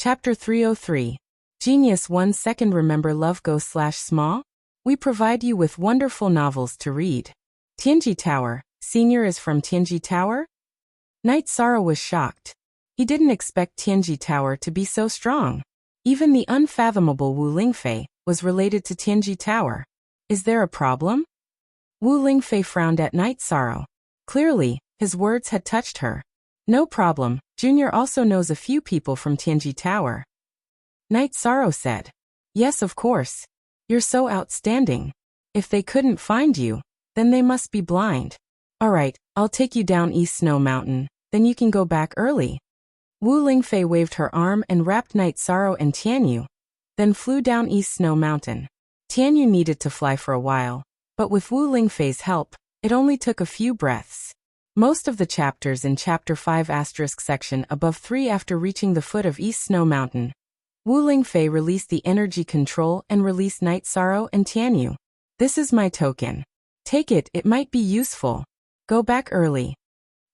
Chapter 303. Genius 1 Second. Remember love go/small? We provide you with wonderful novels to read. Tianji Tower. Senior is from Tianji Tower? Knight Sorrow was shocked. He didn't expect Tianji Tower to be so strong. Even the unfathomable Wu Lingfei was related to Tianji Tower. Is there a problem? Wu Lingfei frowned at Knight Sorrow. Clearly, his words had touched her. No problem, Junior also knows a few people from Tianji Tower. Knight Sorrow said. Yes, of course. You're so outstanding. If they couldn't find you, then they must be blind. Alright, I'll take you down East Snow Mountain, then you can go back early. Wu Lingfei waved her arm and wrapped Knight Sorrow and Tianyu, then flew down East Snow Mountain. Tianyu needed to fly for a while, but with Wu Lingfei's help, it only took a few breaths. Most of the chapters in Chapter 5 section above 3. After reaching the foot of East Snow Mountain, Wu Lingfei released the energy control and released Knight Sorrow and Tianyu. This is my token. Take it, it might be useful. Go back early.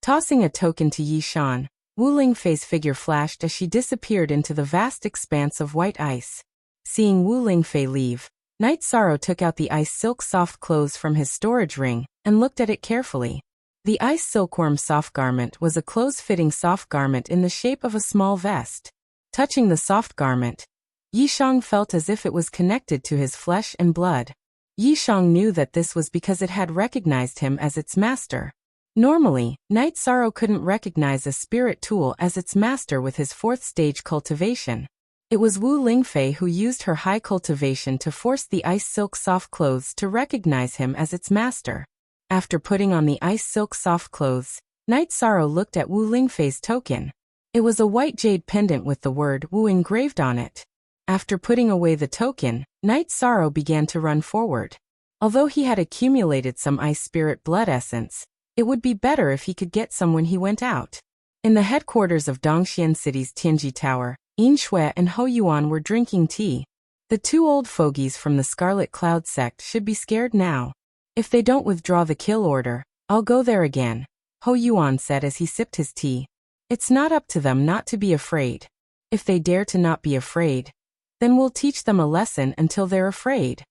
Tossing a token to Yi Shan, Wu Lingfei's figure flashed as she disappeared into the vast expanse of white ice. Seeing Wu Lingfei leave, Knight Sorrow took out the ice silk soft clothes from his storage ring and looked at it carefully. The ice silkworm soft garment was a close-fitting soft garment in the shape of a small vest. Touching the soft garment, Yi Shang felt as if it was connected to his flesh and blood. Yi Shang knew that this was because it had recognized him as its master. Normally, Knight Sorrow couldn't recognize a spirit tool as its master with his 4th stage cultivation. It was Wu Lingfei who used her high cultivation to force the ice silk soft clothes to recognize him as its master. After putting on the ice silk soft clothes, Knight Sorrow looked at Wu Lingfei's token. It was a white jade pendant with the word Wu engraved on it. After putting away the token, Knight Sorrow began to run forward. Although he had accumulated some ice spirit blood essence, it would be better if he could get some when he went out. In the headquarters of Dongxian City's Tianji Tower, Yin Shui and Hou Yuan were drinking tea. The 2 old fogies from the Scarlet Cloud sect should be scared now. If they don't withdraw the kill order, I'll go there again, Hou Yuan said as he sipped his tea. It's not up to them not to be afraid. If they dare to not be afraid, then we'll teach them a lesson until they're afraid.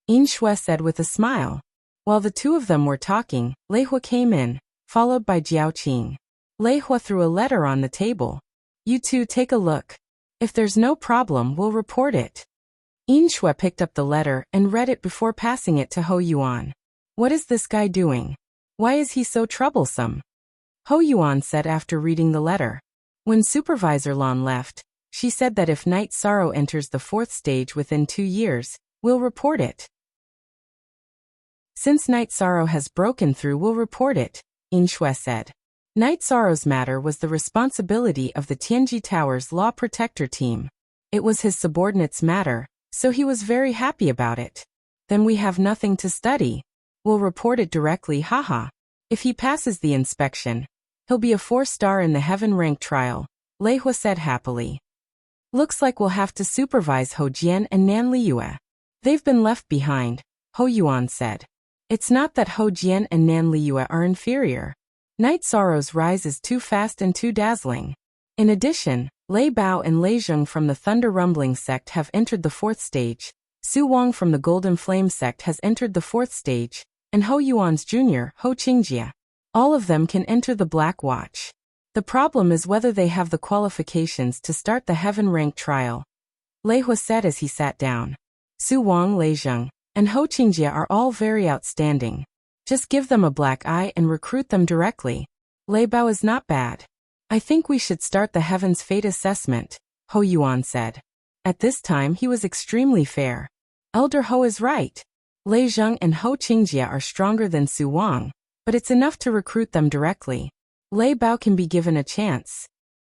Yin Shui said with a smile. While the 2 of them were talking, Lei Hua came in, followed by Jiao Qing. Lei Hua threw a letter on the table. You 2 take a look. If there's no problem, we'll report it. Yin Shui picked up the letter and read it before passing it to Hou Yuan. What is this guy doing? Why is he so troublesome? Hou Yuan said after reading the letter. When Supervisor Lan left, she said that if Knight Sorrow enters the 4th stage within 2 years, we'll report it. Since Knight Sorrow has broken through, we'll report it, Yin Shui said. Knight Sorrow's matter was the responsibility of the Tianji Tower's Law Protector team. It was his subordinate's matter, so he was very happy about it. Then we have nothing to study. We'll report it directly, haha. If he passes the inspection, he'll be a 4-star in the heaven rank trial, Lei Hua said happily. Looks like we'll have to supervise Hou Jian and Nan Liyue. They've been left behind, Hou Yuan said. It's not that Hou Jian and Nan Liyue are inferior. Knight Sorrow's rise is too fast and too dazzling. In addition, Lei Bao and Lei Zheng from the Thunder Rumbling sect have entered the 4th stage. Su Wang from the Golden Flame sect has entered the 4th stage, and Hou Yuan's junior, Hou Qingjie. All of them can enter the Black Watch. The problem is whether they have the qualifications to start the heaven rank trial, Lei Hua said as he sat down. Su Wang, Lei Zheng, and Hou Qingjie are all very outstanding. Just give them a black eye and recruit them directly. Lei Bao is not bad. I think we should start the Heaven's Fate assessment, Hou Yuan said. At this time he was extremely fair. Elder Hou is right. Lei Zheng and Hou Qingjie are stronger than Su Wang, but it's enough to recruit them directly. Lei Bao can be given a chance.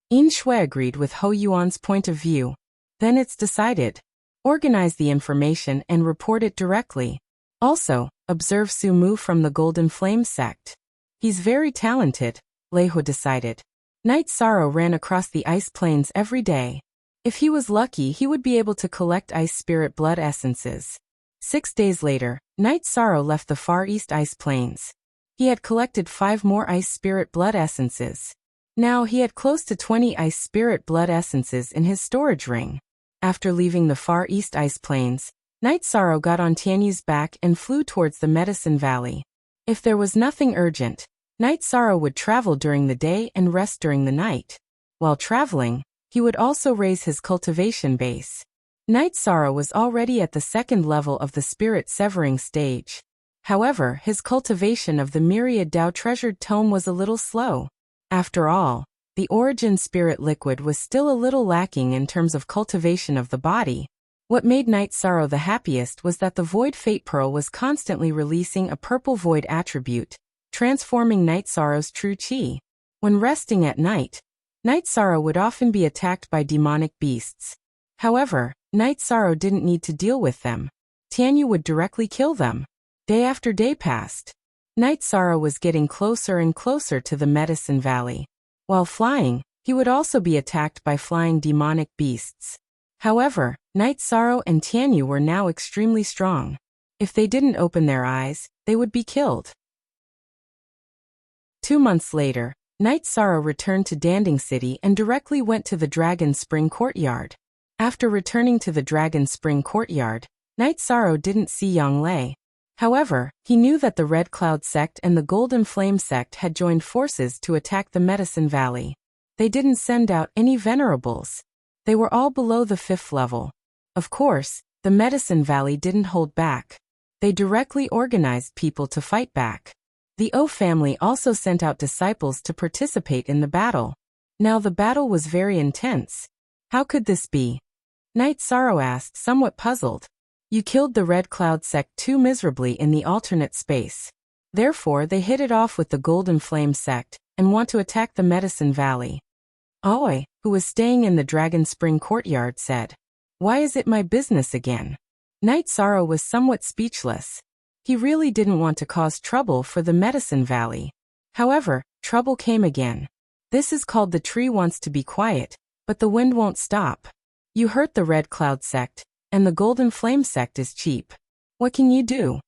Yin Shui agreed with Hou Yuan's point of view. Then it's decided. Organize the information and report it directly. Also, observe Su Mu from the Golden Flame sect. He's very talented, Lei Hua decided. Knight Sorrow ran across the ice plains every day. If he was lucky, he would be able to collect ice spirit blood essences. 6 days later, Knight Sorrow left the Far East ice plains. He had collected 5 more ice spirit blood essences. Now he had close to 20 ice spirit blood essences in his storage ring. After leaving the Far East ice plains, Night Sorrow got on Tianyu's back and flew towards the Medicine Valley. If there was nothing urgent, Night Sorrow would travel during the day and rest during the night. While traveling, he would also raise his cultivation base. Night Sorrow was already at the second level of the spirit severing stage. However, his cultivation of the myriad Dao treasured tome was a little slow. After all, the origin spirit liquid was still a little lacking in terms of cultivation of the body. What made Night Sorrow the happiest was that the Void Fate Pearl was constantly releasing a purple void attribute, transforming Night Sorrow's true chi. When resting at night, Night Sorrow would often be attacked by demonic beasts. However, Night Sorrow didn't need to deal with them. Tianyu would directly kill them. Day after day passed. Night Sorrow was getting closer and closer to the Medicine Valley. While flying, he would also be attacked by flying demonic beasts. However, Night Sorrow and Tianyu were now extremely strong. If they didn't open their eyes, they would be killed. 2 months later, Night Sorrow returned to Danding City and directly went to the Dragon Spring Courtyard. After returning to the Dragon Spring Courtyard, Night Sorrow didn't see Yang Lei. However, he knew that the Red Cloud Sect and the Golden Flame Sect had joined forces to attack the Medicine Valley. They didn't send out any venerables. They were all below the 5th level. Of course, the Medicine Valley didn't hold back. They directly organized people to fight back. The O family also sent out disciples to participate in the battle. Now the battle was very intense. How could this be? Night Sorrow asked, somewhat puzzled. You killed the Red Cloud Sect too miserably in the alternate space. Therefore they hit it off with the Golden Flame Sect, and want to attack the Medicine Valley. Aoi, who was staying in the Dragon Spring Courtyard, said, "Why is it my business again?" Night Sorrow was somewhat speechless. He really didn't want to cause trouble for the Medicine Valley. However, trouble came again. This is called the tree wants to be quiet, but the wind won't stop. You hurt the Red Cloud Sect, and the Golden Flame Sect is cheap. What can you do?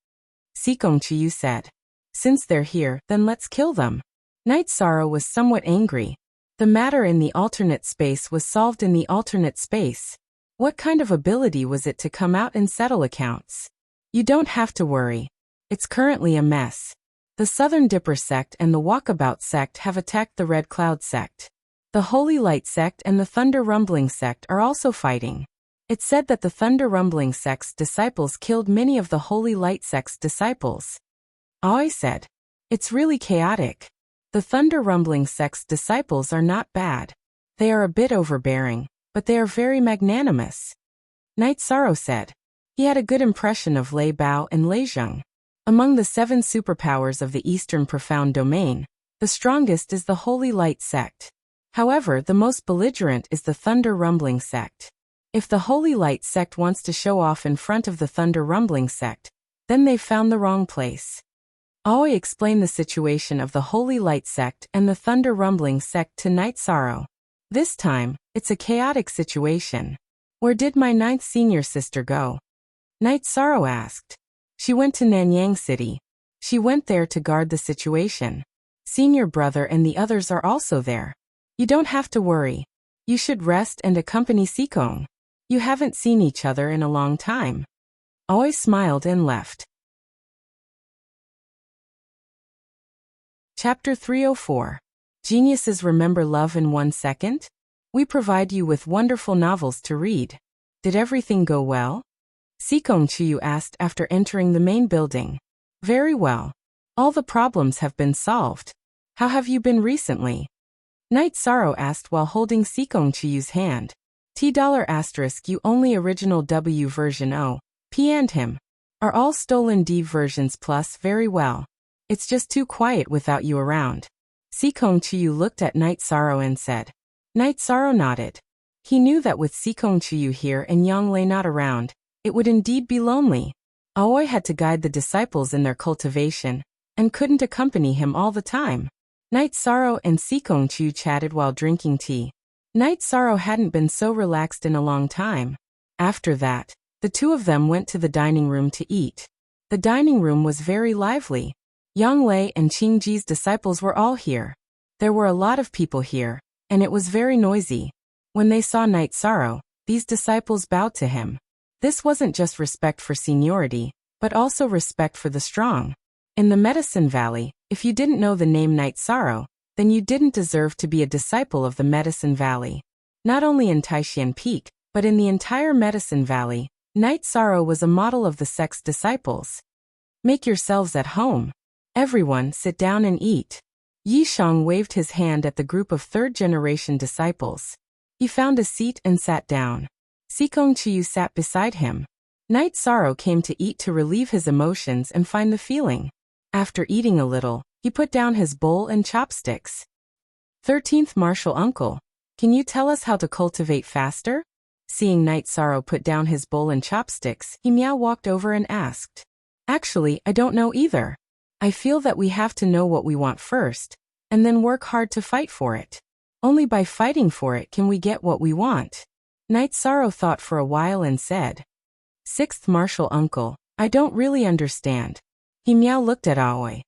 Sikong Chiyu said. Since they're here, then let's kill them. Night Sorrow was somewhat angry. The matter in the alternate space was solved in the alternate space. What kind of ability was it to come out and settle accounts? You don't have to worry. It's currently a mess. The Southern Dipper Sect and the Walkabout Sect have attacked the Red Cloud Sect. The Holy Light Sect and the Thunder Rumbling Sect are also fighting. It's said that the Thunder Rumbling Sect's disciples killed many of the Holy Light Sect's disciples. Aoi said, "It's really chaotic. The Thunder Rumbling Sect's disciples are not bad. They are a bit overbearing, but they are very magnanimous." Night Sorrow said. He had a good impression of Lei Bao and Lei Zheng. Among the 7 superpowers of the Eastern Profound Domain, the strongest is the Holy Light Sect. However, the most belligerent is the Thunder Rumbling Sect. If the Holy Light Sect wants to show off in front of the Thunder Rumbling Sect, then they've found the wrong place. Aoi explained the situation of the Holy Light Sect and the Thunder Rumbling Sect to Night Sorrow. This time, it's a chaotic situation. Where did my 9th senior sister go? Night Sorrow asked. She went to Nanyang City. She went there to guard the situation. Senior brother and the others are also there. You don't have to worry. You should rest and accompany Sikong. You haven't seen each other in a long time. Aoi smiled and left. Chapter 304. Geniuses remember love in 1 second? We provide you with wonderful novels to read. Did everything go well? Sikong Chiyu asked after entering the main building. Very well. All the problems have been solved. How have you been recently? Night Sorrow asked while holding Sikong Chiyu's hand. $**U only original W version O. P and him. Are all stolen D versions plus very well. It's just too quiet without you around. Sikong Chiyu looked at Night Sorrow and said. Night Sorrow nodded. He knew that with Sikong Chiyu here and Yang Lei not around, it would indeed be lonely. Aoi had to guide the disciples in their cultivation, and couldn't accompany him all the time. Night Sorrow and Sikong Chiyu chatted while drinking tea. Night Sorrow hadn't been so relaxed in a long time. After that, the two of them went to the dining room to eat. The dining room was very lively. Yang Lei and Qingji's disciples were all here. There were a lot of people here, and it was very noisy. When they saw Night Sorrow, these disciples bowed to him. This wasn't just respect for seniority, but also respect for the strong. In the Medicine Valley, if you didn't know the name Night Sorrow, then you didn't deserve to be a disciple of the Medicine Valley. Not only in Taishan Peak, but in the entire Medicine Valley, Night Sorrow was a model of the sect's disciples. Make yourselves at home. Everyone, sit down and eat. Yishang waved his hand at the group of third-generation disciples. He found a seat and sat down. Sikong Chiyu sat beside him. Night Sorrow came to eat to relieve his emotions and find the feeling. After eating a little, he put down his bowl and chopsticks. 13th Martial Uncle, can you tell us how to cultivate faster? Seeing Night Sorrow put down his bowl and chopsticks, he meow walked over and asked. Actually, I don't know either. I feel that we have to know what we want first, and then work hard to fight for it. Only by fighting for it can we get what we want. Night Sorrow thought for a while and said. 6th Martial Uncle, I don't really understand. He meow looked at Aoi.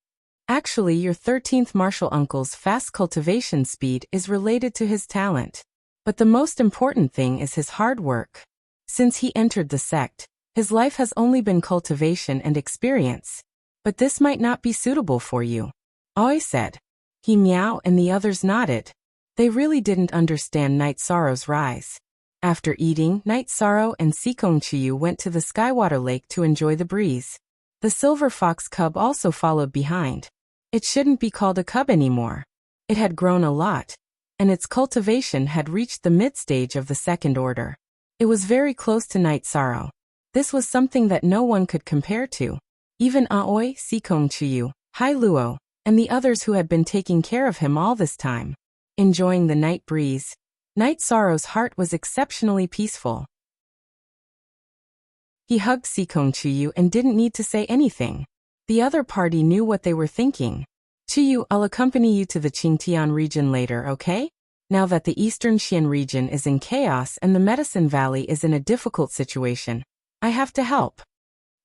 Actually, your 13th Martial Uncle's fast cultivation speed is related to his talent. But the most important thing is his hard work. Since he entered the sect, his life has only been cultivation and experience. But this might not be suitable for you. Aoi said. He meow and the others nodded. They really didn't understand Night Sorrow's rise. After eating, Night Sorrow and Sikong Chiyu went to the Skywater Lake to enjoy the breeze. The silver fox cub also followed behind. It shouldn't be called a cub anymore. It had grown a lot, and its cultivation had reached the mid-stage of the second order. It was very close to Night Sorrow. This was something that no one could compare to. Even Aoi, Sikong Chiyu, Hai Luo, and the others who had been taking care of him all this time. Enjoying the night breeze, Night Sorrow's heart was exceptionally peaceful. He hugged Sikong Chiyu and didn't need to say anything. The other party knew what they were thinking. Chiyu, I'll accompany you to the Qingtian region later, okay? Now that the Eastern Xian region is in chaos and the Medicine Valley is in a difficult situation, I have to help.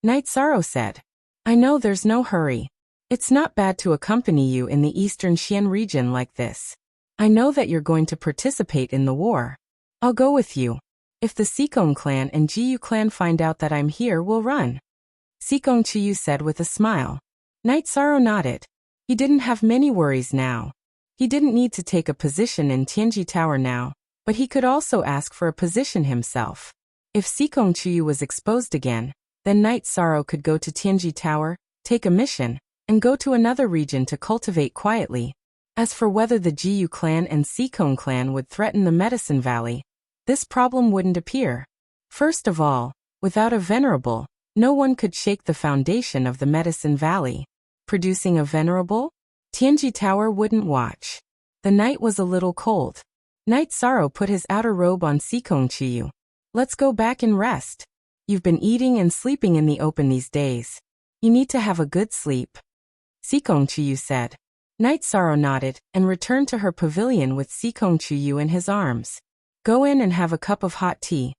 Night Sorrow said. I know there's no hurry. It's not bad to accompany you in the Eastern Xian region like this. I know that you're going to participate in the war. I'll go with you. If the Sikong clan and Jiyu clan find out that I'm here, we'll run. Sikong Chiyu said with a smile. Night Sorrow nodded. He didn't have many worries now. He didn't need to take a position in Tianji Tower now, but he could also ask for a position himself. If Sikong Chiyu was exposed again, then Night Sorrow could go to Tianji Tower, take a mission, and go to another region to cultivate quietly. As for whether the Jiyu clan and Sikong clan would threaten the Medicine Valley, this problem wouldn't appear. First of all, without a venerable, no one could shake the foundation of the Medicine Valley. Producing a venerable? Tianji Tower wouldn't watch. The night was a little cold. Night Sorrow put his outer robe on Sikong Chiyu. Let's go back and rest. You've been eating and sleeping in the open these days. You need to have a good sleep. Sikong Chiyu said. Night Sorrow nodded and returned to her pavilion with Sikong Chiyu in his arms. Go in and have a cup of hot tea.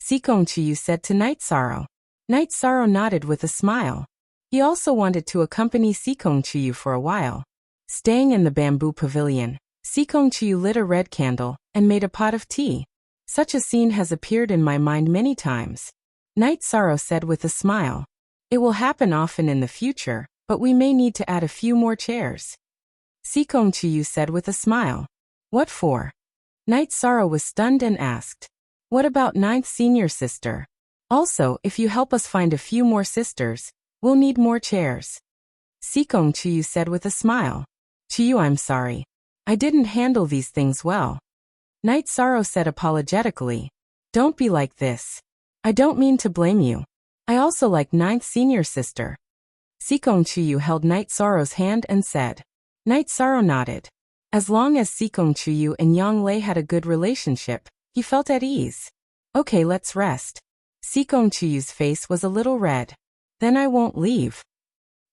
Sikong Chiyu said to Night Sorrow. Night Sorrow nodded with a smile. He also wanted to accompany Sikong Chiyu for a while. Staying in the bamboo pavilion, Sikong Chiyu lit a red candle and made a pot of tea. Such a scene has appeared in my mind many times. Night Sorrow said with a smile. It will happen often in the future, but we may need to add a few more chairs. Sikong Chiyu said with a smile. What for? Night Sorrow was stunned and asked. What about 9th senior sister? Also, if you help us find a few more sisters, we'll need more chairs. Sikong Chiyu said with a smile. Chiyu, I'm sorry. I didn't handle these things well. Night Sorrow said apologetically. Don't be like this. I don't mean to blame you. I also like 9th senior sister. Sikong Chiyu held Night Sorrow's hand and said. Night Sorrow nodded. As long as Sikong Chiyu and Yang Lei had a good relationship, he felt at ease. Okay, let's rest. Sikong Chiyu's face was a little red. Then I won't leave.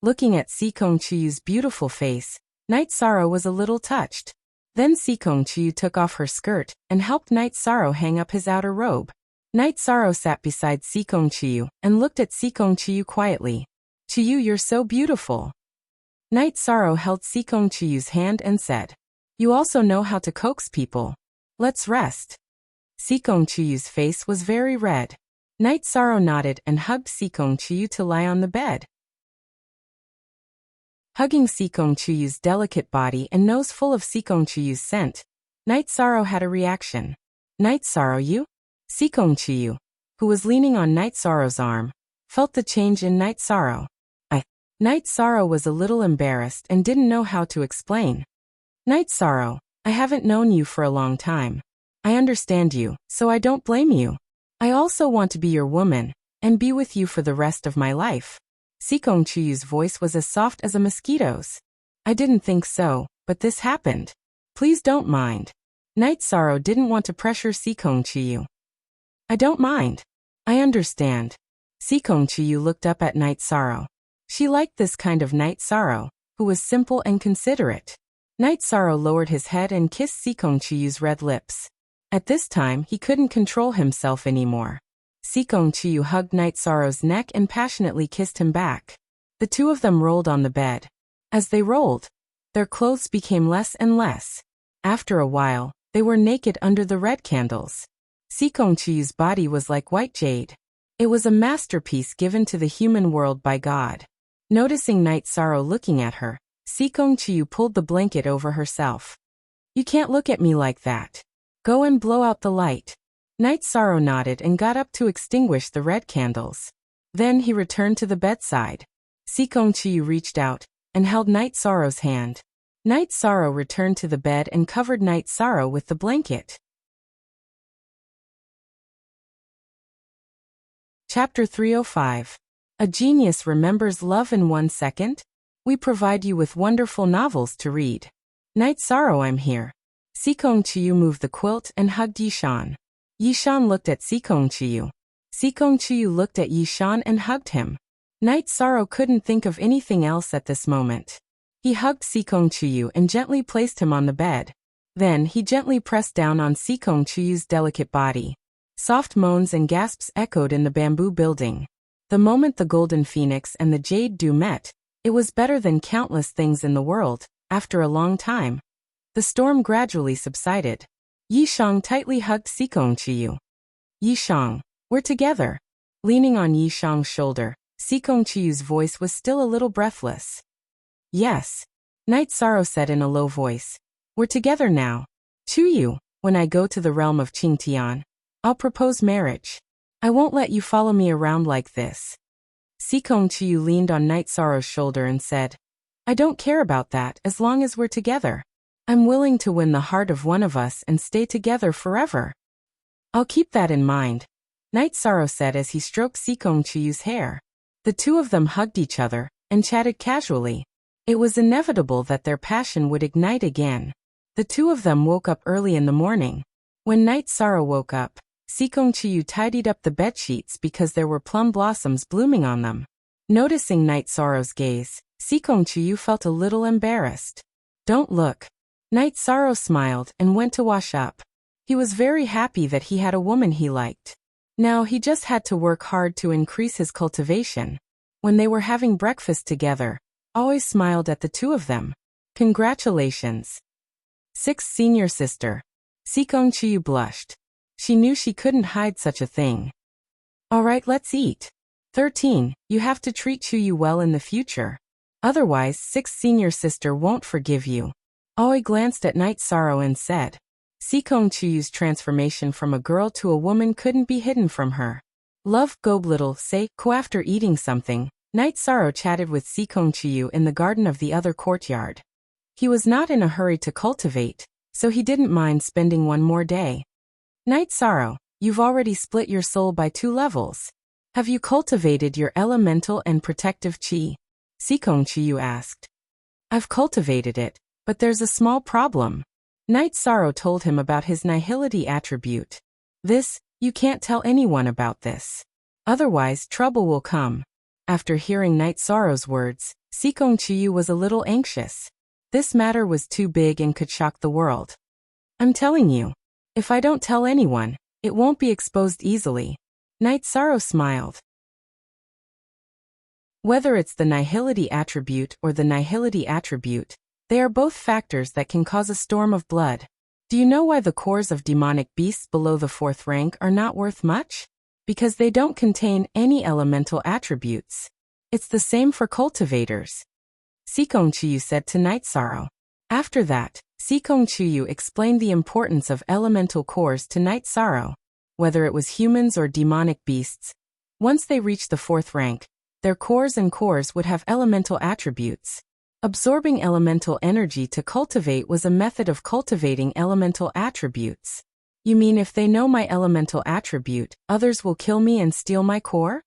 Looking at Sikong Chiyu's beautiful face, Night Sorrow was a little touched. Then Sikong Chiyu took off her skirt and helped Night Sorrow hang up his outer robe. Night Sorrow sat beside Sikong Chiyu and looked at Sikong Chiyu quietly. Chiyu, you're so beautiful. Night Sorrow held Sikong Chiyu's hand and said. You also know how to coax people. Let's rest. Sikong Chiyu's face was very red. Night Sorrow nodded and hugged Sikong Chiyu to lie on the bed. Hugging Sikong Chiyu's delicate body and nose full of Sikong Chiyu's scent, Night Sorrow had a reaction. Night Sorrow, you? Sikong Chiyu, who was leaning on Night Sorrow's arm, felt the change in Night Sorrow. Night Sorrow was a little embarrassed and didn't know how to explain. Night Sorrow, I haven't known you for a long time. I understand you, so I don't blame you. I also want to be your woman, and be with you for the rest of my life. Sikong Chiyu's voice was as soft as a mosquito's. I didn't think so, but this happened. Please don't mind. Night Sorrow didn't want to pressure Sikong Chiyu. I don't mind. I understand. Sikong Chiyu looked up at Night Sorrow. She liked this kind of Night Sorrow, who was simple and considerate. Night Sorrow lowered his head and kissed Sikong Chiyu's red lips. At this time, he couldn't control himself anymore. Sikong Chiyu hugged Night Sorrow's neck and passionately kissed him back. The two of them rolled on the bed. As they rolled, their clothes became less and less. After a while, they were naked under the red candles. Sikong Chiyu's body was like white jade. It was a masterpiece given to the human world by God. Noticing Night Sorrow looking at her, Sikong Chiyu pulled the blanket over herself. You can't look at me like that. Go and blow out the light. Night Sorrow nodded and got up to extinguish the red candles. Then he returned to the bedside. Sikong Chiyu reached out and held Night Sorrow's hand. Night Sorrow returned to the bed and covered Night Sorrow with the blanket. Chapter 305. A Genius Remembers Love in 1 Second? We provide you with wonderful novels to read. Night Sorrow, I'm here. Sikong Chiyu moved the quilt and hugged Yishan. Yishan looked at Sikong Chiyu. Sikong Chiyu looked at Yishan and hugged him. Night Sorrow couldn't think of anything else at this moment. He hugged Sikong Chiyu and gently placed him on the bed. Then he gently pressed down on Sikong Chiyu's delicate body. Soft moans and gasps echoed in the bamboo building. The moment the golden phoenix and the jade dew met, it was better than countless things in the world. After a long time, the storm gradually subsided. Yishang tightly hugged Sikong Chiyu. Yishang, we're together. Leaning on Yishang's shoulder, Sikong Chiyu's voice was still a little breathless. Yes. Night Sorrow said in a low voice. We're together now. Chuyu, when I go to the realm of Qingtian, I'll propose marriage. I won't let you follow me around like this. Sikong Chiyu leaned on Night Sorrow's shoulder and said, I don't care about that as long as we're together. I'm willing to win the heart of one of us and stay together forever. I'll keep that in mind, Night Sorrow said as he stroked Sikong Chiyu's hair. The two of them hugged each other and chatted casually. It was inevitable that their passion would ignite again. The two of them woke up early in the morning. When Night Sorrow woke up, Sikong Chiyu tidied up the bedsheets because there were plum blossoms blooming on them. Noticing Night Sorrow's gaze, Sikong Chiyu felt a little embarrassed. Don't look. Night Sorrow smiled and went to wash up. He was very happy that he had a woman he liked. Now he just had to work hard to increase his cultivation. When they were having breakfast together, always smiled at the two of them. Congratulations. 6th Senior Sister. Sikong Chiyu blushed. She knew she couldn't hide such a thing. All right, let's eat. 13. You have to treat Chuyu well in the future. Otherwise, 6th Senior Sister won't forgive you. Aoi glanced at Night Sorrow and said. Sikong Chiyu's transformation from a girl to a woman couldn't be hidden from her. Love, go little, say, ko after eating something, Night Sorrow chatted with Sikong Chiyu in the garden of the other courtyard. He was not in a hurry to cultivate, so he didn't mind spending one more day. Night Sorrow, you've already split your soul by 2 levels. Have you cultivated your elemental and protective chi? Sikong Chiyu asked. I've cultivated it, but there's a small problem. Night Sorrow told him about his nihility attribute. You can't tell anyone about this. Otherwise, trouble will come. After hearing Night Sorrow's words, Sikong Chiyu was a little anxious. This matter was too big and could shock the world. I'm telling you. If I don't tell anyone, it won't be exposed easily. Night Sorrow smiled. Whether it's the nihility attribute or the nihility attribute, They are both factors that can cause a storm of blood. Do you know why the cores of demonic beasts below the 4th rank are not worth much? Because they don't contain any elemental attributes. It's the same for cultivators, Sikong Chiyu said to Night Sorrow. After that, Sikong Chiyu explained the importance of elemental cores to Night Sorrow. Whether it was humans or demonic beasts, once they reached the 4th rank, their cores would have elemental attributes. Absorbing elemental energy to cultivate was a method of cultivating elemental attributes. You mean if they know my elemental attribute, others will kill me and steal my core?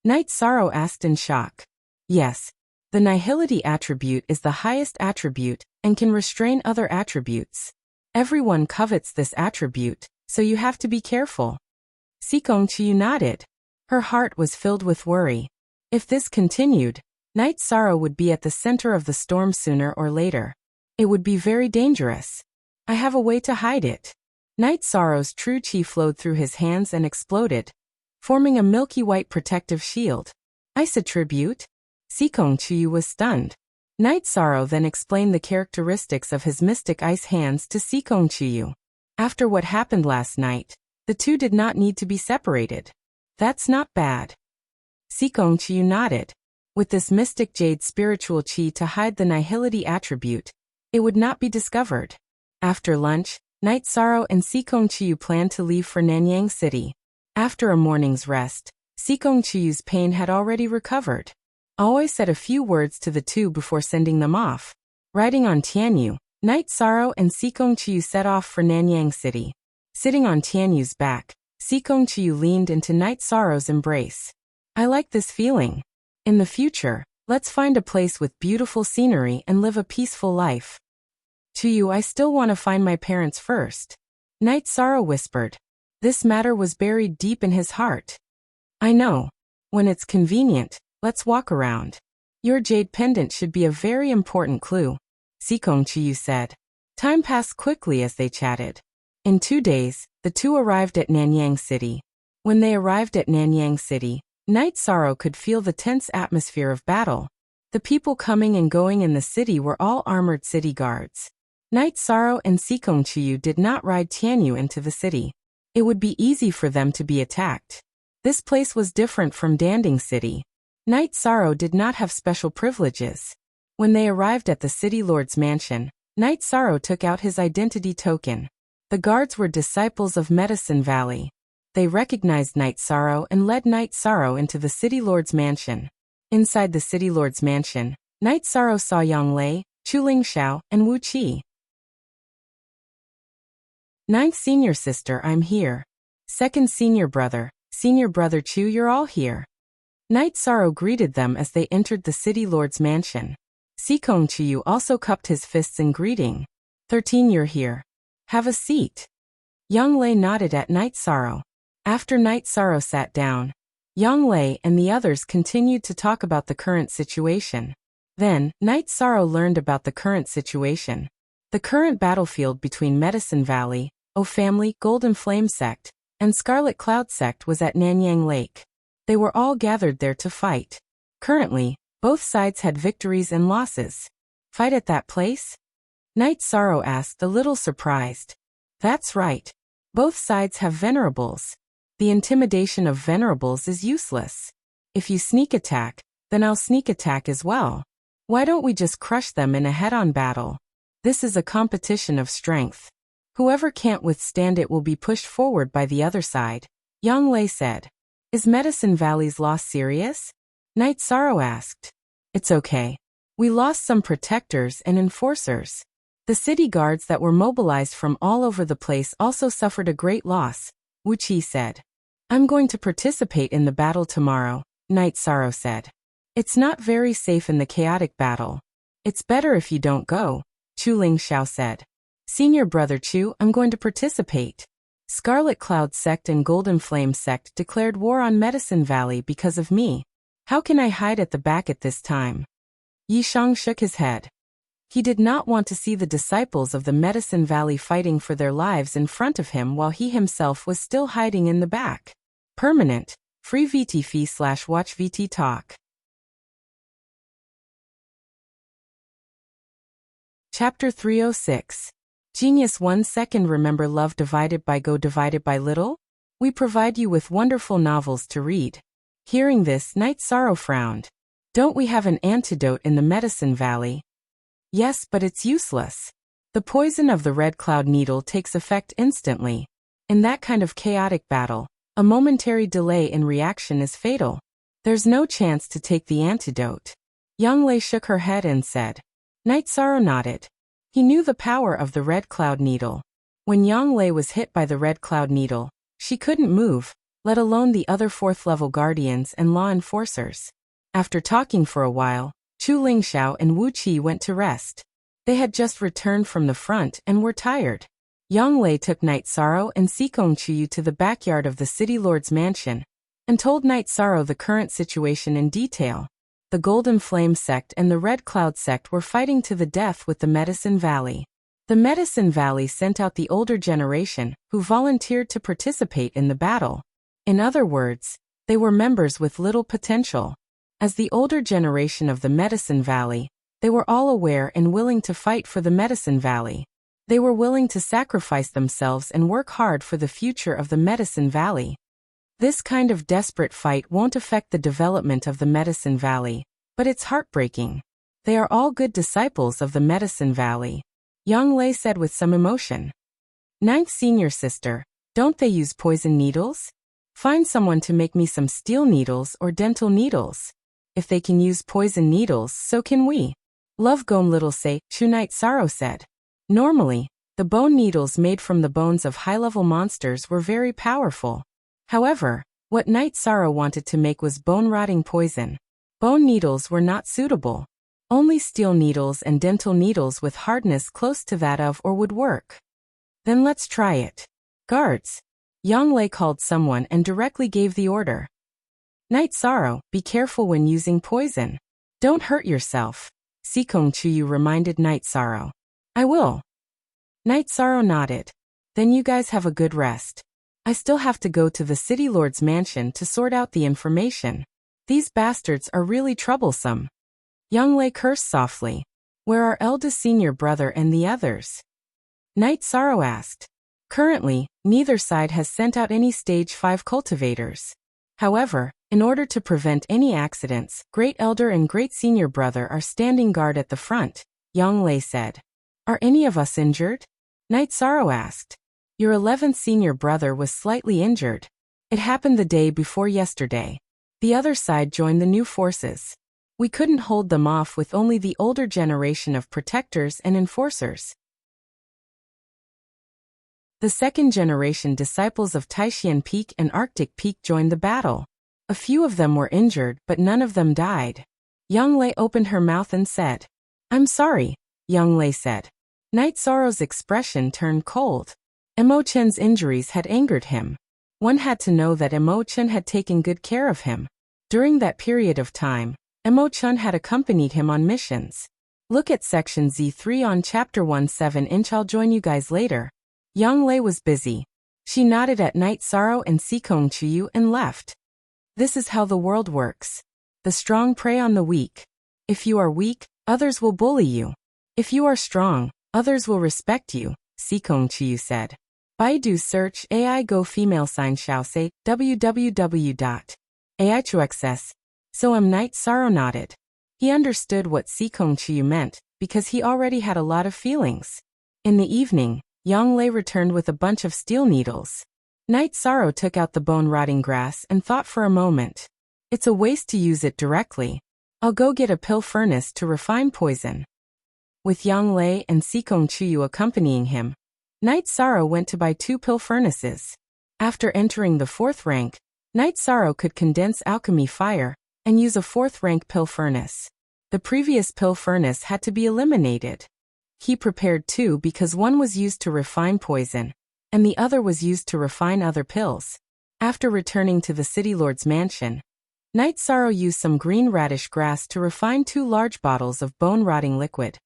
Night Sorrow asked in shock. Yes. The nihility attribute is the highest attribute and can restrain other attributes. Everyone covets this attribute, so you have to be careful. Sikong Chiyu nodded. Her heart was filled with worry. If this continued, Night Sorrow would be at the center of the storm sooner or later. It would be very dangerous. I have a way to hide it. Night Sorrow's true chi flowed through his hands and exploded, forming a milky white protective shield. Ice attribute? Sikong Chiyu was stunned. Night Sorrow then explained the characteristics of his mystic ice hands to Sikong Chiyu. After what happened last night, the two did not need to be separated. That's not bad. Sikong Chiyu nodded. With this mystic jade spiritual chi to hide the nihility attribute, it would not be discovered. After lunch, Night Sorrow and Sikong Chiyu planned to leave for Nanyang City. After a morning's rest, Sikong Chiyu's pain had already recovered. Aoi said a few words to the two before sending them off. Riding on Tianyu, Night Sorrow and Sikong Chiyu set off for Nanyang City. Sitting on Tianyu's back, Sikong Chiyu leaned into Night Sorrow's embrace. I like this feeling. In the future, let's find a place with beautiful scenery and live a peaceful life. Chiyu, I still want to find my parents first. Night Sorrow whispered. This matter was buried deep in his heart. I know. When it's convenient, let's walk around. Your jade pendant should be a very important clue, Sikong Chiyu said. Time passed quickly as they chatted. In 2 days, the two arrived at Nanyang City. When they arrived at Nanyang City, Night Sorrow could feel the tense atmosphere of battle. The people coming and going in the city were all armored city guards. Night Sorrow and Sikong Chiyu did not ride Tianyu into the city. It would be easy for them to be attacked. This place was different from Danding City. Night Sorrow did not have special privileges. When they arrived at the city lord's mansion, Night Sorrow took out his identity token. The guards were disciples of Medicine Valley. They recognized Night Sorrow and led Night Sorrow into the city lord's mansion. Inside the city lord's mansion, Night Sorrow saw Yang Lei, Chuling Xiao, and Wu Qi. 9th senior sister, I'm here. 2nd senior brother Chu, you're all here. Night Sorrow greeted them as they entered the city lord's mansion. Sikong Chiyu also cupped his fists in greeting. 13, you're here. Have a seat. Yang Lei nodded at Night Sorrow. After Night Sorrow sat down, Yang Lei and the others continued to talk about the current situation. Then, Night Sorrow learned about the current situation. The current battlefield between Medicine Valley, O Family, Golden Flame Sect, and Scarlet Cloud Sect was at Nanyang Lake. They were all gathered there to fight. Currently, both sides had victories and losses. Fight at that place? Night Sorrow asked, a little surprised. That's right. Both sides have venerables. The intimidation of venerables is useless. If you sneak attack, then I'll sneak attack as well. Why don't we just crush them in a head-on battle? This is a competition of strength. Whoever can't withstand it will be pushed forward by the other side, Yang Lei said. Is Medicine Valley's loss serious? Night Sorrow asked. It's okay. We lost some protectors and enforcers. The city guards that were mobilized from all over the place also suffered a great loss, Wu Qi said. I'm going to participate in the battle tomorrow, Night Sorrow said. It's not very safe in the chaotic battle. It's better if you don't go, Chuling Xiao said. Senior brother Chu, I'm going to participate. Scarlet Cloud Sect and Golden Flame Sect declared war on Medicine Valley because of me. How can I hide at the back at this time? Yishang shook his head. He did not want to see the disciples of the Medicine Valley fighting for their lives in front of him while he himself was still hiding in the back. Permanent. Free VT fee/watch VT talk. Chapter 306. Genius 1 second. Remember love divided by go divided by little? We provide you with wonderful novels to read. Hearing this, Night Sorrow frowned. Don't we have an antidote in the Medicine Valley? Yes, but it's useless. The poison of the red cloud needle takes effect instantly. In that kind of chaotic battle, a momentary delay in reaction is fatal. There's no chance to take the antidote. Young Lei shook her head and said. Night Sorrow nodded. He knew the power of the red cloud needle. When Yang Lei was hit by the red cloud needle, she couldn't move, let alone the other fourth-level guardians and law enforcers. After talking for a while, Chu Lingxiao and Wu Qi went to rest. They had just returned from the front and were tired. Yang Lei took Night Sorrow and Sikong Chuyu to the backyard of the city lord's mansion and told Night Sorrow the current situation in detail. The Golden Flame sect and the Red Cloud sect were fighting to the death with the Medicine Valley. The Medicine Valley sent out the older generation, who volunteered to participate in the battle. In other words, they were members with little potential. As the older generation of the Medicine Valley, they were all aware and willing to fight for the Medicine Valley. They were willing to sacrifice themselves and work hard for the future of the Medicine Valley. This kind of desperate fight won't affect the development of the Medicine Valley, but it's heartbreaking. They are all good disciples of the Medicine Valley. Yang Lei said with some emotion. Ninth senior sister, don't they use poison needles? Find someone to make me some steel needles or dental needles. If they can use poison needles, so can we. Love Gom Little Say, Chu Night Sorrow said. Normally, the bone needles made from the bones of high-level monsters were very powerful. However, what Night Sorrow wanted to make was bone-rotting poison. Bone needles were not suitable. Only steel needles and dental needles with hardness close to that of or would work. Then let's try it. Guards. Yang Lei called someone and directly gave the order. Night Sorrow, be careful when using poison. Don't hurt yourself. Sikong Chuyu reminded Night Sorrow. I will. Night Sorrow nodded. Then you guys have a good rest. I still have to go to the city lord's mansion to sort out the information. These bastards are really troublesome. Yang Lei cursed softly. Where are eldest senior brother and the others? Night Sorrow asked. Currently, neither side has sent out any stage 5 cultivators. However, in order to prevent any accidents, Great Elder and Great Senior Brother are standing guard at the front, Yang Lei said. Are any of us injured? Night Sorrow asked. Your 11th senior brother was slightly injured. It happened the day before yesterday. The other side joined the new forces. We couldn't hold them off with only the older generation of protectors and enforcers. The second generation disciples of Taishan Peak and Arctic Peak joined the battle. A few of them were injured, but none of them died. Yang Lei opened her mouth and said, I'm sorry, Yang Lei said. Night Sorrow's expression turned cold. Emo Chen's injuries had angered him. One had to know that Emo Chen had taken good care of him. During that period of time, Emo Chen had accompanied him on missions. Look at section Z3 on chapter 17. I'll join you guys later. Yang Lei was busy. She nodded at Night Sorrow and Sikong Chuyu and left. This is how the world works. The strong prey on the weak. If you are weak, others will bully you. If you are strong, others will respect you, Sikong Chuyu said. Baidu search AI Go female sign shall say www.ai2xs. So Night Sorrow nodded. He understood what Sikong Chuyu meant, because he already had a lot of feelings. In the evening, Yang Lei returned with a bunch of steel needles. Night Sorrow took out the bone-rotting grass and thought for a moment. It's a waste to use it directly. I'll go get a pill furnace to refine poison. With Yang Lei and Sikong Chuyu accompanying him, Night Sorrow went to buy 2 pill furnaces. After entering the 4th rank, Night Sorrow could condense alchemy fire and use a 4th rank pill furnace. The previous pill furnace had to be eliminated. He prepared 2 because one was used to refine poison, and the other was used to refine other pills. After returning to the city lord's mansion, Night Sorrow used some green radish grass to refine 2 large bottles of bone-rotting liquid.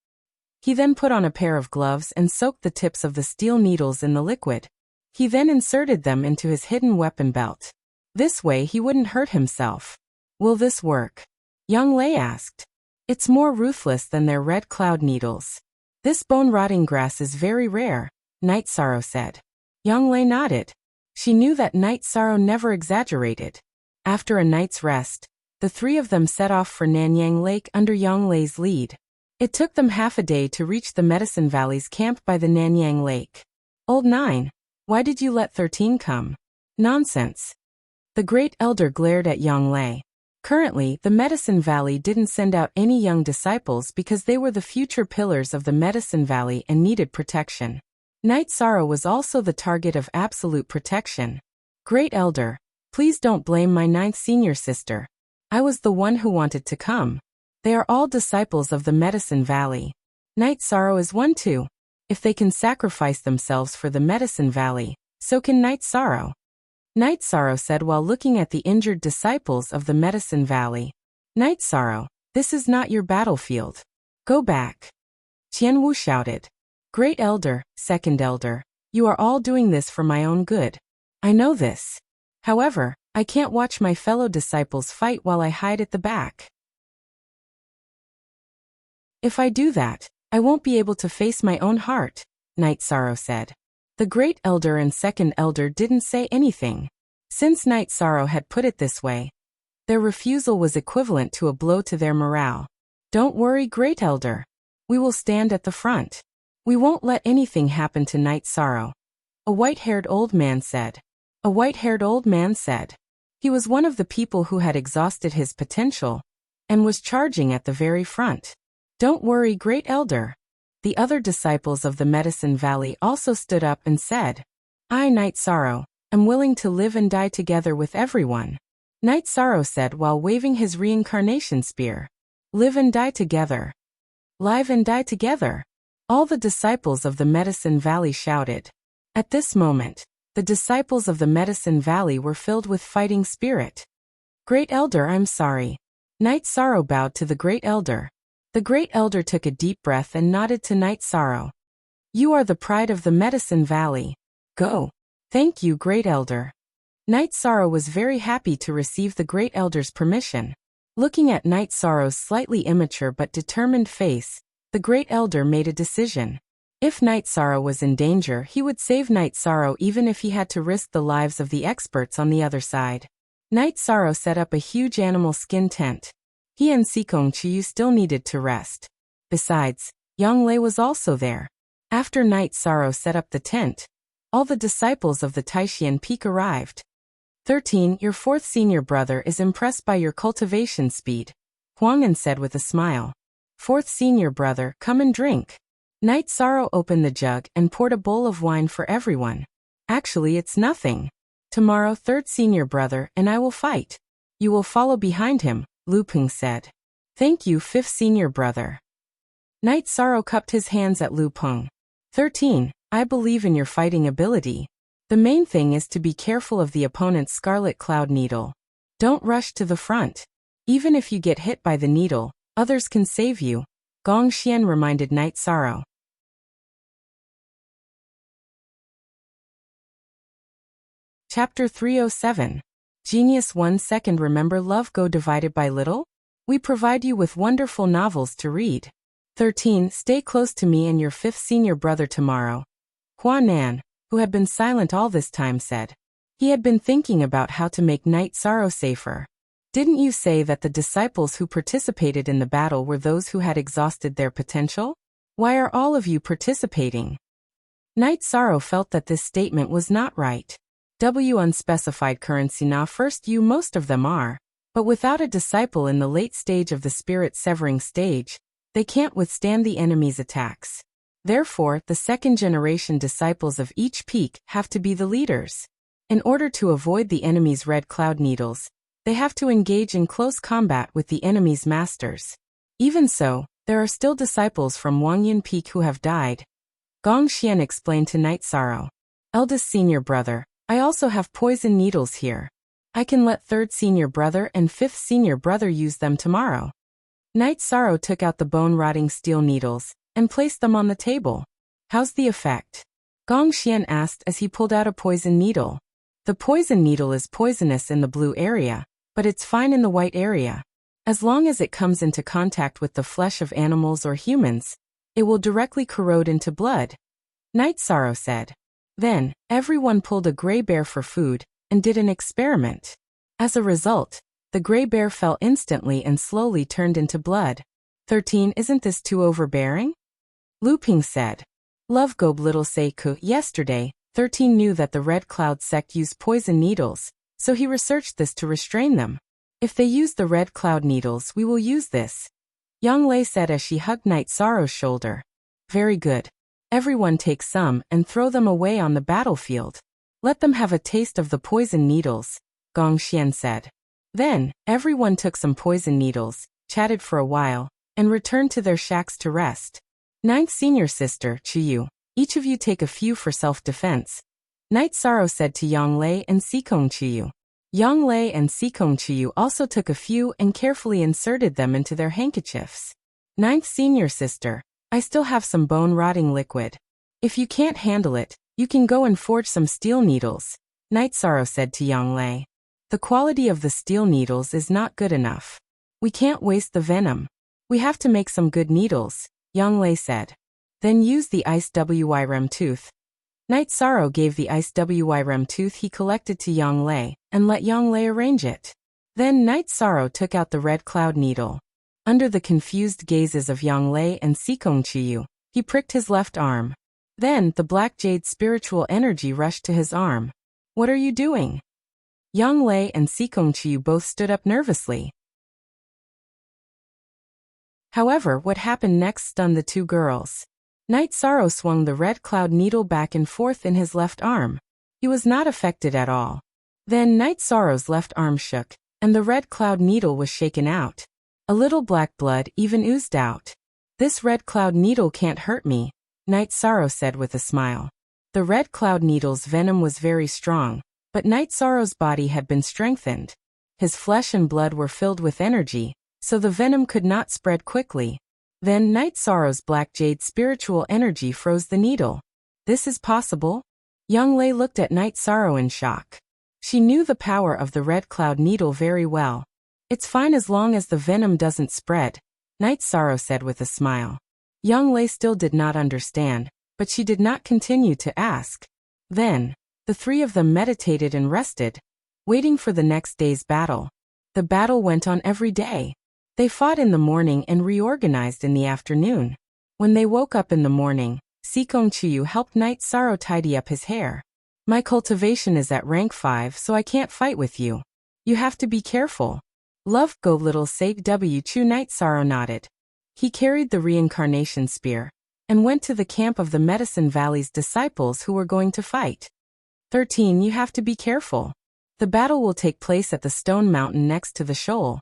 He then put on a pair of gloves and soaked the tips of the steel needles in the liquid. He then inserted them into his hidden weapon belt. This way he wouldn't hurt himself. Will this work? Yang Lei asked. It's more ruthless than their red cloud needles. This bone-rotting grass is very rare, Night Sorrow said. Yang Lei nodded. She knew that Night Sorrow never exaggerated. After a night's rest, the three of them set off for Nanyang Lake under Yang Lei's lead. It took them half a day to reach the Medicine Valley's camp by the Nanyang Lake. Old Nine, why did you let 13 come? Nonsense. The Great Elder glared at Yang Lei. Currently, the Medicine Valley didn't send out any young disciples because they were the future pillars of the Medicine Valley and needed protection. Night Sorrow was also the target of absolute protection. Great Elder, please don't blame my ninth senior sister. I was the one who wanted to come. They are all disciples of the Medicine Valley. Night Sorrow is one too. If they can sacrifice themselves for the Medicine Valley, so can Night Sorrow. Night Sorrow said while looking at the injured disciples of the Medicine Valley. Night Sorrow, this is not your battlefield. Go back. Tian Wu shouted. Great Elder, Second Elder, you are all doing this for my own good. I know this. However, I can't watch my fellow disciples fight while I hide at the back. If I do that, I won't be able to face my own heart, Night Sorrow said. The Great Elder and Second Elder didn't say anything. Since Night Sorrow had put it this way, their refusal was equivalent to a blow to their morale. Don't worry, Great Elder. We will stand at the front. We won't let anything happen to Night Sorrow. A white-haired old man said. A white-haired old man said. He was one of the people who had exhausted his potential and was charging at the very front. Don't worry, Great Elder. The other disciples of the Medicine Valley also stood up and said, I, Night Sorrow, am willing to live and die together with everyone. Night Sorrow said while waving his reincarnation spear. Live and die together. Live and die together. All the disciples of the Medicine Valley shouted. At this moment, the disciples of the Medicine Valley were filled with fighting spirit. Great Elder, I'm sorry. Night Sorrow bowed to the Great Elder. The Great Elder took a deep breath and nodded to Night Sorrow. You are the pride of the Medicine Valley. Go. Thank you, Great Elder. Night Sorrow was very happy to receive the Great Elder's permission. Looking at Night Sorrow's slightly immature but determined face, the Great Elder made a decision. If Night Sorrow was in danger, he would save Night Sorrow even if he had to risk the lives of the experts on the other side. Night Sorrow set up a huge animal skin tent. He and Sikong Chiyu still needed to rest. Besides, Yang Lei was also there. After Night Sorrow set up the tent, all the disciples of the Taishian Peak arrived. 13. Your fourth senior brother is impressed by your cultivation speed, Huang'an said with a smile. Fourth senior brother, come and drink. Night Sorrow opened the jug and poured a bowl of wine for everyone. Actually, it's nothing. Tomorrow, third senior brother and I will fight. You will follow behind him, Lu Peng said. Thank you, fifth senior brother. Night Sorrow cupped his hands at Lu Peng. 13. I believe in your fighting ability. The main thing is to be careful of the opponent's Scarlet Cloud Needle. Don't rush to the front. Even if you get hit by the needle, others can save you, Gong Xian reminded Night Sorrow. Chapter 307. Genius 1 Second. Remember love go divided by little? We provide you with wonderful novels to read. 13. Stay close to me and your fifth senior brother tomorrow. Hua Nan, who had been silent all this time, said. He had been thinking about how to make Night Sorrow safer. Didn't you say that the disciples who participated in the battle were those who had exhausted their potential? Why are all of you participating? Night Sorrow felt that this statement was not right. Unspecified currency. Now first you most of them are. But without a disciple in the late stage of the spirit severing stage, they can't withstand the enemy's attacks. Therefore, the second generation disciples of each peak have to be the leaders. In order to avoid the enemy's red cloud needles, they have to engage in close combat with the enemy's masters. Even so, there are still disciples from Wangyun Peak who have died. Gong Xian explained to Night Sorrow. Eldest senior brother, I also have poison needles here. I can let third senior brother and fifth senior brother use them tomorrow. Night Sorrow took out the bone-rotting steel needles and placed them on the table. How's the effect? Gong Xian asked as he pulled out a poison needle. The poison needle is poisonous in the blue area, but it's fine in the white area. As long as it comes into contact with the flesh of animals or humans, It will directly corrode into blood, Night Sorrow said. Then, everyone pulled a gray bear for food and did an experiment. As a result, the gray bear fell instantly and slowly turned into blood. 13 Isn't this too overbearing? Lu Ping said. Love Gob Little Seiku. Yesterday, 13 knew that the Red Cloud sect used poison needles, so he researched this to restrain them. If they use the Red Cloud needles, we will use this, Yang Lei said as she hugged Night Sorrow's shoulder. Very good. Everyone take some and throw them away on the battlefield. Let them have a taste of the poison needles, Gong Xian said. Then, everyone took some poison needles, chatted for a while, and returned to their shacks to rest. Ninth senior sister, Chiyu, each of you take a few for self-defense, Night Sorrow said to Yang Lei and Sikong Chiyu. Yang Lei and Sikong Chiyu also took a few and carefully inserted them into their handkerchiefs. Ninth senior sister, I still have some bone-rotting liquid. If you can't handle it, you can go and forge some steel needles, Night Sorrow said to Yang Lei. The quality of the steel needles is not good enough. We can't waste the venom. We have to make some good needles, Yang Lei said. Then use the ice Wyrem tooth. Night Sorrow gave the ice Wyrem tooth he collected to Yang Lei and let Yang Lei arrange it. Then Night Sorrow took out the Red Cloud needle. Under the confused gazes of Yang Lei and Sikong Chiyu, he pricked his left arm. Then the black jade spiritual energy rushed to his arm. What are you doing? Yang Lei and Sikong Chiyu both stood up nervously. However, what happened next stunned the two girls. Night Sorrow swung the Red Cloud needle back and forth in his left arm. He was not affected at all. Then Night Sorrow's left arm shook, and the Red Cloud needle was shaken out. A little black blood even oozed out. This Red Cloud needle can't hurt me, Night Sorrow said with a smile. The Red Cloud needle's venom was very strong, but Night Sorrow's body had been strengthened. His flesh and blood were filled with energy, so the venom could not spread quickly. Then Night Sorrow's black jade spiritual energy froze the needle. This is possible? Yang Lei looked at Night Sorrow in shock. She knew the power of the Red Cloud needle very well. It's fine as long as the venom doesn't spread, Night Sorrow said with a smile. Yang Lei still did not understand, but she did not continue to ask. Then, the three of them meditated and rested, waiting for the next day's battle. The battle went on every day. They fought in the morning and reorganized in the afternoon. When they woke up in the morning, Sikong Chiyu helped Night Sorrow tidy up his hair. My cultivation is at rank 5, so I can't fight with you. You have to be careful. Love Go Little Sake W Chu. Night Sorrow nodded. He carried the reincarnation spear and went to the camp of the Medicine Valley's disciples who were going to fight. 13 You have to be careful. The battle will take place at the stone mountain next to the shoal,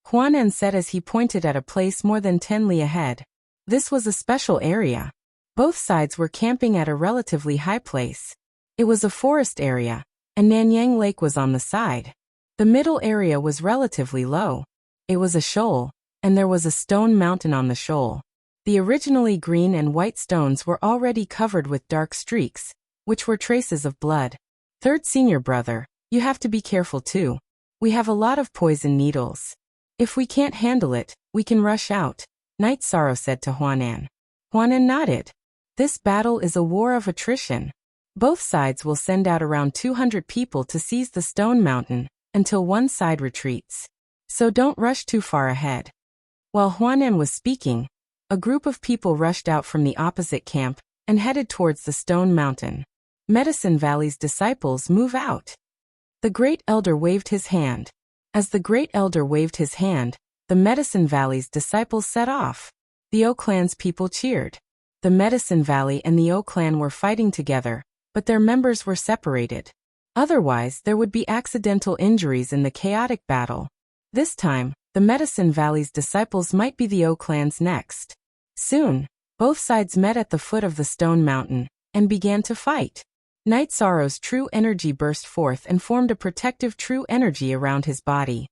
Huanan said as he pointed at a place more than 10 li ahead. This was a special area. Both sides were camping at a relatively high place. It was a forest area, and Nanyang Lake was on the side. The middle area was relatively low. It was a shoal, and there was a stone mountain on the shoal. The originally green and white stones were already covered with dark streaks, which were traces of blood. Third senior brother, you have to be careful too. We have a lot of poison needles. If we can't handle it, we can rush out, Night Sorrow said to Huanan. Huanan nodded. This battle is a war of attrition. Both sides will send out around 200 people to seize the stone mountain until one side retreats. So don't rush too far ahead. While Huanan was speaking, a group of people rushed out from the opposite camp and headed towards the stone mountain. Medicine Valley's disciples move out. The Great Elder waved his hand. As the Great Elder waved his hand, the Medicine Valley's disciples set off. The O Clan's people cheered. The Medicine Valley and the O Clan were fighting together, but their members were separated. Otherwise, there would be accidental injuries in the chaotic battle. This time, the Medicine Valley's disciples might be the O Clan's next. Soon, both sides met at the foot of the stone mountain and began to fight. Night Sorrow's true energy burst forth and formed a protective true energy around his body.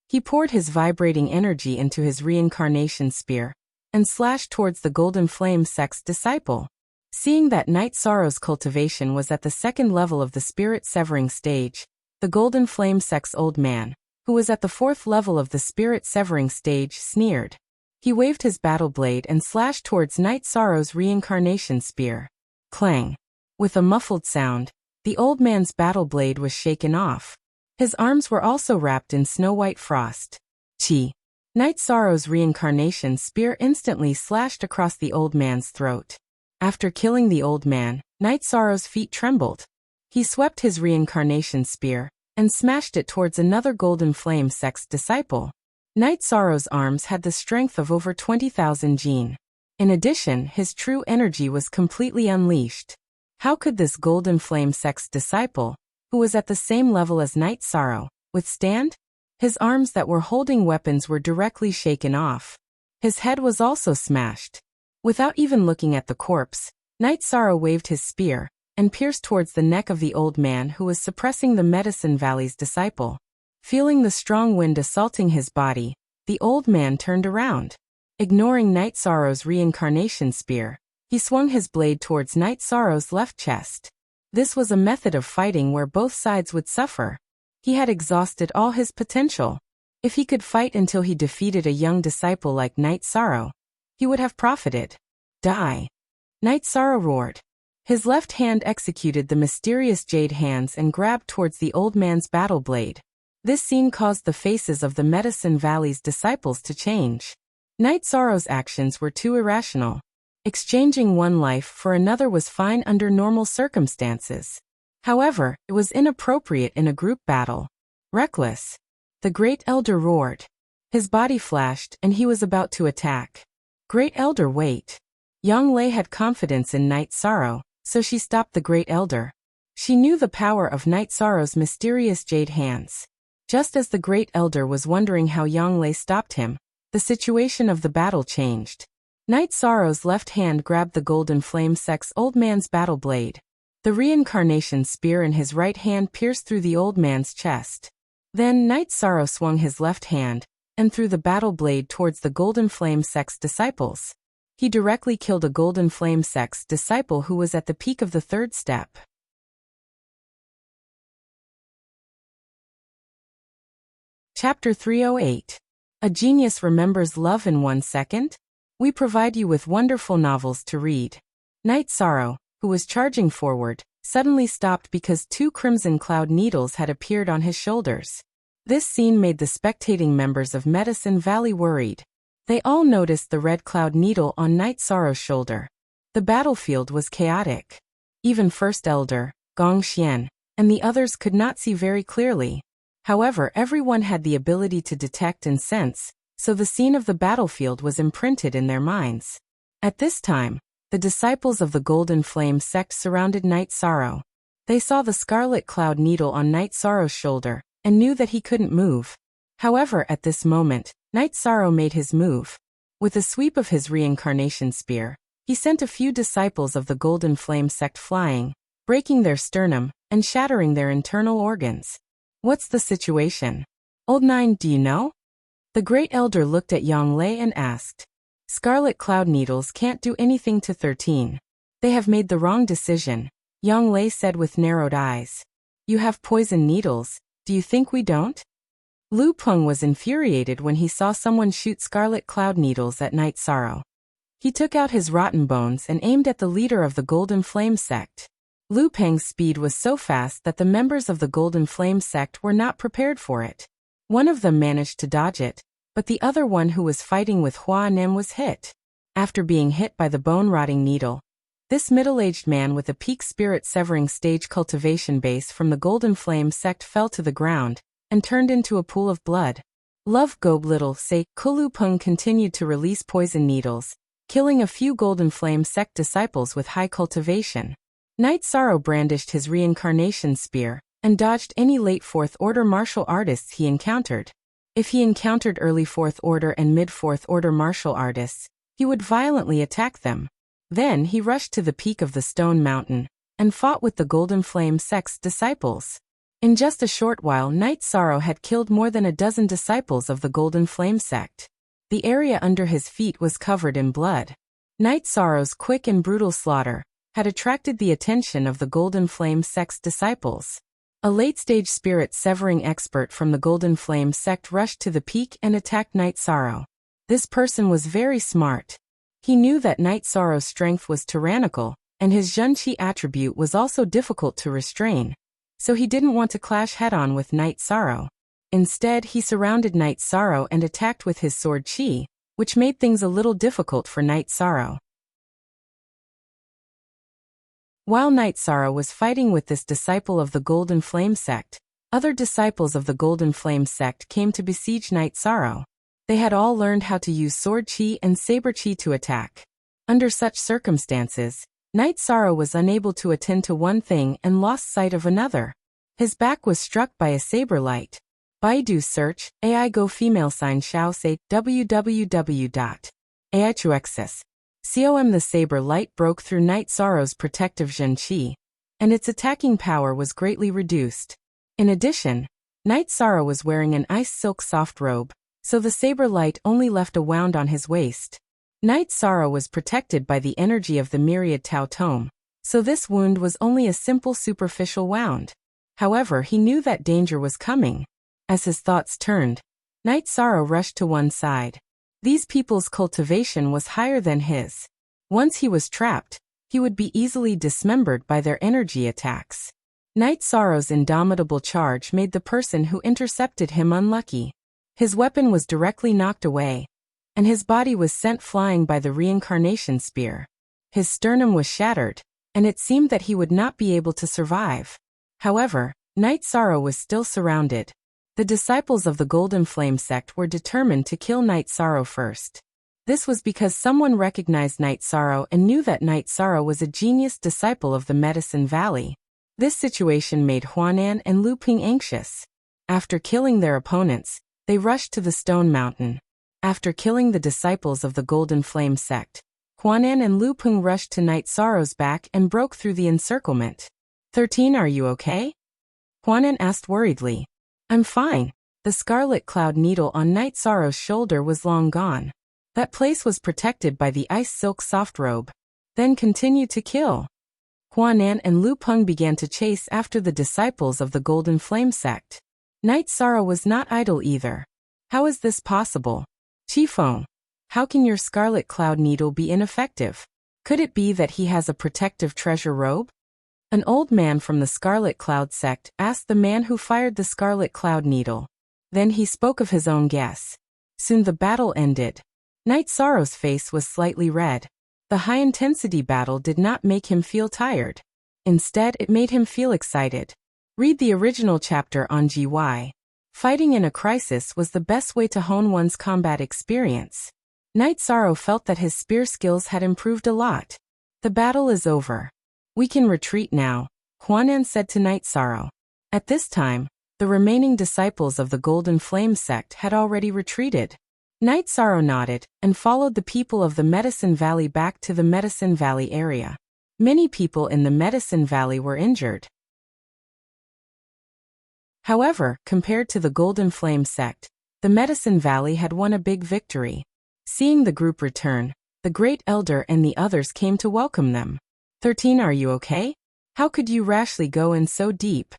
He poured his vibrating energy into his reincarnation spear and slashed towards the Golden Flame sect's disciple. Seeing that Night Sorrow's cultivation was at the second level of the spirit severing stage, the Golden Flame sect's old man, who was at the fourth level of the spirit severing stage, sneered. He waved his battle blade and slashed towards Night Sorrow's reincarnation spear. Clang! With a muffled sound, the old man's battle blade was shaken off. His arms were also wrapped in snow-white frost. Chi! Night Sorrow's reincarnation spear instantly slashed across the old man's throat. After killing the old man, Night Sorrow's feet trembled. He swept his reincarnation spear and smashed it towards another Golden Flame sect's disciple. Night Sorrow's arms had the strength of over 20,000 jin. In addition, his true energy was completely unleashed. How could this Golden Flame sect's disciple, who was at the same level as Night Sorrow, withstand? His arms that were holding weapons were directly shaken off. His head was also smashed. Without even looking at the corpse, Night Sorrow waved his spear and pierced towards the neck of the old man who was suppressing the Medicine Valley's disciple. Feeling the strong wind assaulting his body, the old man turned around. Ignoring Night Sorrow's reincarnation spear, he swung his blade towards Night Sorrow's left chest. This was a method of fighting where both sides would suffer. He had exhausted all his potential. If he could fight until he defeated a young disciple like Night Sorrow, he would have profited. Die! Night Sorrow roared. His left hand executed the mysterious jade hands and grabbed towards the old man's battle blade. This scene caused the faces of the Medicine Valley's disciples to change. Night Sorrow's actions were too irrational. Exchanging one life for another was fine under normal circumstances. However, it was inappropriate in a group battle. Reckless. The Great Elder roared. His body flashed and he was about to attack. Great Elder, wait. Yang Lei had confidence in Night Sorrow, so she stopped the Great Elder. She knew the power of Night Sorrow's mysterious jade hands. Just as the Great Elder was wondering how Yang Lei stopped him, the situation of the battle changed. Night Sorrow's left hand grabbed the Golden Flame sect's old man's battle blade. The reincarnation spear in his right hand pierced through the old man's chest. Then Night Sorrow swung his left hand and threw the battle blade towards the Golden Flame sect's disciples. He directly killed a Golden Flame sect's disciple who was at the peak of the third step. Chapter 308. A Genius Remembers Love in 1 Second? We provide you with wonderful novels to read. Night Sorrow, who was charging forward, suddenly stopped because 2 crimson cloud needles had appeared on his shoulders. This scene made the spectating members of Medicine Valley worried. They all noticed the red cloud needle on Night Sorrow's shoulder. The battlefield was chaotic. Even First Elder, Gong Xian, and the others could not see very clearly. However, everyone had the ability to detect and sense, so the scene of the battlefield was imprinted in their minds. At this time, the disciples of the Golden Flame sect surrounded Night Sorrow. They saw the scarlet cloud needle on Night Sorrow's shoulder and knew that he couldn't move. However, at this moment, Night Sorrow made his move. With a sweep of his reincarnation spear, he sent a few disciples of the Golden Flame sect flying, breaking their sternum and shattering their internal organs. What's the situation? Old Nine, do you know? The Great Elder looked at Yang Lei and asked. Scarlet cloud needles can't do anything to 13. They have made the wrong decision, Yang Lei said with narrowed eyes. You have poison needles, do you think we don't? Lu Peng was infuriated when he saw someone shoot scarlet cloud needles at Night Sorrow. He took out his rotten bones and aimed at the leader of the Golden Flame sect. Lu Peng's speed was so fast that the members of the Golden Flame sect were not prepared for it. One of them managed to dodge it, but the other one who was fighting with Hua Nem was hit. After being hit by the bone-rotting needle, this middle-aged man with a peak spirit-severing stage cultivation base from the Golden Flame sect fell to the ground and turned into a pool of blood. Love Gob Little Say Kulu Peng continued to release poison needles, killing a few Golden Flame sect disciples with high cultivation. Night Sorrow brandished his reincarnation spear and dodged any late 4th Order martial artists he encountered. If he encountered early 4th Order and mid-4th Order martial artists, he would violently attack them. Then he rushed to the peak of the Stone Mountain and fought with the Golden Flame sect's disciples. In just a short while, Night Sorrow had killed more than a dozen disciples of the Golden Flame sect. The area under his feet was covered in blood. Night Sorrow's quick and brutal slaughter had attracted the attention of the Golden Flame sect's disciples. A late-stage spirit-severing expert from the Golden Flame sect rushed to the peak and attacked Night Sorrow. This person was very smart. He knew that Night Sorrow's strength was tyrannical, and his Zhenqi attribute was also difficult to restrain. So he didn't want to clash head-on with Night Sorrow. Instead, he surrounded Night Sorrow and attacked with his sword Qi, which made things a little difficult for Night Sorrow. While Night Sorrow was fighting with this disciple of the Golden Flame sect, other disciples of the Golden Flame sect came to besiege Night Sorrow. They had all learned how to use sword Qi and saber Qi to attack. Under such circumstances, Night Sorrow was unable to attend to one thing and lost sight of another. His back was struck by a saber light. Baidu search, AI Go female sign Xiao say www.aichuexis.com. The saber light broke through Night Sorrow's protective Zhenqi, and its attacking power was greatly reduced. In addition, Night Sorrow was wearing an ice silk soft robe, so the saber light only left a wound on his waist. Night Sorrow was protected by the energy of the myriad Tao Tome, so this wound was only a simple superficial wound. However, he knew that danger was coming. As his thoughts turned, Night Sorrow rushed to one side. These people's cultivation was higher than his. Once he was trapped, he would be easily dismembered by their energy attacks. Night Sorrow's indomitable charge made the person who intercepted him unlucky. His weapon was directly knocked away, and his body was sent flying by the reincarnation spear. His sternum was shattered, and it seemed that he would not be able to survive. However, Night Sorrow was still surrounded. The disciples of the Golden Flame sect were determined to kill Night Sorrow first. This was because someone recognized Night Sorrow and knew that Night Sorrow was a genius disciple of the Medicine Valley. This situation made Huanan and Lu Ping anxious. After killing their opponents, they rushed to the Stone Mountain. After killing the disciples of the Golden Flame sect, Huanan and Lu Ping rushed to Night Sorrow's back and broke through the encirclement. 13 Are you okay? Huanan asked worriedly. I'm fine. The scarlet cloud needle on Night Sorrow's shoulder was long gone. That place was protected by the ice silk soft robe. Then continue to kill. Huanan and Lu Peng began to chase after the disciples of the Golden Flame sect. Night Sorrow was not idle either. How is this possible? Qifeng, how can your scarlet cloud needle be ineffective? Could it be that he has a protective treasure robe? An old man from the Scarlet Cloud sect asked the man who fired the Scarlet Cloud needle. Then he spoke of his own guess. Soon the battle ended. Night Sorrow's face was slightly red. The high-intensity battle did not make him feel tired. Instead, it made him feel excited. Read the original chapter on GY. Fighting in a crisis was the best way to hone one's combat experience. Night Sorrow felt that his spear skills had improved a lot. The battle is over. We can retreat now, Huanan said to Night Sorrow. At this time, the remaining disciples of the Golden Flame sect had already retreated. Night Sorrow nodded and followed the people of the Medicine Valley back to the Medicine Valley area. Many people in the Medicine Valley were injured. However, compared to the Golden Flame sect, the Medicine Valley had won a big victory. Seeing the group return, the Great Elder and the others came to welcome them. 13 Are you okay? How could you rashly go in so deep?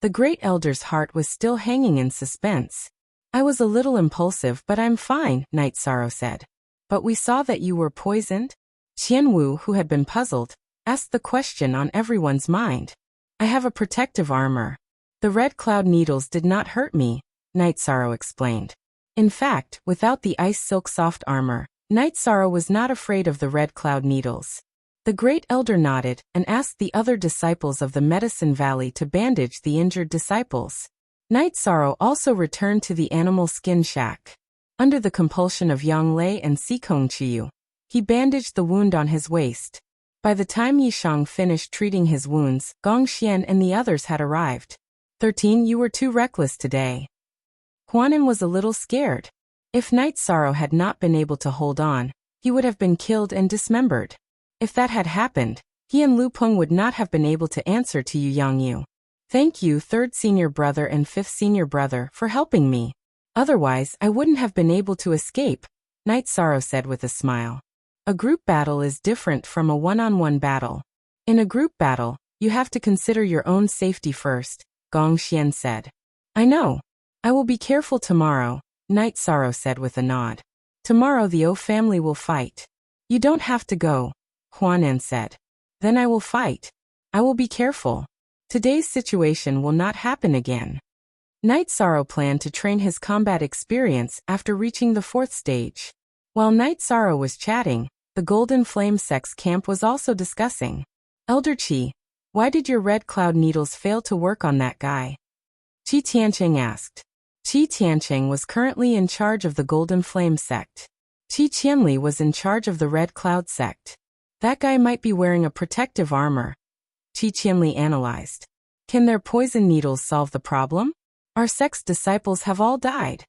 The Great Elder's heart was still hanging in suspense. I was a little impulsive, but I'm fine, Night Sorrow said. But we saw that you were poisoned? Qianwu, who had been puzzled, asked the question on everyone's mind. I have a protective armor. The red cloud needles did not hurt me, Night Sorrow explained. In fact, without the ice silk soft armor, Night Sorrow was not afraid of the red cloud needles. The Great Elder nodded and asked the other disciples of the Medicine Valley to bandage the injured disciples. Night Sorrow also returned to the animal skin shack. Under the compulsion of Yang Lei and Sikong Chiyu, he bandaged the wound on his waist. By the time Yishang finished treating his wounds, Gong Xian and the others had arrived. 13 You were too reckless today. Huanan was a little scared. If Night Sorrow had not been able to hold on, he would have been killed and dismembered. If that had happened, he and Lu Peng would not have been able to answer to Yu Yangyu. Thank you, third senior brother and fifth senior brother, for helping me. Otherwise, I wouldn't have been able to escape, Night Sorrow said with a smile. A group battle is different from a one-on-one battle. In a group battle, you have to consider your own safety first, Gong Xian said. I know. I will be careful tomorrow, Night Sorrow said with a nod. Tomorrow the O family will fight. You don't have to go, Huanan said. Then I will fight. I will be careful. Today's situation will not happen again. Night Sorrow planned to train his combat experience after reaching the 4th stage. While Night Sorrow was chatting, the Golden Flame Sect's camp was also discussing. Elder Qi, why did your red cloud needles fail to work on that guy? Qi Tiancheng asked. Qi Tiancheng was currently in charge of the Golden Flame Sect. Qi Qianli was in charge of the Red Cloud Sect. That guy might be wearing a protective armor. Qi Qianli analyzed. Can their poison needles solve the problem? Our sect's disciples have all died.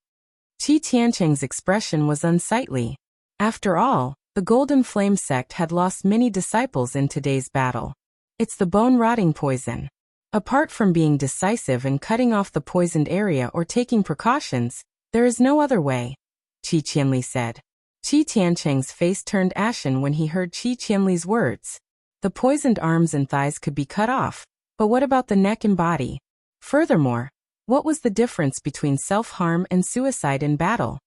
Qi Tiancheng's expression was unsightly. After all, the Golden Flame Sect had lost many disciples in today's battle. It's the bone-rotting poison. Apart from being decisive and cutting off the poisoned area or taking precautions, there is no other way, Qi Qianli said. Qi Tiancheng's face turned ashen when he heard Qi Qianli's words. The poisoned arms and thighs could be cut off, but what about the neck and body? Furthermore, what was the difference between self-harm and suicide in battle?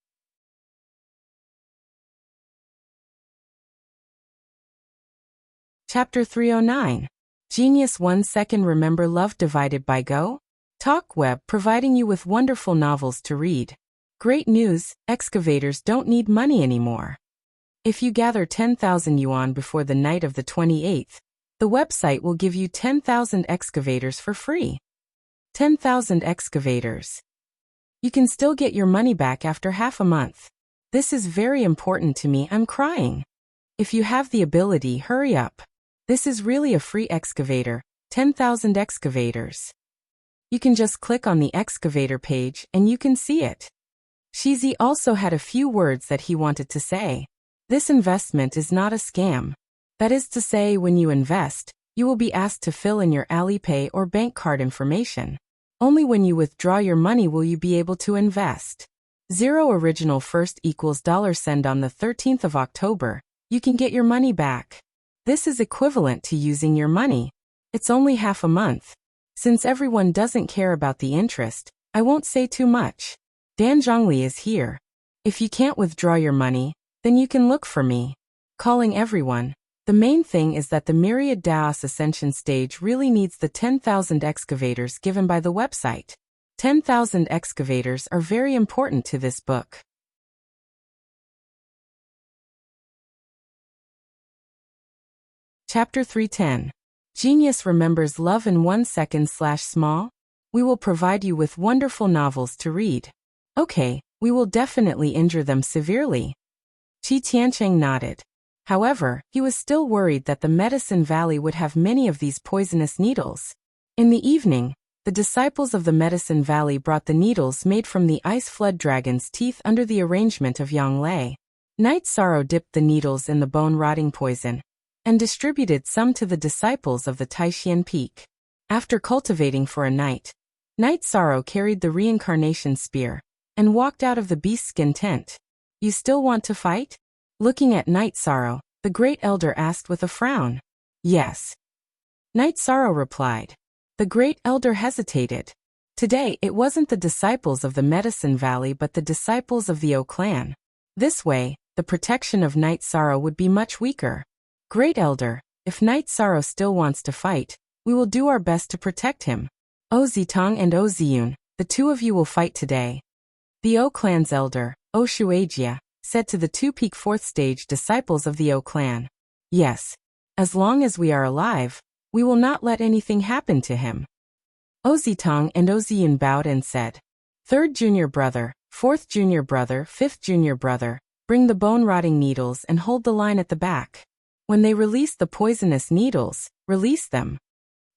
Chapter 309. Genius 1 Second Remember Love Divided by Go? Talk Web providing you with wonderful novels to read. Great news, excavators don't need money anymore. If you gather 10,000 yuan before the night of the 28th, the website will give you 10,000 excavators for free. 10,000 excavators. You can still get your money back after half a month. This is very important to me, I'm crying. If you have the ability, hurry up. This is really a free excavator, 10,000 excavators. You can just click on the excavator page and you can see it. Shizi also had a few words that he wanted to say. This investment is not a scam. That is to say, when you invest, you will be asked to fill in your Alipay or bank card information. Only when you withdraw your money will you be able to invest. 0 original first equals $send on the 13th of October. You can get your money back. This is equivalent to using your money. It's only half a month. Since everyone doesn't care about the interest, I won't say too much. Dan Zhongli is here. If you can't withdraw your money, then you can look for me. Calling everyone. The main thing is that the Myriad Daos Ascension stage really needs the 10,000 excavators given by the website. 10,000 excavators are very important to this book. Chapter 310. Genius Remembers Love in 1 Second/Small? We will provide you with wonderful novels to read. Okay, we will definitely injure them severely. Qi Tiancheng nodded. However, he was still worried that the Medicine Valley would have many of these poisonous needles. In the evening, the disciples of the Medicine Valley brought the needles made from the ice flood dragon's teeth under the arrangement of Yang Lei. Night Sorrow dipped the needles in the bone-rotting poison and distributed some to the disciples of the Taishian Peak. After cultivating for a night, Night Sorrow carried the reincarnation spear and walked out of the beastskin tent. You still want to fight? Looking at Night Sorrow, the Great Elder asked with a frown. Yes. Night Sorrow replied. The Great Elder hesitated. Today it wasn't the disciples of the Medicine Valley but the disciples of the O clan. This way, the protection of Night Sorrow would be much weaker. Great Elder, if Night Sorrow still wants to fight, we will do our best to protect him. O Zitong and O Ziyun, the two of you will fight today. The O clan's elder, O Shuajia, said to the 2 Peak 4th stage disciples of the O clan. Yes. As long as we are alive, we will not let anything happen to him. O Zitong and O Ziyun bowed and said, 3rd junior brother, 4th junior brother, 5th junior brother, bring the bone-rotting needles and hold the line at the back. When they release the poisonous needles, release them.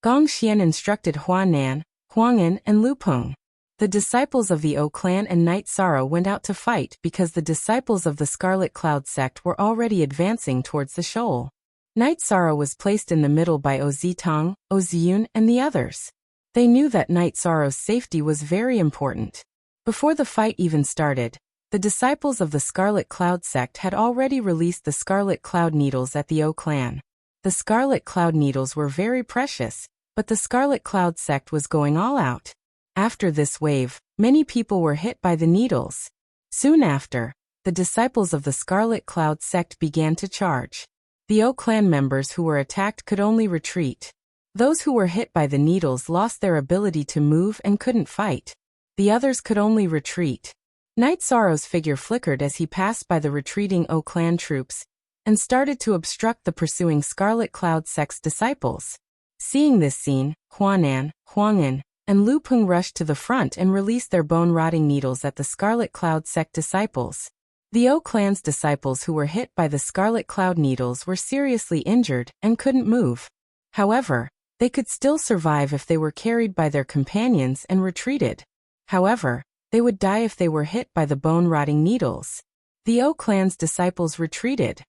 Gong Xian instructed Huanan, Huang'an, and Lupeng. The disciples of the O clan and Night Sorrow went out to fight because the disciples of the Scarlet Cloud sect were already advancing towards the shoal. Night Sorrow was placed in the middle by O Zitong, O Ziyun, and the others. They knew that Night Sorrow's safety was very important. Before the fight even started, the disciples of the Scarlet Cloud sect had already released the Scarlet Cloud needles at the O clan. The Scarlet Cloud needles were very precious, but the Scarlet Cloud sect was going all out. After this wave, many people were hit by the needles. Soon after, the disciples of the Scarlet Cloud sect began to charge. The O clan members who were attacked could only retreat. Those who were hit by the needles lost their ability to move and couldn't fight. The others could only retreat. Night Sorrow's figure flickered as he passed by the retreating O clan troops and started to obstruct the pursuing Scarlet Cloud sect's disciples. Seeing this scene, Huanan, Huang'an, and Lu Peng rushed to the front and released their bone-rotting needles at the Scarlet Cloud sect disciples. The O clan's disciples who were hit by the Scarlet Cloud needles were seriously injured and couldn't move. However, they could still survive if they were carried by their companions and retreated. However, they would die if they were hit by the bone-rotting needles. The O clan's disciples retreated.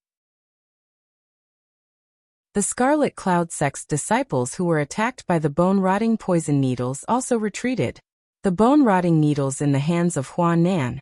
The Scarlet Cloud sect's disciples who were attacked by the bone-rotting poison needles also retreated. The bone-rotting needles in the hands of Huanan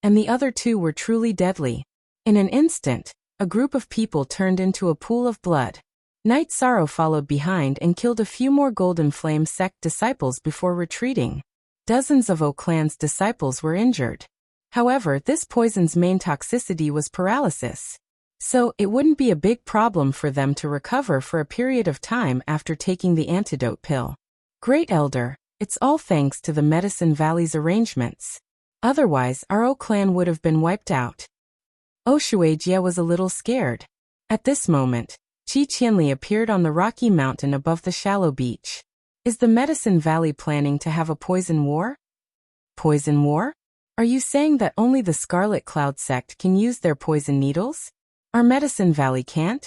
and the other two were truly deadly. In an instant, a group of people turned into a pool of blood. Night Sorrow followed behind and killed a few more Golden Flame sect disciples before retreating. Dozens of O clan's disciples were injured. However, this poison's main toxicity was paralysis. So, it wouldn't be a big problem for them to recover for a period of time after taking the antidote pill. Great Elder, it's all thanks to the Medicine Valley's arrangements. Otherwise, our O clan would have been wiped out. Oshuaijia was a little scared. At this moment, Qi Qianli appeared on the rocky mountain above the shallow beach. Is the Medicine Valley planning to have a poison war? Poison war? Are you saying that only the Scarlet Cloud sect can use their poison needles? Our Medicine Valley can't?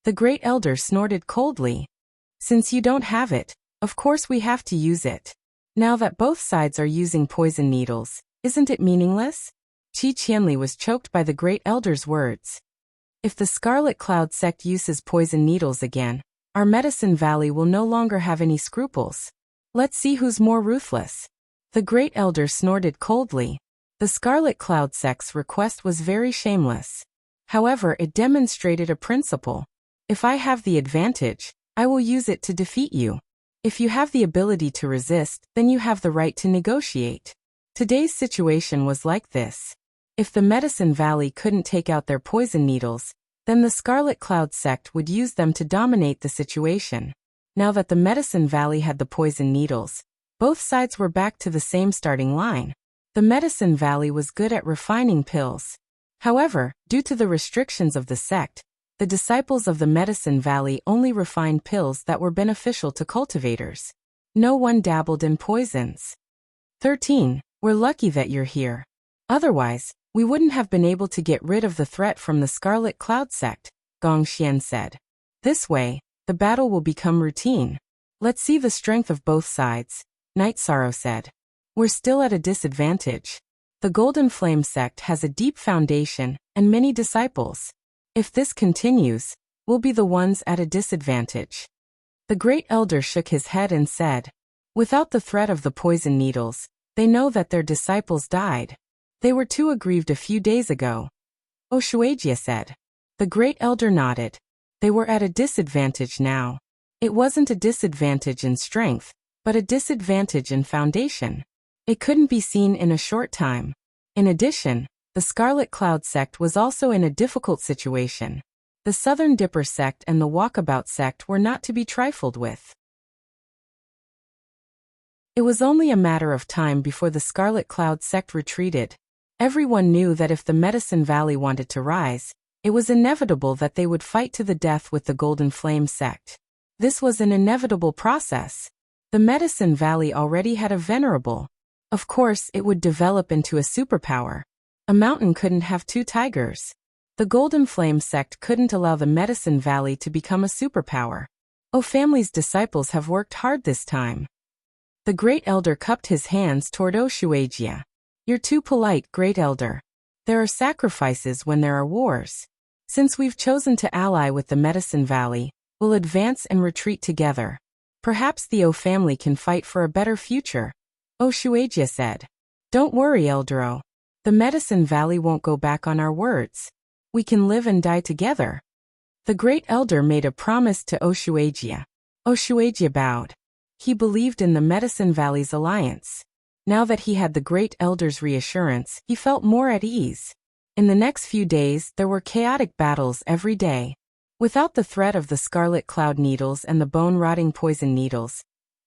The Great Elder snorted coldly. Since you don't have it, of course we have to use it. Now that both sides are using poison needles, isn't it meaningless? Qi Qianli was choked by the Great Elder's words. If the Scarlet Cloud sect uses poison needles again, our Medicine Valley will no longer have any scruples. Let's see who's more ruthless. The Great Elder snorted coldly. The Scarlet Cloud sect's request was very shameless. However, it demonstrated a principle. If I have the advantage, I will use it to defeat you. If you have the ability to resist, then you have the right to negotiate. Today's situation was like this. If the Medicine Valley couldn't take out their poison needles, then the Scarlet Cloud sect would use them to dominate the situation. Now that the Medicine Valley had the poison needles, both sides were back to the same starting line. The Medicine Valley was good at refining pills. However, due to the restrictions of the sect, the disciples of the Medicine Valley only refined pills that were beneficial to cultivators. No one dabbled in poisons. 13. We're lucky that you're here. Otherwise, we wouldn't have been able to get rid of the threat from the Scarlet Cloud sect, Gong Xian said. This way, the battle will become routine. Let's see the strength of both sides, Night Sorrow said. We're still at a disadvantage. The Golden Flame sect has a deep foundation and many disciples. If this continues, we'll be the ones at a disadvantage. The Great Elder shook his head and said, without the threat of the poison needles, they know that their disciples died. They were too aggrieved a few days ago. Oshuaijia said. The Great Elder nodded. They were at a disadvantage now. It wasn't a disadvantage in strength, but a disadvantage in foundation. It couldn't be seen in a short time. In addition, the Scarlet Cloud sect was also in a difficult situation. The Southern Dipper sect and the Walkabout sect were not to be trifled with. It was only a matter of time before the Scarlet Cloud sect retreated. Everyone knew that if the Medicine Valley wanted to rise, it was inevitable that they would fight to the death with the Golden Flame sect. This was an inevitable process. The Medicine Valley already had a venerable. Of course, it would develop into a superpower. A mountain couldn't have two tigers. The Golden Flame sect couldn't allow the Medicine Valley to become a superpower. O family's disciples have worked hard this time. The Great Elder cupped his hands toward Oshuaijia. You're too polite, Great Elder. There are sacrifices when there are wars. Since we've chosen to ally with the Medicine Valley, we'll advance and retreat together. Perhaps the O family can fight for a better future. Oshuaijia said. Don't worry, Eldero. The Medicine Valley won't go back on our words. We can live and die together. The Great Elder made a promise to Oshuaijia. Oshuaijia bowed. He believed in the Medicine Valley's alliance. Now that he had the Great Elder's reassurance, he felt more at ease. In the next few days, there were chaotic battles every day. Without the threat of the scarlet cloud needles and the bone-rotting poison needles,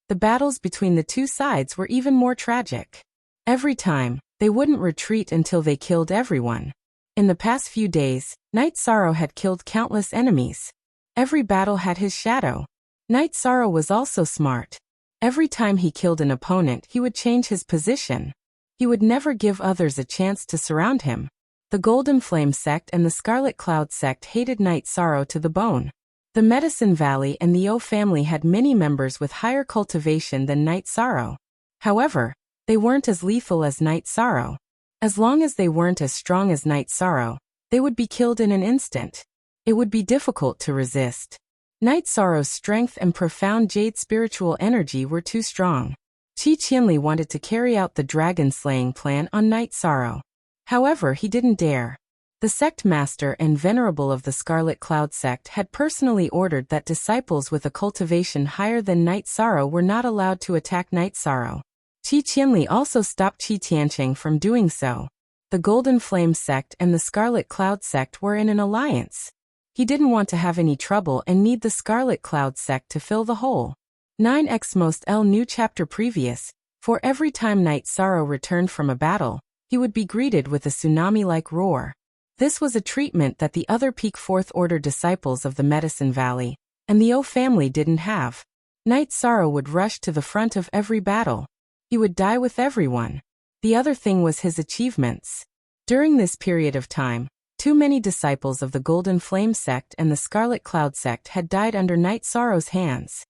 the battles between the two sides were even more tragic. Every time, they wouldn't retreat until they killed everyone. In the past few days, Night Sorrow had killed countless enemies. Every battle had his shadow. Night Sorrow was also smart. Every time he killed an opponent, he would change his position. He would never give others a chance to surround him. The Golden Flame sect and the Scarlet Cloud sect hated Night Sorrow to the bone. The Medicine Valley and the O family had many members with higher cultivation than Night Sorrow. However, they weren't as lethal as Night Sorrow. As long as they weren't as strong as Night Sorrow, they would be killed in an instant. It would be difficult to resist. Night Sorrow's strength and profound jade spiritual energy were too strong. Qi Qianli wanted to carry out the dragon-slaying plan on Night Sorrow. However, he didn't dare. The sect master and venerable of the Scarlet Cloud sect had personally ordered that disciples with a cultivation higher than Night Sorrow were not allowed to attack Night Sorrow. Qi Qianli also stopped Qi Tiancheng from doing so. The Golden Flame sect and the Scarlet Cloud sect were in an alliance. He didn't want to have any trouble and need the Scarlet Cloud sect to fill the hole. 9x Most L New Chapter Previous. For every time Night Sorrow returned from a battle, he would be greeted with a tsunami-like roar. This was a treatment that the other peak Fourth Order disciples of the Medicine Valley and the O family didn't have. Night Sorrow would rush to the front of every battle. He would die with everyone. The other thing was his achievements. During this period of time, too many disciples of the Golden Flame sect and the Scarlet Cloud sect had died under Night Sorrow's hands.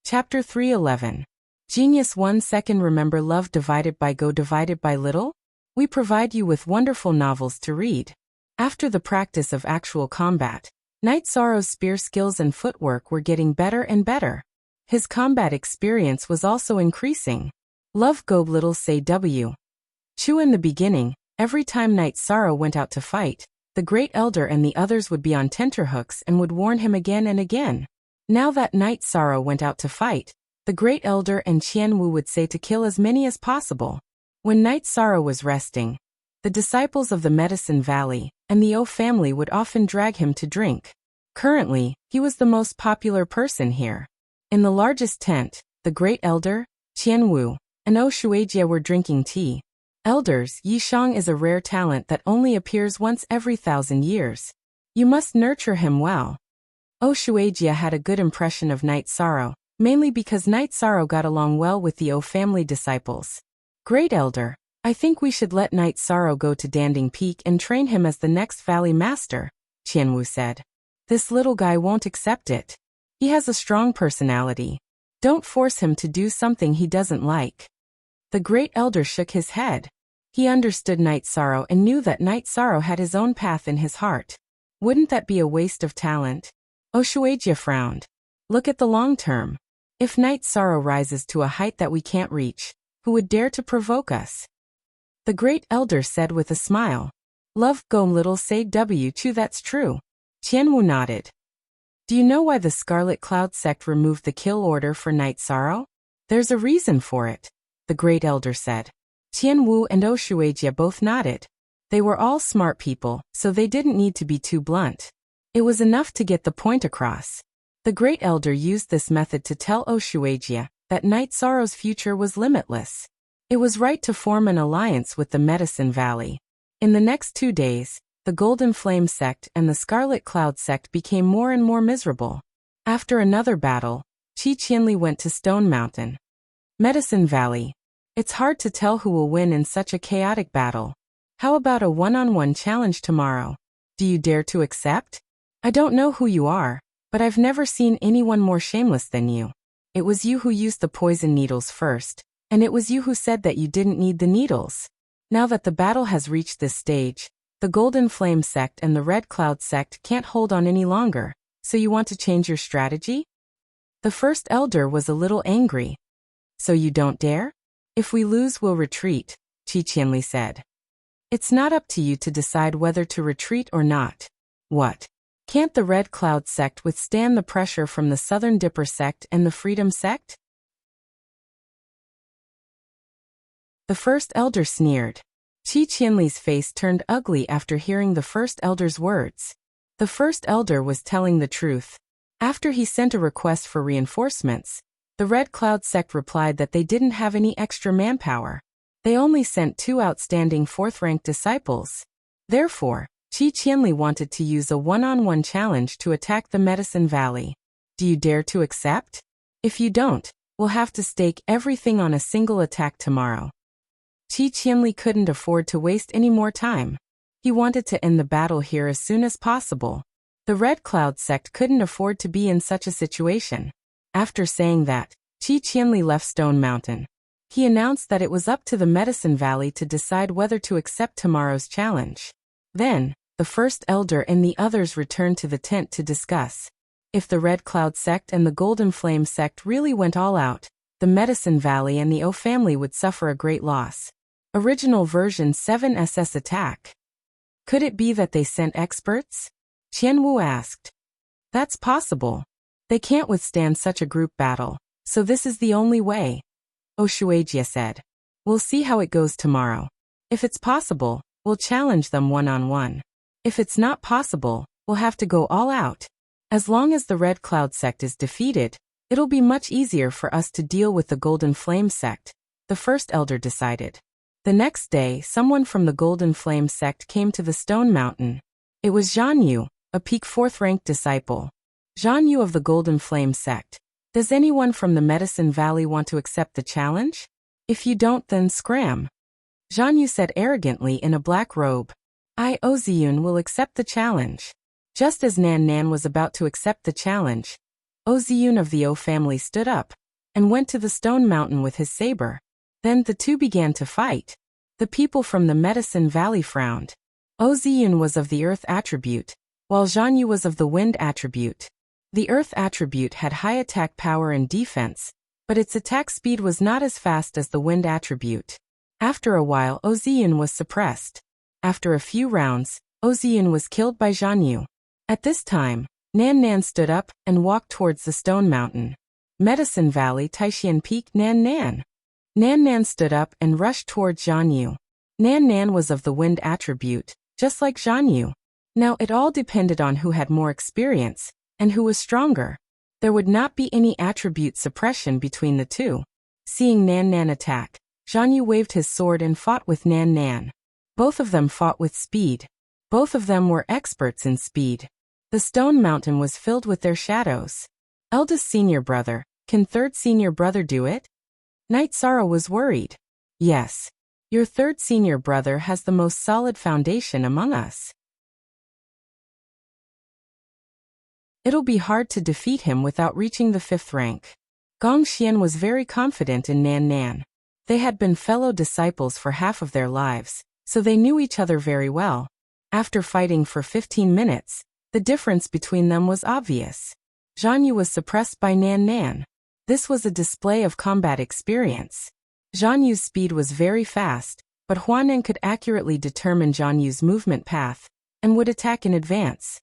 Chapter 311. Genius 1 Second. Remember love divided by go divided by little? We provide you with wonderful novels to read. After the practice of actual combat, Night Sorrow's spear skills and footwork were getting better and better. His combat experience was also increasing. Love go little say W. Chu. In the beginning, every time Night Sorrow went out to fight, the Great Elder and the others would be on tenterhooks and would warn him again and again. Now that Night Sorrow went out to fight, the Great Elder and Qian Wu would say to kill as many as possible. When Night Sorrow was resting, the disciples of the Medicine Valley and the O family would often drag him to drink. Currently, he was the most popular person here. In the largest tent, the Great Elder, Qian Wu, and O Shuijie were drinking tea. Elders, Yi Shang is a rare talent that only appears once every 1,000 years. You must nurture him well. O Shuijie had a good impression of Night Sorrow, mainly because Night Sorrow got along well with the O family disciples. Great Elder, I think we should let Night Sorrow go to Danding Peak and train him as the next Valley Master, Qian Wu said. This little guy won't accept it. He has a strong personality. Don't force him to do something he doesn't like. The Great Elder shook his head. He understood Night Sorrow and knew that Night Sorrow had his own path in his heart. Wouldn't that be a waste of talent? O Shuijie frowned. Look at the long term. If Night Sorrow rises to a height that we can't reach, who would dare to provoke us? The Great Elder said with a smile. Love go little say W Chu. That's true. Qian Wu nodded. Do you know why the Scarlet Cloud sect removed the kill order for Night Sorrow? There's a reason for it, the Great Elder said. Qian Wu and O Shuijie both nodded. They were all smart people, so they didn't need to be too blunt. It was enough to get the point across. The Great Elder used this method to tell O Shuijie that Night Sorrow's future was limitless. It was right to form an alliance with the Medicine Valley. In the next 2 days, the Golden Flame sect and the Scarlet Cloud sect became more and more miserable. After another battle, Qi Qianli went to Stone Mountain. Medicine Valley. It's hard to tell who will win in such a chaotic battle. How about a one-on-one challenge tomorrow? Do you dare to accept? I don't know who you are, but I've never seen anyone more shameless than you. It was you who used the poison needles first, and it was you who said that you didn't need the needles. Now that the battle has reached this stage, the Golden Flame sect and the Red Cloud sect can't hold on any longer, so you want to change your strategy? The First Elder was a little angry. So you don't dare? If we lose, we'll retreat, Qi Qianli said. It's not up to you to decide whether to retreat or not. What? Can't the Red Cloud sect withstand the pressure from the Southern Dipper sect and the Freedom sect? The first elder sneered. Qi Qianli's face turned ugly after hearing the first elder's words. The first elder was telling the truth. After he sent a request for reinforcements, the Red Cloud sect replied that they didn't have any extra manpower. They only sent 2 outstanding 4th-ranked disciples. Therefore, Qi Qianli wanted to use a one-on-one challenge to attack the Medicine Valley. Do you dare to accept? If you don't, we'll have to stake everything on a single attack tomorrow. Qi Qianli couldn't afford to waste any more time. He wanted to end the battle here as soon as possible. The Red Cloud sect couldn't afford to be in such a situation. After saying that, Qi Qianli left Stone Mountain. He announced that it was up to the Medicine Valley to decide whether to accept tomorrow's challenge. Then, the first elder and the others returned to the tent to discuss. If the Red Cloud sect and the Golden Flame sect really went all out, the Medicine Valley and the O family would suffer a great loss. Original version 7 SS attack. Could it be that they sent experts? Qianwu asked. That's possible. They can't withstand such a group battle, so this is the only way. Oshuaijia said. We'll see how it goes tomorrow. If it's possible, we'll challenge them one-on-one. If it's not possible, we'll have to go all out. As long as the Red Cloud sect is defeated, it'll be much easier for us to deal with the Golden Flame sect, the first elder decided. The next day, someone from the Golden Flame sect came to the Stone Mountain. It was Zhan Yu, a peak 4th-ranked disciple. Zhan Yu of the Golden Flame sect. Does anyone from the Medicine Valley want to accept the challenge? If you don't, then scram. Zhan Yu said arrogantly in a black robe. I, Oziyun, will accept the challenge. Just as Nan Nan was about to accept the challenge, Oziyun of the O family stood up and went to the Stone Mountain with his saber. Then the two began to fight. The people from the Medicine Valley frowned. Oziyun was of the Earth attribute, while Zhan Yu was of the Wind attribute. The Earth attribute had high attack power and defense, but its attack speed was not as fast as the Wind attribute. After a while, Oziyun was suppressed. After a few rounds, Oziyun was killed by Zhan Yu. At this time, Nan Nan stood up and walked towards the Stone Mountain. Medicine Valley, Taixian Peak, Nan Nan. Nan Nan stood up and rushed towards Zhan Yu. Nan Nan was of the Wind attribute, just like Zhan Yu. Now it all depended on who had more experience, and who was stronger. There would not be any attribute suppression between the two. Seeing Nan Nan attack, Zhan Yu waved his sword and fought with Nan Nan. Both of them fought with speed. Both of them were experts in speed. The Stone Mountain was filled with their shadows. Eldest senior brother, can third senior brother do it? Night Sorrow was worried. Yes. Your third senior brother has the most solid foundation among us. It'll be hard to defeat him without reaching the 5th rank. Gong Xian was very confident in Nan Nan. They had been fellow disciples for half of their lives, so they knew each other very well. After fighting for 15 minutes, the difference between them was obvious. Zhan Yu was suppressed by Nan Nan. This was a display of combat experience. Zhan Yu's speed was very fast, but Huanan could accurately determine Zhan Yu's movement path, and would attack in advance.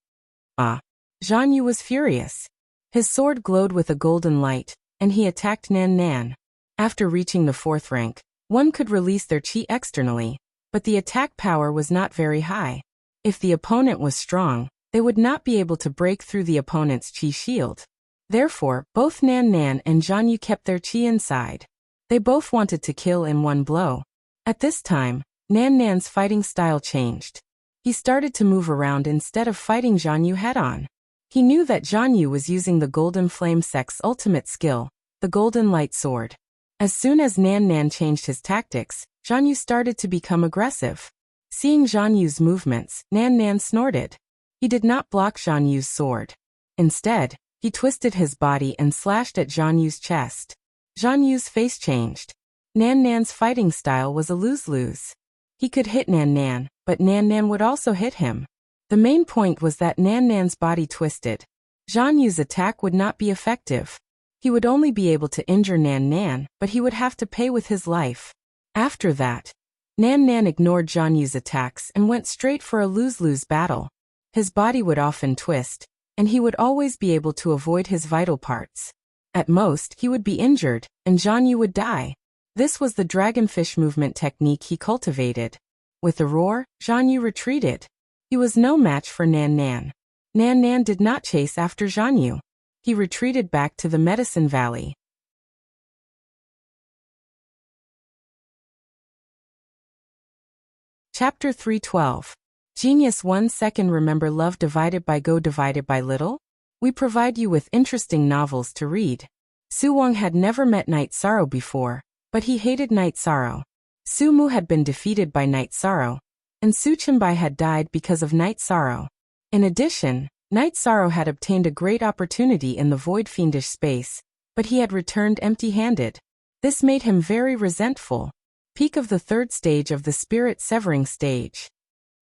Zhan Yu was furious. His sword glowed with a golden light, and he attacked Nan Nan. After reaching the 4th rank, one could release their qi externally, but the attack power was not very high. If the opponent was strong, they would not be able to break through the opponent's qi shield. Therefore, both Nan Nan and Zhan Yu kept their qi inside. They both wanted to kill in one blow. At this time, Nan Nan's fighting style changed. He started to move around instead of fighting Zhan Yu head-on. He knew that Zhan Yu was using the Golden Flame sect's ultimate skill, the Golden Light Sword. As soon as Nan Nan changed his tactics, Zhan Yu started to become aggressive. Seeing Zhan Yu's movements, Nan Nan snorted. He did not block Zhan Yu's sword. Instead, he twisted his body and slashed at Zhan Yu's chest. Zhan Yu's face changed. Nan Nan's fighting style was a lose-lose. He could hit Nan Nan, but Nan Nan would also hit him. The main point was that Nan Nan's body twisted. Zhan Yu's attack would not be effective. He would only be able to injure Nan Nan, but he would have to pay with his life. After that, Nan Nan ignored Zhan Yu's attacks and went straight for a lose-lose battle. His body would often twist, and he would always be able to avoid his vital parts. At most, he would be injured, and Zhan Yu would die. This was the dragonfish movement technique he cultivated. With a roar, Zhan Yu retreated. He was no match for Nan Nan. Nan Nan did not chase after Zhan Yu. He retreated back to the Medicine Valley. Chapter 312. Genius 1 Second. Remember love divided by go divided by little? We provide you with interesting novels to read. Su Wang had never met Night Sorrow before, but he hated Night Sorrow. Su Mu had been defeated by Night Sorrow, and Su Chenbai had died because of Night Sorrow. In addition, Night Sorrow had obtained a great opportunity in the void fiendish space, but he had returned empty-handed. This made him very resentful. Peak of the third stage of the spirit severing stage.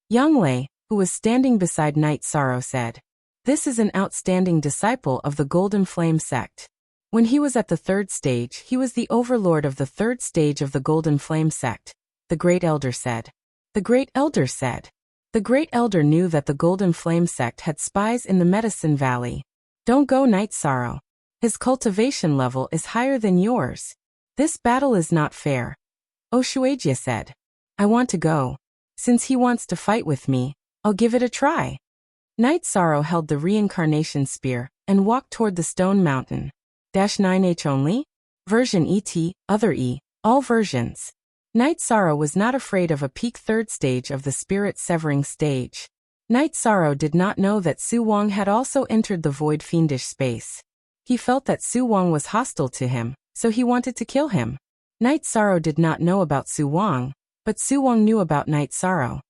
Yang Lei, who was standing beside Night Sorrow, said, "This is an outstanding disciple of the Golden Flame sect." When he was at the third stage, he was the overlord of the third stage of the Golden Flame sect, the Great Elder said. The Great Elder said. The Great Elder knew that the Golden Flame sect had spies in the Medicine Valley. Don't go, Night Sorrow. His cultivation level is higher than yours. This battle is not fair. Oshuaijia said. I want to go. Since he wants to fight with me, I'll give it a try. Night Sorrow held the reincarnation spear and walked toward the stone mountain. -9H only? Version ET, Other E, all versions. Night Sorrow was not afraid of a peak third stage of the spirit severing stage. Night Sorrow did not know that Su Wang had also entered the void fiendish space. He felt that Su Wang was hostile to him, so he wanted to kill him. Night Sorrow did not know about Su Wang, but Su Wang knew about Night Sorrow.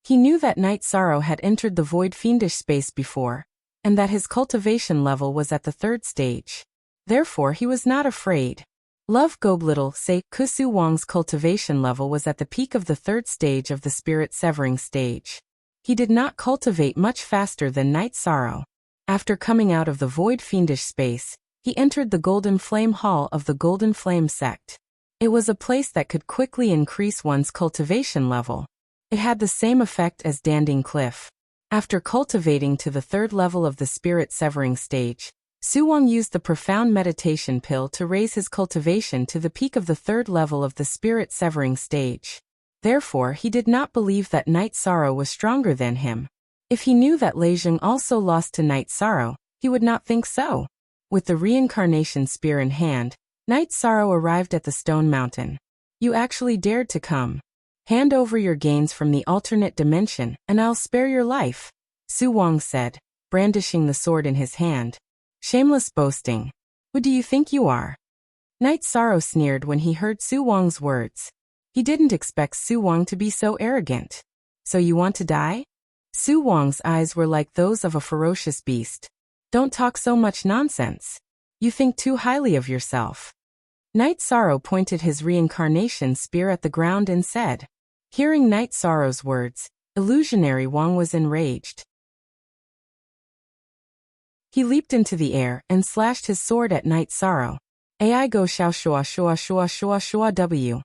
He knew that Night Sorrow had entered the void fiendish space before, and that his cultivation level was at the third stage. Therefore he was not afraid. Love Goblittle say Su Wang's cultivation level was at the peak of the third stage of the spirit severing stage. He did not cultivate much faster than Night Sorrow. After coming out of the void fiendish space, he entered the Golden Flame Hall of the Golden Flame sect. It was a place that could quickly increase one's cultivation level. It had the same effect as Danding Cliff. After cultivating to the third level of the spirit severing stage, Su Wang used the profound meditation pill to raise his cultivation to the peak of the third level of the spirit severing stage. Therefore he did not believe that Night Sorrow was stronger than him. If he knew that Lei Jing also lost to Night Sorrow, he would not think so. With the reincarnation spear in hand, Night Sorrow arrived at the stone mountain. You actually dared to come. Hand over your gains from the alternate dimension, and I'll spare your life, Su Wang said, brandishing the sword in his hand. Shameless boasting. Who do you think you are? Night Sorrow sneered when he heard Su Wang's words. He didn't expect Su Wang to be so arrogant. So you want to die? Su Wang's eyes were like those of a ferocious beast. Don't talk so much nonsense. You think too highly of yourself. Night Sorrow pointed his reincarnation spear at the ground and said. Hearing Night Sorrow's words, Illusionary Wang was enraged. He leaped into the air and slashed his sword at Night Sorrow. Ai go shao shua shua shua shua shua w.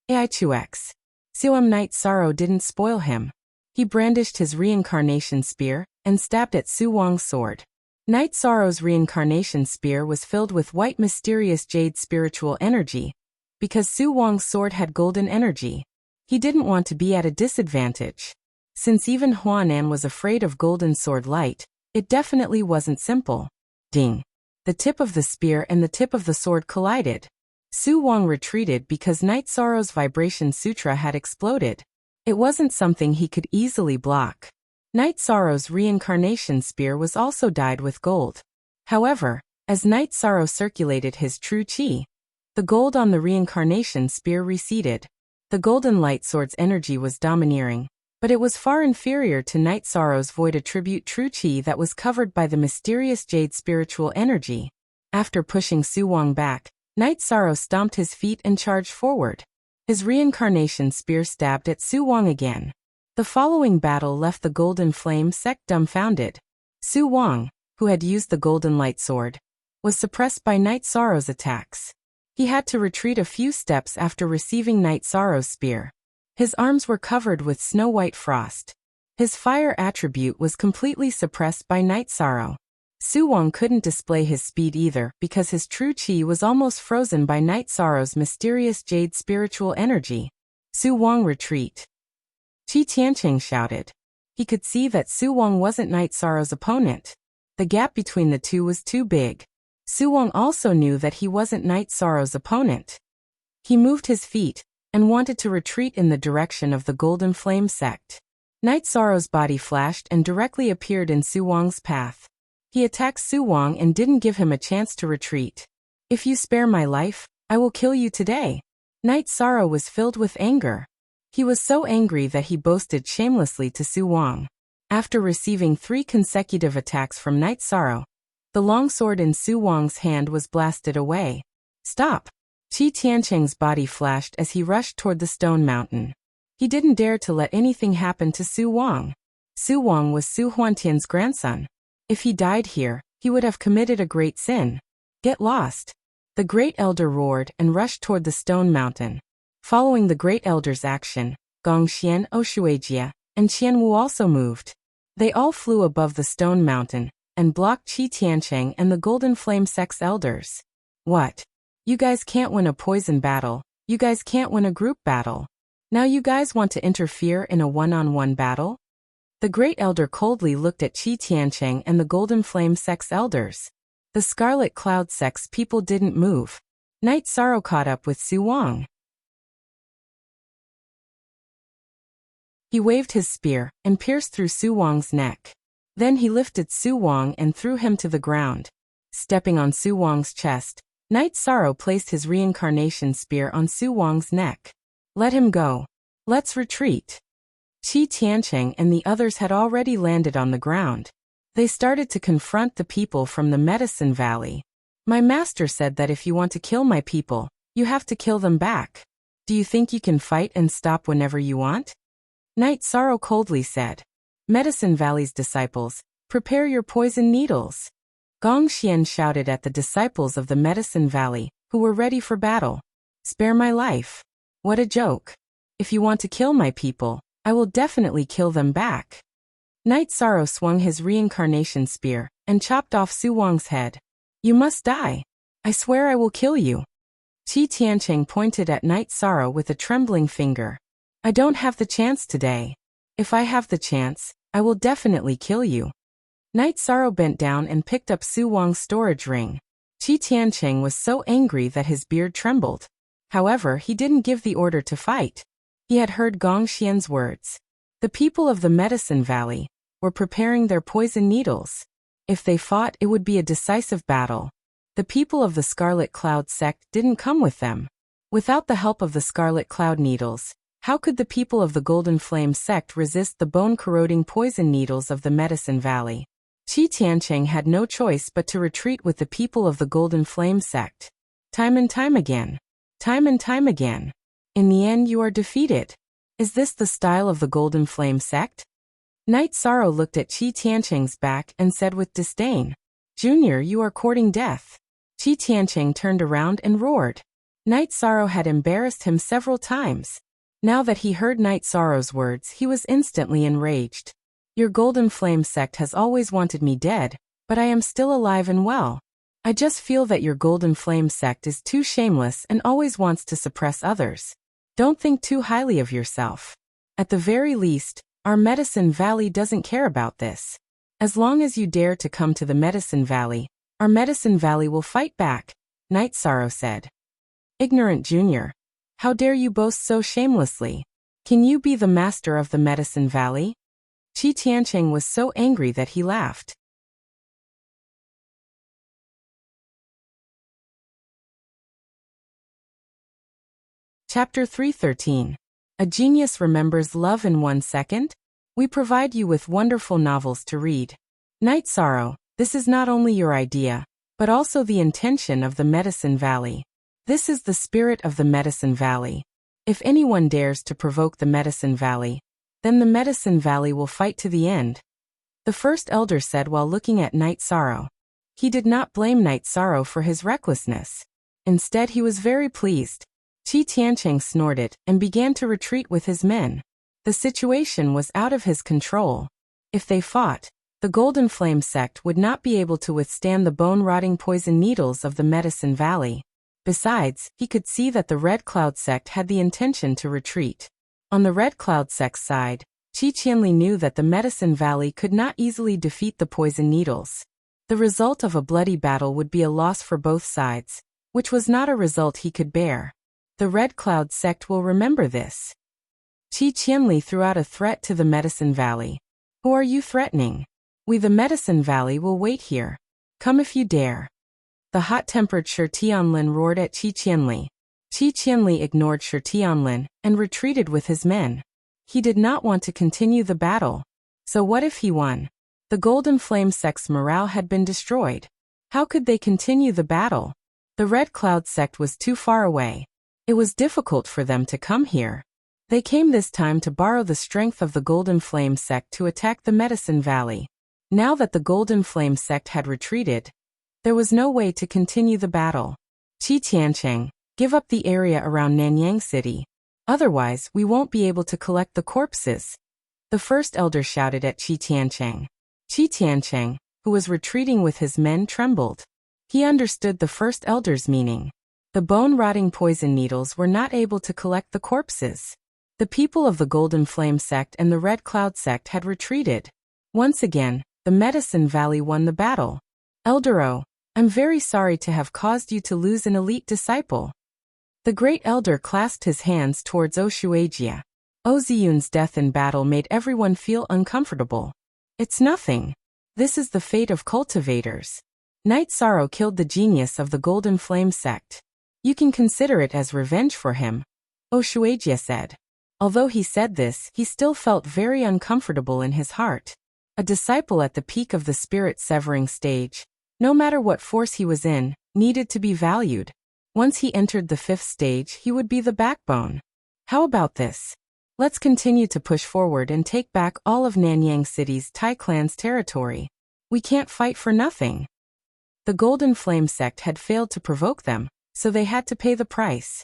Ai 2x. Siwam Night Sorrow didn't spoil him. He brandished his reincarnation spear and stabbed at Su Wang's sword. Night Sorrow's reincarnation spear was filled with white mysterious jade spiritual energy. Because Su Wang's sword had golden energy, he didn't want to be at a disadvantage. Since even Huanan was afraid of golden sword light, it definitely wasn't simple. Ding. The tip of the spear and the tip of the sword collided. Su Wang retreated because Night Sorrow's vibration sutra had exploded. It wasn't something he could easily block. Night Sorrow's reincarnation spear was also dyed with gold. However, as Night Sorrow circulated his true chi, the gold on the reincarnation spear receded. The golden light sword's energy was domineering, but it was far inferior to Night Sorrow's void attribute true chi that was covered by the mysterious jade spiritual energy. After pushing Su Wang back, Night Sorrow stomped his feet and charged forward. His reincarnation spear stabbed at Su Wang again. The following battle left the Golden Flame sect dumbfounded. Su Wang, who had used the golden light sword, was suppressed by Night Sorrow's attacks. He had to retreat a few steps after receiving Night Sorrow's spear. His arms were covered with snow-white frost. His fire attribute was completely suppressed by Night Sorrow. Su Wang couldn't display his speed either because his true chi was almost frozen by Night Sorrow's mysterious jade spiritual energy. Su Wang, retreat! Qi Tianqing shouted. He could see that Su Wang wasn't Night Sorrow's opponent. The gap between the two was too big. Su Wang also knew that he wasn't Night Sorrow's opponent. He moved his feet and wanted to retreat in the direction of the Golden Flame sect. Night Sorrow's body flashed and directly appeared in Su Wang's path. He attacked Su Wang and didn't give him a chance to retreat. If you spare my life, I will kill you today. Night Sorrow was filled with anger. He was so angry that he boasted shamelessly to Su Wang. After receiving 3 consecutive attacks from Night Sorrow, the longsword in Su Wang's hand was blasted away. Stop! Qi Tianqing's body flashed as he rushed toward the stone mountain. He didn't dare to let anything happen to Su Wang. Su Wang was Su Huantian's grandson. If he died here, he would have committed a great sin. Get lost! The Great Elder roared and rushed toward the stone mountain. Following the Great Elder's action, Gong Xian, Oshuijia, and Qian Wu also moved. They all flew above the stone mountain and blocked Qi Tianqing and the Golden Flame sect's elders. What? You guys can't win a poison battle. You guys can't win a group battle. Now you guys want to interfere in a one-on-one battle? The Great Elder coldly looked at Qi Tianqing and the Golden Flame sect's elders. The Scarlet Cloud sect's people didn't move. Night Sorrow caught up with Su Wang. He waved his spear and pierced through Su Wang's neck. Then he lifted Su Wang and threw him to the ground. Stepping on Su Wang's chest, Night Sorrow placed his reincarnation spear on Su Wang's neck. Let him go. Let's retreat. Qi Tianqing and the others had already landed on the ground. They started to confront the people from the Medicine Valley. My master said that if you want to kill my people, you have to kill them back. Do you think you can fight and stop whenever you want? Night Sorrow coldly said. Medicine Valley's disciples, prepare your poison needles. Gong Xian shouted at the disciples of the Medicine Valley, who were ready for battle. Spare my life. What a joke. If you want to kill my people, I will definitely kill them back. Night Sorrow swung his reincarnation spear and chopped off Su Wang's head. You must die. I swear I will kill you. Qi Tianqing pointed at Night Sorrow with a trembling finger. I don't have the chance today. If I have the chance, I will definitely kill you. Night Sorrow bent down and picked up Su Wang's storage ring. Qi Tianqing was so angry that his beard trembled. However, he didn't give the order to fight. He had heard Gong Xian's words. The people of the Medicine Valley were preparing their poison needles. If they fought, it would be a decisive battle. The people of the Scarlet Cloud sect didn't come with them. Without the help of the Scarlet Cloud needles, how could the people of the Golden Flame sect resist the bone-corroding poison needles of the Medicine Valley? Qi Tianqing had no choice but to retreat with the people of the Golden Flame sect. Time and time again. Time and time again. In the end, you are defeated. Is this the style of the Golden Flame sect? Night Sorrow looked at Qi Tianqing's back and said with disdain, Junior, you are courting death. Qi Tianqing turned around and roared. Night Sorrow had embarrassed him several times. Now that he heard Night Sorrow's words, he was instantly enraged. Your Golden Flame sect has always wanted me dead, but I am still alive and well. I just feel that your Golden Flame sect is too shameless and always wants to suppress others. Don't think too highly of yourself. At the very least, our Medicine Valley doesn't care about this. As long as you dare to come to the Medicine Valley, our Medicine Valley will fight back, Night Sorrow said. Ignorant Junior. How dare you boast so shamelessly? Can you be the master of the Medicine Valley? Qi Tianqing was so angry that he laughed. Chapter 313. A Genius Remembers Love in 1 Second? We provide you with wonderful novels to read. Night Sorrow, this is not only your idea, but also the intention of the Medicine Valley. This is the spirit of the Medicine Valley. If anyone dares to provoke the Medicine Valley, then the Medicine Valley will fight to the end. The first elder said while looking at Night Sorrow. He did not blame Night Sorrow for his recklessness. Instead, he was very pleased. Qi Tianqing snorted and began to retreat with his men. The situation was out of his control. If they fought, The Golden Flame sect would not be able to withstand the bone-rotting poison needles of the Medicine Valley. Besides, he could see that the Red Cloud sect had the intention to retreat. On the Red Cloud sect's side, Qi Qianli knew that the Medicine Valley could not easily defeat the poison needles. The result of a bloody battle would be a loss for both sides, which was not a result he could bear. The Red Cloud sect will remember this. Qi Qianli threw out a threat to the Medicine Valley. Who are you threatening? We the Medicine Valley will wait here. Come if you dare. The hot-tempered Shi Tianlin roared at Qi Qianli. Qi Qianli ignored Shi Tianlin and retreated with his men. He did not want to continue the battle. So what if he won? The Golden Flame sect's morale had been destroyed. How could they continue the battle? The Red Cloud sect was too far away. It was difficult for them to come here. They came this time to borrow the strength of the Golden Flame sect to attack the Medicine Valley. Now that the Golden Flame sect had retreated, there was no way to continue the battle. Qi Tiancheng, give up the area around Nanyang City. Otherwise, we won't be able to collect the corpses. The first elder shouted at Qi Tiancheng. Qi Tiancheng, who was retreating with his men, trembled. He understood the first elder's meaning. The bone-rotting poison needles were not able to collect the corpses. The people of the Golden Flame sect and the Red Cloud sect had retreated. Once again, the Medicine Valley won the battle. Elder O, I'm very sorry to have caused you to lose an elite disciple. The great elder clasped his hands towards O Shueijia. O Ziyun's death in battle made everyone feel uncomfortable. It's nothing. This is the fate of cultivators. Night Sorrow killed the genius of the Golden Flame sect. You can consider it as revenge for him, O Shueijia said. Although he said this, he still felt very uncomfortable in his heart. A disciple at the peak of the spirit-severing stage, no matter what force he was in, needed to be valued. Once he entered the 5th stage, he would be the backbone. How about this? Let's continue to push forward and take back all of Nanyang City's Tai clan's territory. We can't fight for nothing. The Golden Flame sect had failed to provoke them, so they had to pay the price.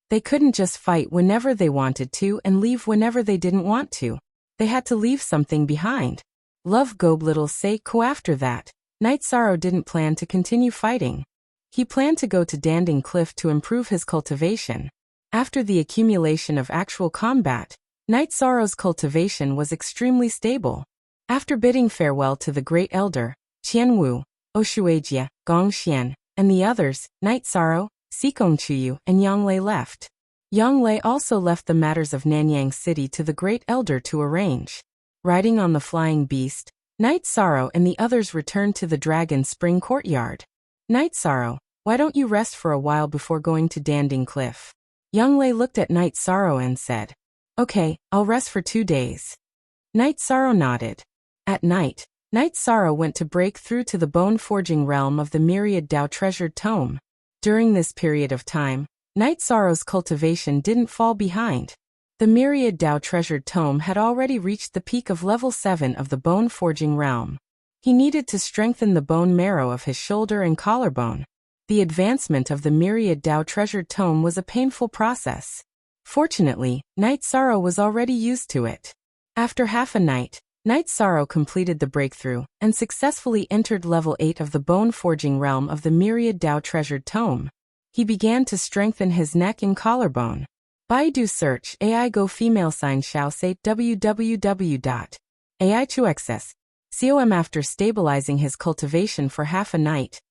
They couldn't just fight whenever they wanted to and leave whenever they didn't want to. They had to leave something behind. Love Gob little say ko after that. Night Sorrow didn't plan to continue fighting. He planned to go to Danding Cliff to improve his cultivation. After the accumulation of actual combat, Night Sorrow's cultivation was extremely stable. After bidding farewell to the Great Elder, Qian Wu, O Shueijia, Gong Xian, and the others, Night Sorrow, Sikong Chuyu, and Yang Lei left. Yang Lei also left the matters of Nanyang City to the Great Elder to arrange. Riding on the flying beast, Night Sorrow and the others returned to the Dragon Spring courtyard. Night Sorrow, why don't you rest for a while before going to Danding Cliff? Yang Lei looked at Night Sorrow and said, Okay, I'll rest for 2 days. Night Sorrow nodded. At night, Night Sorrow went to break through to the bone-forging realm of the Myriad Dao treasured tome. During this period of time, Night Sorrow's cultivation didn't fall behind. The Myriad Dao treasured tome had already reached the peak of level 7 of the bone-forging realm. He needed to strengthen the bone marrow of his shoulder and collarbone. The advancement of the Myriad Dao treasured tome was a painful process. Fortunately, Night Sorrow was already used to it. After half a night, Night Sorrow completed the breakthrough and successfully entered level 8 of the bone-forging realm of the Myriad Dao treasured tome. He began to strengthen his neck and collarbone. Baidu search AI Go female sign Xiao say www.ai2xs.com. After stabilizing his cultivation for half a night,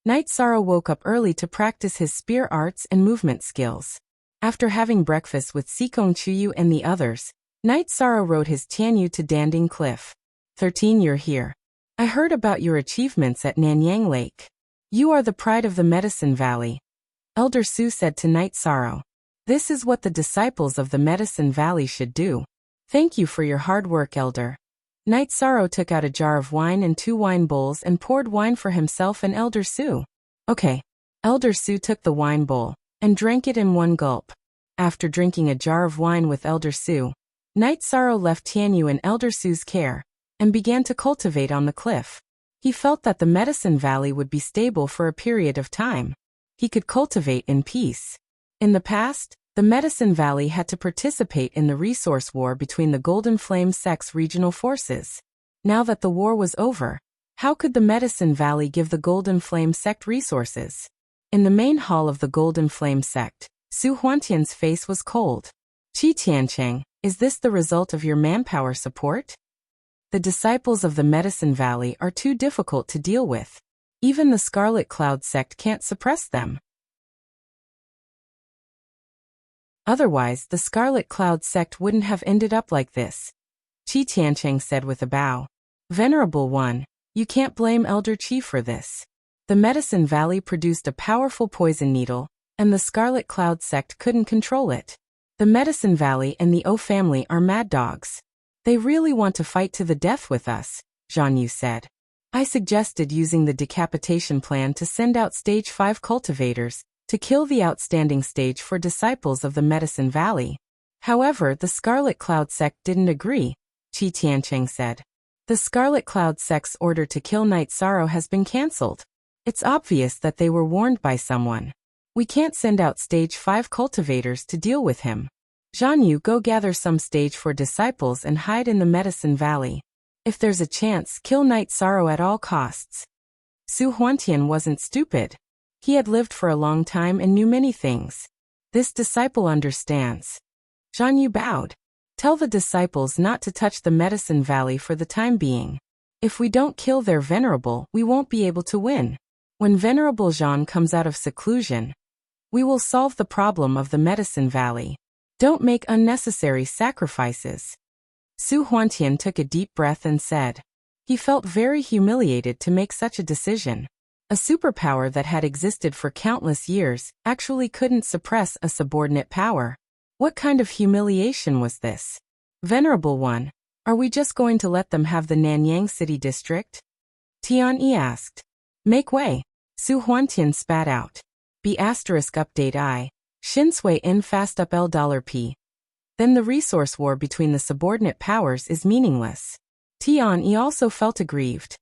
Night Sorrow woke up early to practice his spear arts and movement skills. After having breakfast with Sikong Chuyu and the others, Night Sorrow rode his Tianyu to Danding Cliff. 13 You're here. I heard about your achievements at Nanyang Lake. You are the pride of the Medicine Valley. Elder Su said to Night Sorrow. This is what the disciples of the Medicine Valley should do. Thank you for your hard work, Elder. Night Sorrow took out a jar of wine and 2 wine bowls and poured wine for himself and Elder Su. Okay. Elder Su took the wine bowl and drank it in one gulp. After drinking a jar of wine with Elder Su, Night Sorrow left Tianyu in Elder Su's care and began to cultivate on the cliff. He felt that the Medicine Valley would be stable for a period of time. He could cultivate in peace. In the past, The Medicine Valley had to participate in the resource war between the Golden Flame sect's regional forces. Now that the war was over, how could the Medicine Valley give the Golden Flame sect resources? In the main hall of the Golden Flame sect, Su Huantian's face was cold. Qi Tiancheng, is this the result of your manpower support? The disciples of the Medicine Valley are too difficult to deal with. Even the Scarlet Cloud sect can't suppress them. Otherwise, the Scarlet Cloud sect wouldn't have ended up like this, Qi Tiancheng said with a bow. Venerable One, you can't blame Elder Qi for this. The Medicine Valley produced a powerful poison needle, and the Scarlet Cloud sect couldn't control it. The Medicine Valley and the O family are mad dogs. They really want to fight to the death with us, Zhang Yu said. I suggested using the decapitation plan to send out Stage 5 cultivators to kill the outstanding stage for disciples of the Medicine Valley. However, the Scarlet Cloud sect didn't agree, Qi Tiancheng said. The Scarlet Cloud sect's order to kill Night Sorrow has been cancelled. It's obvious that they were warned by someone. We can't send out Stage 5 cultivators to deal with him. Zhang Yu, go gather some Stage 4 disciples and hide in the Medicine Valley. If there's a chance, kill Night Sorrow at all costs. Su Huantian wasn't stupid. He had lived for a long time and knew many things. This disciple understands. Zhang Yu bowed. Tell the disciples not to touch the Medicine Valley for the time being. If we don't kill their venerable, we won't be able to win. When Venerable Zhang comes out of seclusion, we will solve the problem of the Medicine Valley. Don't make unnecessary sacrifices. Su Huantian took a deep breath and said. He felt very humiliated to make such a decision. A superpower that had existed for countless years actually couldn't suppress a subordinate power. What kind of humiliation was this? Venerable One, are we just going to let them have the Nanyang City District? Tian Yi asked. Make way. Su Huantian spat out. B** update I. Shinsui in fast up $P. Then the resource war between the subordinate powers is meaningless. Tian Yi also felt aggrieved.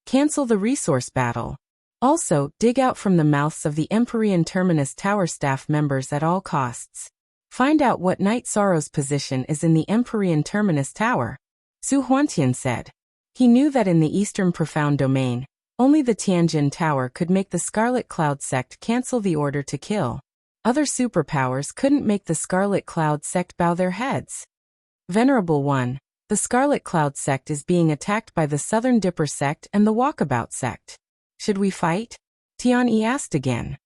Cancel the resource battle. Also, dig out from the mouths of the Empyrean Terminus Tower staff members at all costs. Find out what Night Sorrow's position is in the Empyrean Terminus Tower. Su Huantian said. He knew that in the Eastern Profound Domain, only the Tianjin Tower could make the Scarlet Cloud sect cancel the order to kill. Other superpowers couldn't make the Scarlet Cloud sect bow their heads. Venerable One, the Scarlet Cloud sect is being attacked by the Southern Dipper sect and the Walkabout sect. Should we fight? Tian Yi asked again.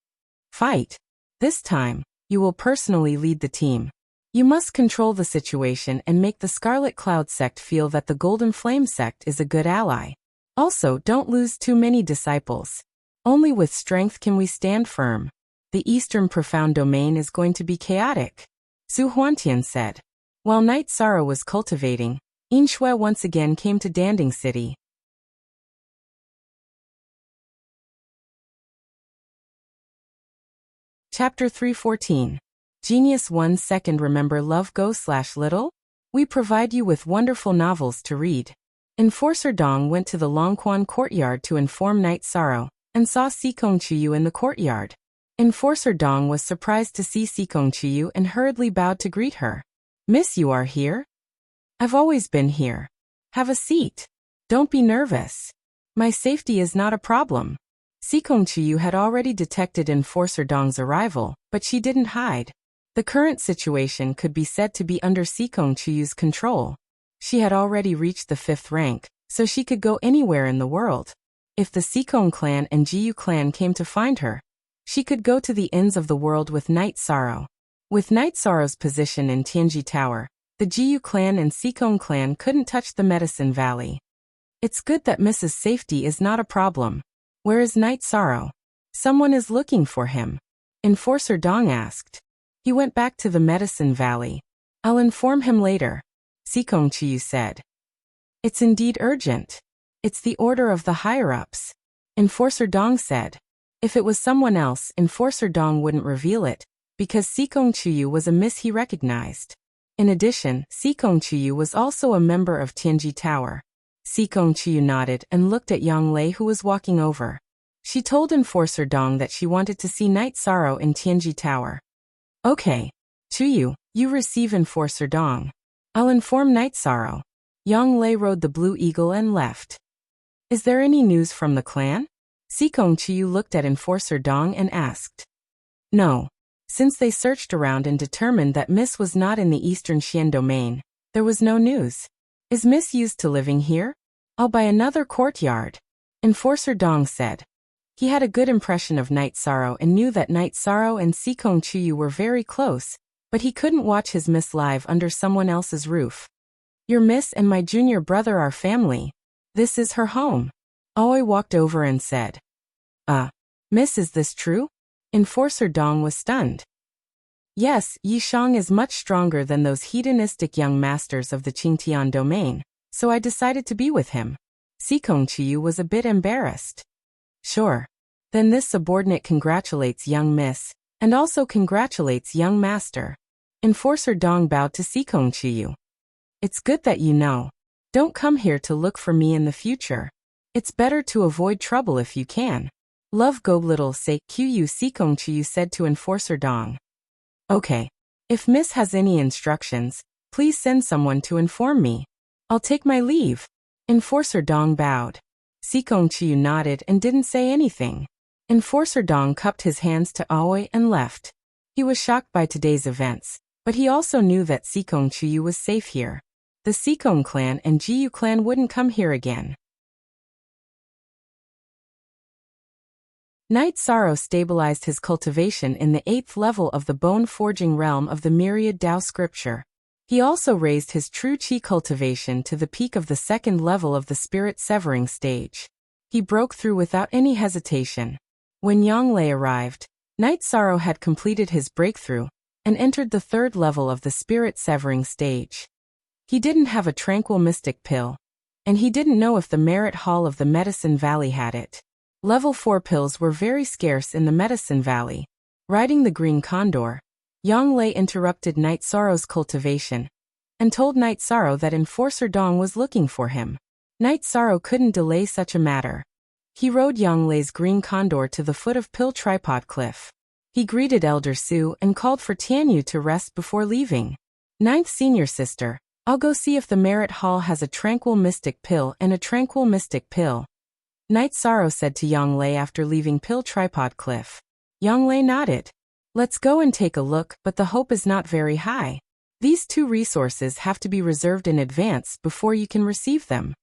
Fight. This time, you will personally lead the team. You must control the situation and make the Scarlet Cloud sect feel that the Golden Flame sect is a good ally. Also, don't lose too many disciples. Only with strength can we stand firm. The Eastern Profound Domain is going to be chaotic, Su Huantian said. While Night Sorrow was cultivating, Inshui once again came to Danding City. Chapter 314. Genius 1 Second. Remember Love Go/Little? We provide you with wonderful novels to read. Enforcer Dong went to the Longquan courtyard to inform Night Sorrow, and saw Sikong Chuyu in the courtyard. Enforcer Dong was surprised to see Sikong Chuyu and hurriedly bowed to greet her. Miss, you are here? I've always been here. Have a seat. Don't be nervous. My safety is not a problem. Sikong Chuyu had already detected Enforcer Dong's arrival, but she didn't hide. The current situation could be said to be under Sikong Chuyu's control. She had already reached the 5th rank, so she could go anywhere in the world. If the Sikong clan and Jiyu clan came to find her, she could go to the ends of the world with Night Sorrow. With Night Sorrow's position in Tianji Tower, the Jiyu clan and Sikong clan couldn't touch the Medicine Valley. It's good that Mrs. Safety is not a problem. Where is Night Sorrow? Someone is looking for him. Enforcer Dong asked. He went back to the Medicine Valley. I'll inform him later, Sikong Chuyu said. It's indeed urgent. It's the order of the higher-ups, Enforcer Dong said. If it was someone else, Enforcer Dong wouldn't reveal it, because Sikong Chuyu was a miss he recognized. In addition, Sikong Chuyu was also a member of Tianji Tower. Sikong Chuyu nodded and looked at Yang Lei, who was walking over. She told Enforcer Dong that she wanted to see Night Sorrow in Tianji Tower. Okay. Chuyu, you receive Enforcer Dong. I'll inform Night Sorrow. Yang Lei rode the Blue Eagle and left. Is there any news from the clan? Sikong Chuyu looked at Enforcer Dong and asked. No. Since they searched around and determined that Miss was not in the Eastern Xian domain, there was no news. Is Miss used to living here? I'll buy another courtyard. Enforcer Dong said. He had a good impression of Night Sorrow and knew that Night Sorrow and Sikong Chuyu were very close, but he couldn't watch his Miss live under someone else's roof. Your Miss and my junior brother are family. This is her home. Aoi walked over and said. Miss, is this true? Enforcer Dong was stunned. Yes, Yi Shang is much stronger than those hedonistic young masters of the Qingtian domain, so I decided to be with him. Sikong Chuyu was a bit embarrassed. Sure. Then this subordinate congratulates young Miss, and also congratulates young master. Enforcer Dong bowed to Sikong Chuyu. It's good that you know. Don't come here to look for me in the future. It's better to avoid trouble if you can. Love go little say Qu Sikong Chuyu said to Enforcer Dong. Okay. If Miss has any instructions, please send someone to inform me. I'll take my leave. Enforcer Dong bowed. Sikong Chuyu nodded and didn't say anything. Enforcer Dong cupped his hands to Aoi and left. He was shocked by today's events, but he also knew that Sikong Chuyu was safe here. The Sikong clan and Jiyu clan wouldn't come here again. Night Sorrow stabilized his cultivation in the 8th level of the bone-forging realm of the Myriad Tao scripture. He also raised his true Qi cultivation to the peak of the 2nd level of the spirit-severing stage. He broke through without any hesitation. When Yang Lei arrived, Night Sorrow had completed his breakthrough and entered the 3rd level of the spirit-severing stage. He didn't have a tranquil mystic pill, and he didn't know if the Merit Hall of the Medicine Valley had it. Level 4 pills were very scarce in the Medicine Valley. Riding the green condor, Yang Lei interrupted Night Sorrow's cultivation and told Night Sorrow that Enforcer Dong was looking for him. Night Sorrow couldn't delay such a matter. He rode Yang Lei's green condor to the foot of Pill Tripod Cliff. He greeted Elder Su and called for Tianyu to rest before leaving. Ninth Senior Sister, I'll go see if the Merit Hall has a tranquil mystic pill and a tranquil mystic pill. Night Sorrow said to Yang Lei after leaving Pill Tripod Cliff. Yang Lei nodded. Let's go and take a look, but the hope is not very high. These 2 resources have to be reserved in advance before you can receive them.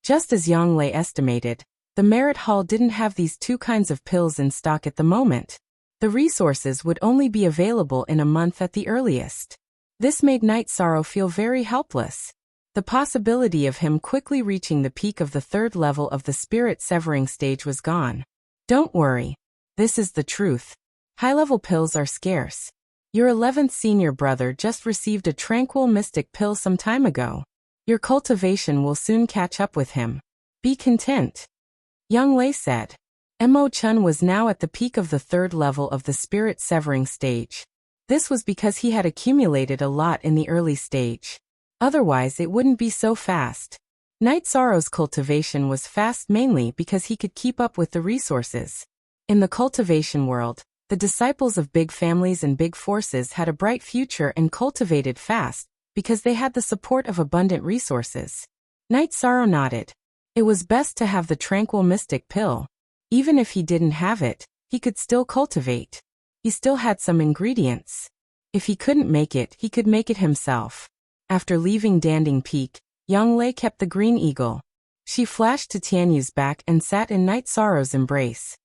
Just as Yang Lei estimated, the Merit Hall didn't have these 2 kinds of pills in stock at the moment. The resources would only be available in a month at the earliest. This made Night Sorrow feel very helpless. The possibility of him quickly reaching the peak of the 3rd level of the spirit-severing stage was gone. Don't worry. This is the truth. High-level pills are scarce. Your 11th senior brother just received a tranquil mystic pill some time ago. Your cultivation will soon catch up with him. Be content. Yang Lei said. Mo Chun was now at the peak of the 3rd level of the spirit-severing stage. This was because he had accumulated a lot in the early stage. Otherwise it wouldn't be so fast. Night Sorrow's cultivation was fast mainly because he could keep up with the resources. In the cultivation world, the disciples of big families and big forces had a bright future and cultivated fast because they had the support of abundant resources. Night Sorrow nodded. It was best to have the tranquil mystic pill. Even if he didn't have it, he could still cultivate. He still had some ingredients. If he couldn't make it, he could make it himself. After leaving Danding Peak, Yang Lei kept the green eagle. She flashed to Tianyu's back and sat in Night Sorrow's embrace.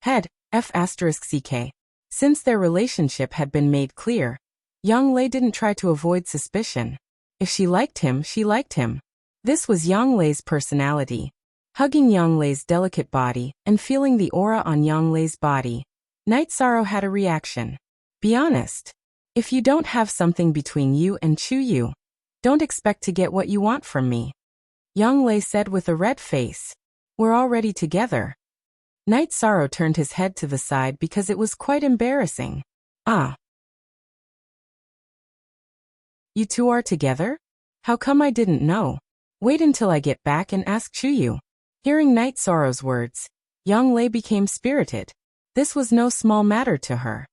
Head, F***CK. Since their relationship had been made clear, Yang Lei didn't try to avoid suspicion. If she liked him, she liked him. This was Yang Lei's personality. Hugging Yang Lei's delicate body and feeling the aura on Yang Lei's body, Night Sorrow had a reaction. Be honest. If you don't have something between you and Chuyu, don't expect to get what you want from me. Yang Lei said with a red face. We're already together. Night Sorrow turned his head to the side because it was quite embarrassing. Ah. You 2 are together? How come I didn't know? Wait until I get back and ask Chuyu. Hearing Night Sorrow's words, Yang Lei became spirited. This was no small matter to her.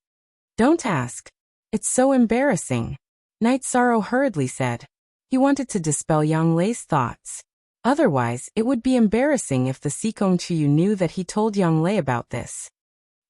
Don't ask. It's so embarrassing. Night Sorrow hurriedly said. He wanted to dispel Yang Lei's thoughts. Otherwise, it would be embarrassing if the Sikong Chuyu knew that he told Yang Lei about this.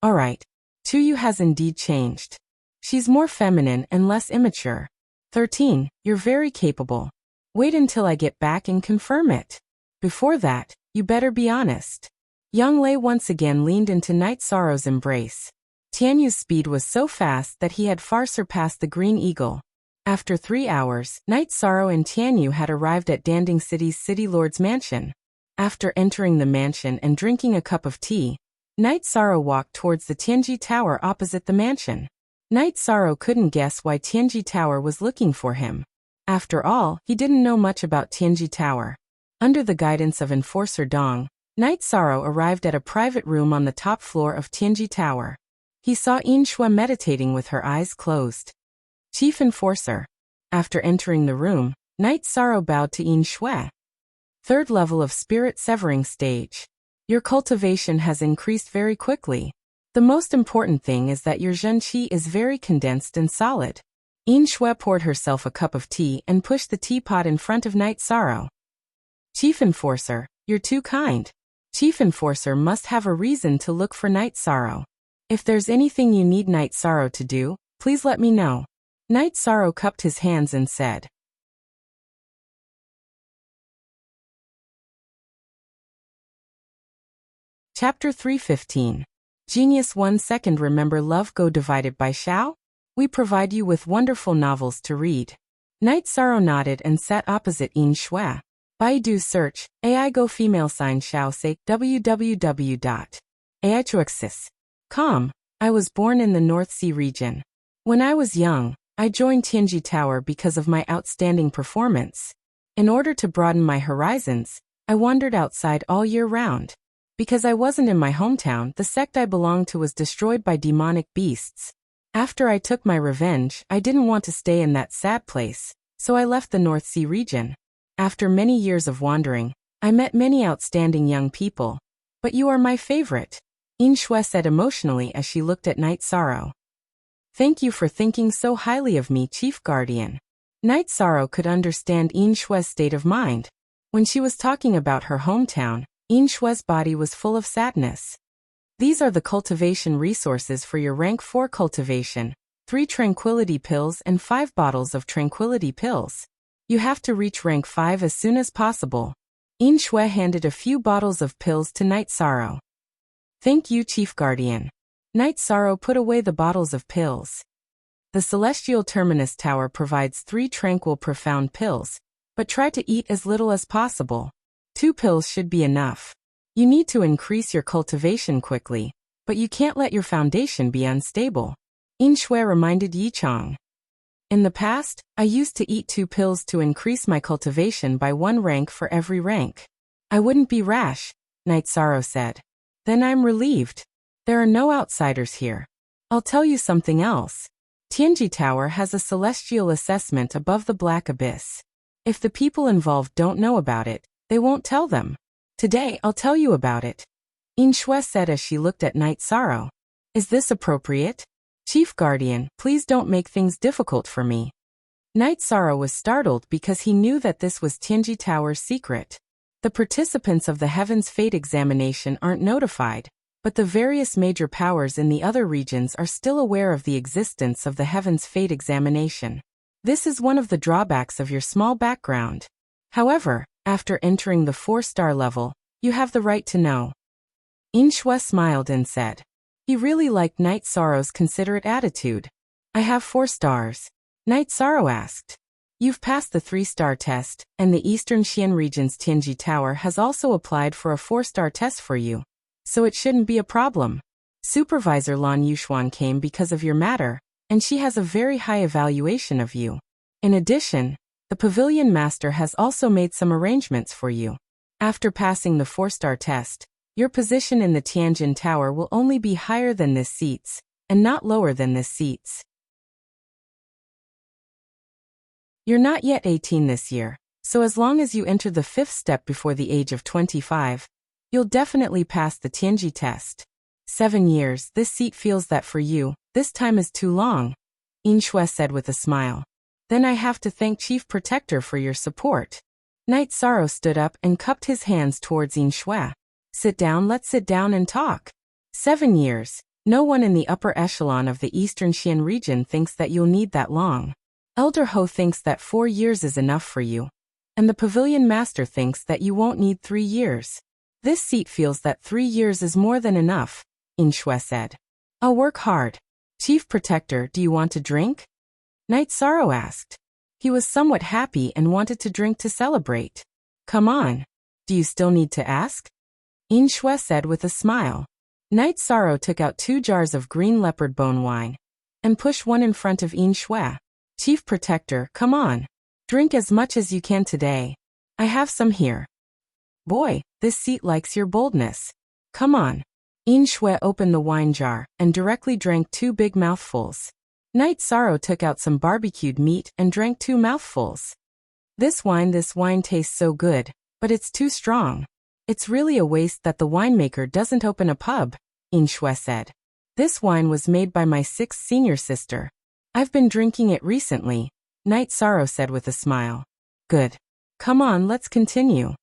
Alright. Chuyu has indeed changed. She's more feminine and less immature. 13. You're very capable. Wait until I get back and confirm it. Before that, you better be honest. Yang Lei once again leaned into Night Sorrow's embrace. Tianyu's speed was so fast that he had far surpassed the Green Eagle. After 3 hours, Night Sorrow and Tianyu had arrived at Danding City's City Lord's mansion. After entering the mansion and drinking a cup of tea, Night Sorrow walked towards the Tianji Tower opposite the mansion. Night Sorrow couldn't guess why Tianji Tower was looking for him. After all, he didn't know much about Tianji Tower. Under the guidance of Enforcer Dong, Night Sorrow arrived at a private room on the top floor of Tianji Tower. He saw Yin Shui meditating with her eyes closed. Chief Enforcer. After entering the room, Night Sorrow bowed to Yin Shui. 3rd level of Spirit Severing Stage. Your cultivation has increased very quickly. The most important thing is that your Zhen Qi is very condensed and solid. Yin Shui poured herself a cup of tea and pushed the teapot in front of Night Sorrow. Chief Enforcer, you're too kind. Chief Enforcer must have a reason to look for Night Sorrow. If there's anything you need Night Sorrow to do, please let me know. Night Sorrow cupped his hands and said. Chapter 315. Genius 1 second. Remember Love Go divided by Xiao? We provide you with wonderful novels to read. Night Sorrow nodded and sat opposite Yin Shui. Baidu search, AI Go female sign Xiao say www.aichuxis.com. I was born in the North Sea region. When I was young, I joined Tianji Tower because of my outstanding performance. In order to broaden my horizons, I wandered outside all year round. Because I wasn't in my hometown, the sect I belonged to was destroyed by demonic beasts. After I took my revenge, I didn't want to stay in that sad place, so I left the North Sea region. After many years of wandering, I met many outstanding young people. But you are my favorite, Yin Shui said emotionally as she looked at Night Sorrow. Thank you for thinking so highly of me, Chief Guardian. Night Sorrow could understand Yin Shui's state of mind. When she was talking about her hometown, Yin Shui's body was full of sadness. These are the cultivation resources for your rank 4 cultivation: 3 tranquility pills and 5 bottles of tranquility pills. You have to reach rank 5 as soon as possible. Yin Shui handed a few bottles of pills to Night Sorrow. Thank you, Chief Guardian. Night Sorrow put away the bottles of pills. The Celestial Terminus Tower provides 3 tranquil profound pills, but try to eat as little as possible. 2 pills should be enough. You need to increase your cultivation quickly, but you can't let your foundation be unstable. Yin Shui reminded Yi Chong. In the past, I used to eat 2 pills to increase my cultivation by 1 rank for every rank. I wouldn't be rash, Night Sorrow said. Then I'm relieved. There are no outsiders here. I'll tell you something else. Tianji Tower has a celestial assessment above the Black Abyss. If the people involved don't know about it, they won't tell them. Today I'll tell you about it, Yin Shui said as she looked at Night Sorrow. Is this appropriate? Chief Guardian, please don't make things difficult for me. Night Sorrow was startled because he knew that this was Tianji Tower's secret. The participants of the Heaven's Fate examination aren't notified, but the various major powers in the other regions are still aware of the existence of the Heaven's Fate examination. This is one of the drawbacks of your small background. However, after entering the 4-star level, you have the right to know. Yin Shui smiled and said. He really liked Night Sorrow's considerate attitude. I have 4 stars. Night Sorrow asked. You've passed the 3-star test, and the Eastern Xian region's Tianji Tower has also applied for a 4-star test for you. So it shouldn't be a problem. Supervisor Lan Yushuan came because of your matter, and she has a very high evaluation of you. In addition, the Pavilion Master has also made some arrangements for you. After passing the 4-star test, your position in the Tianjin Tower will only be higher than this seat's, and not lower than this seat's. You're not yet 18 this year, so as long as you enter the 5th step before the age of 25, you'll definitely pass the Tianji test. 7 years, this seat feels that for you, this time is too long. Inshue said with a smile. Then I have to thank Chief Protector for your support. Knight Sorrow stood up and cupped his hands towards Inshue. Sit down, let's sit down and talk. 7 years. No one in the upper echelon of the Eastern Xian region thinks that you'll need that long. Elder Ho thinks that 4 years is enough for you. And the Pavilion Master thinks that you won't need 3 years. This seat feels that 3 years is more than enough, Inshue said. I'll work hard. Chief Protector, do you want to drink? Knight Sorrow asked. He was somewhat happy and wanted to drink to celebrate. Come on. Do you still need to ask? Inshue said with a smile. Knight Sorrow took out 2 jars of green leopard bone wine and pushed one in front of Inshue. Chief Protector, come on. Drink as much as you can today. I have some here. Boy, this seat likes your boldness. Come on. Inshue opened the wine jar and directly drank 2 big mouthfuls. Knight Sorrow took out some barbecued meat and drank 2 mouthfuls. This wine tastes so good, but it's too strong. It's really a waste that the winemaker doesn't open a pub, Inshue said. This wine was made by my 6th senior sister. I've been drinking it recently, Knight Sorrow said with a smile. Good. Come on, let's continue.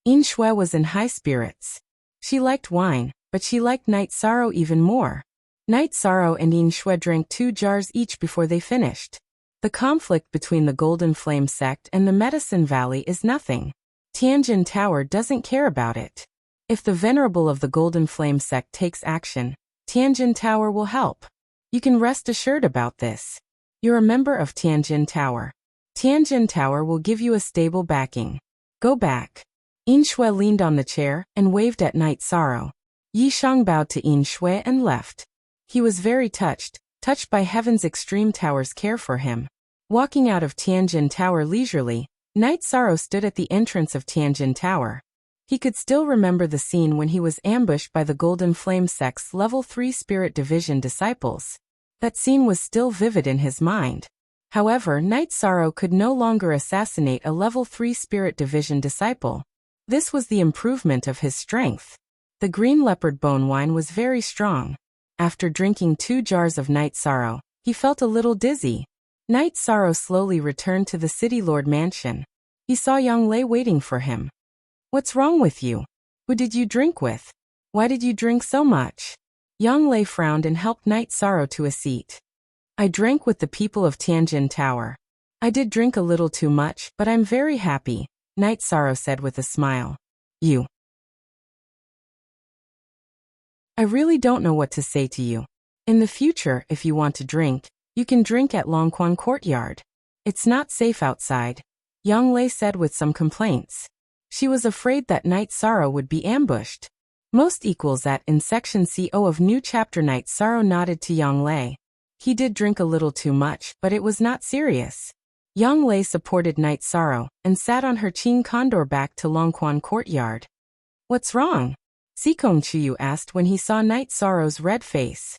Inshue was in high spirits. She liked wine, but she liked Knight Sorrow even more. Knight Sorrow and Inshue drank 2 jars each before they finished. The conflict between the Golden Flame sect and the Medicine Valley is nothing. Tianjin Tower doesn't care about it. If the Venerable of the Golden Flame sect takes action, Tianjin Tower will help. You can rest assured about this. You're a member of Tianjin Tower. Tianjin Tower will give you a stable backing. Go back. Inshue leaned on the chair and waved at Knight Sorrow. Yishang bowed to Inshue and left. He was very touched by Heaven's Extreme Tower's care for him. Walking out of Tianjin Tower leisurely, Knight Sorrow stood at the entrance of Tianjin Tower. He could still remember the scene when he was ambushed by the Golden Flame sect's Level 3 Spirit Division disciples. That scene was still vivid in his mind. However, Knight Sorrow could no longer assassinate a Level 3 Spirit Division disciple. This was the improvement of his strength. The green leopard bone wine was very strong. After drinking 2 jars of Knight Sorrow, he felt a little dizzy. Knight Sorrow slowly returned to the City Lord mansion. He saw Yang Lei waiting for him. What's wrong with you? Who did you drink with? Why did you drink so much? Yang Lei frowned and helped Knight Sorrow to a seat. I drank with the people of Tianjin Tower. I did drink a little too much, but I'm very happy, Knight Sorrow said with a smile. I really don't know what to say to you. In the future, if you want to drink, you can drink at Longquan Courtyard. It's not safe outside, Yang Lei said with some complaints. She was afraid that Knight Sorrow would be ambushed. Most equals that in Section CO of New Chapter. Knight Sorrow nodded to Yang Lei. He did drink a little too much, but it was not serious. Yang Lei supported Knight Sorrow and sat on her Qing Condor back to Longquan Courtyard. What's wrong? Sikong Chuyu asked when he saw Knight Sorrow's red face.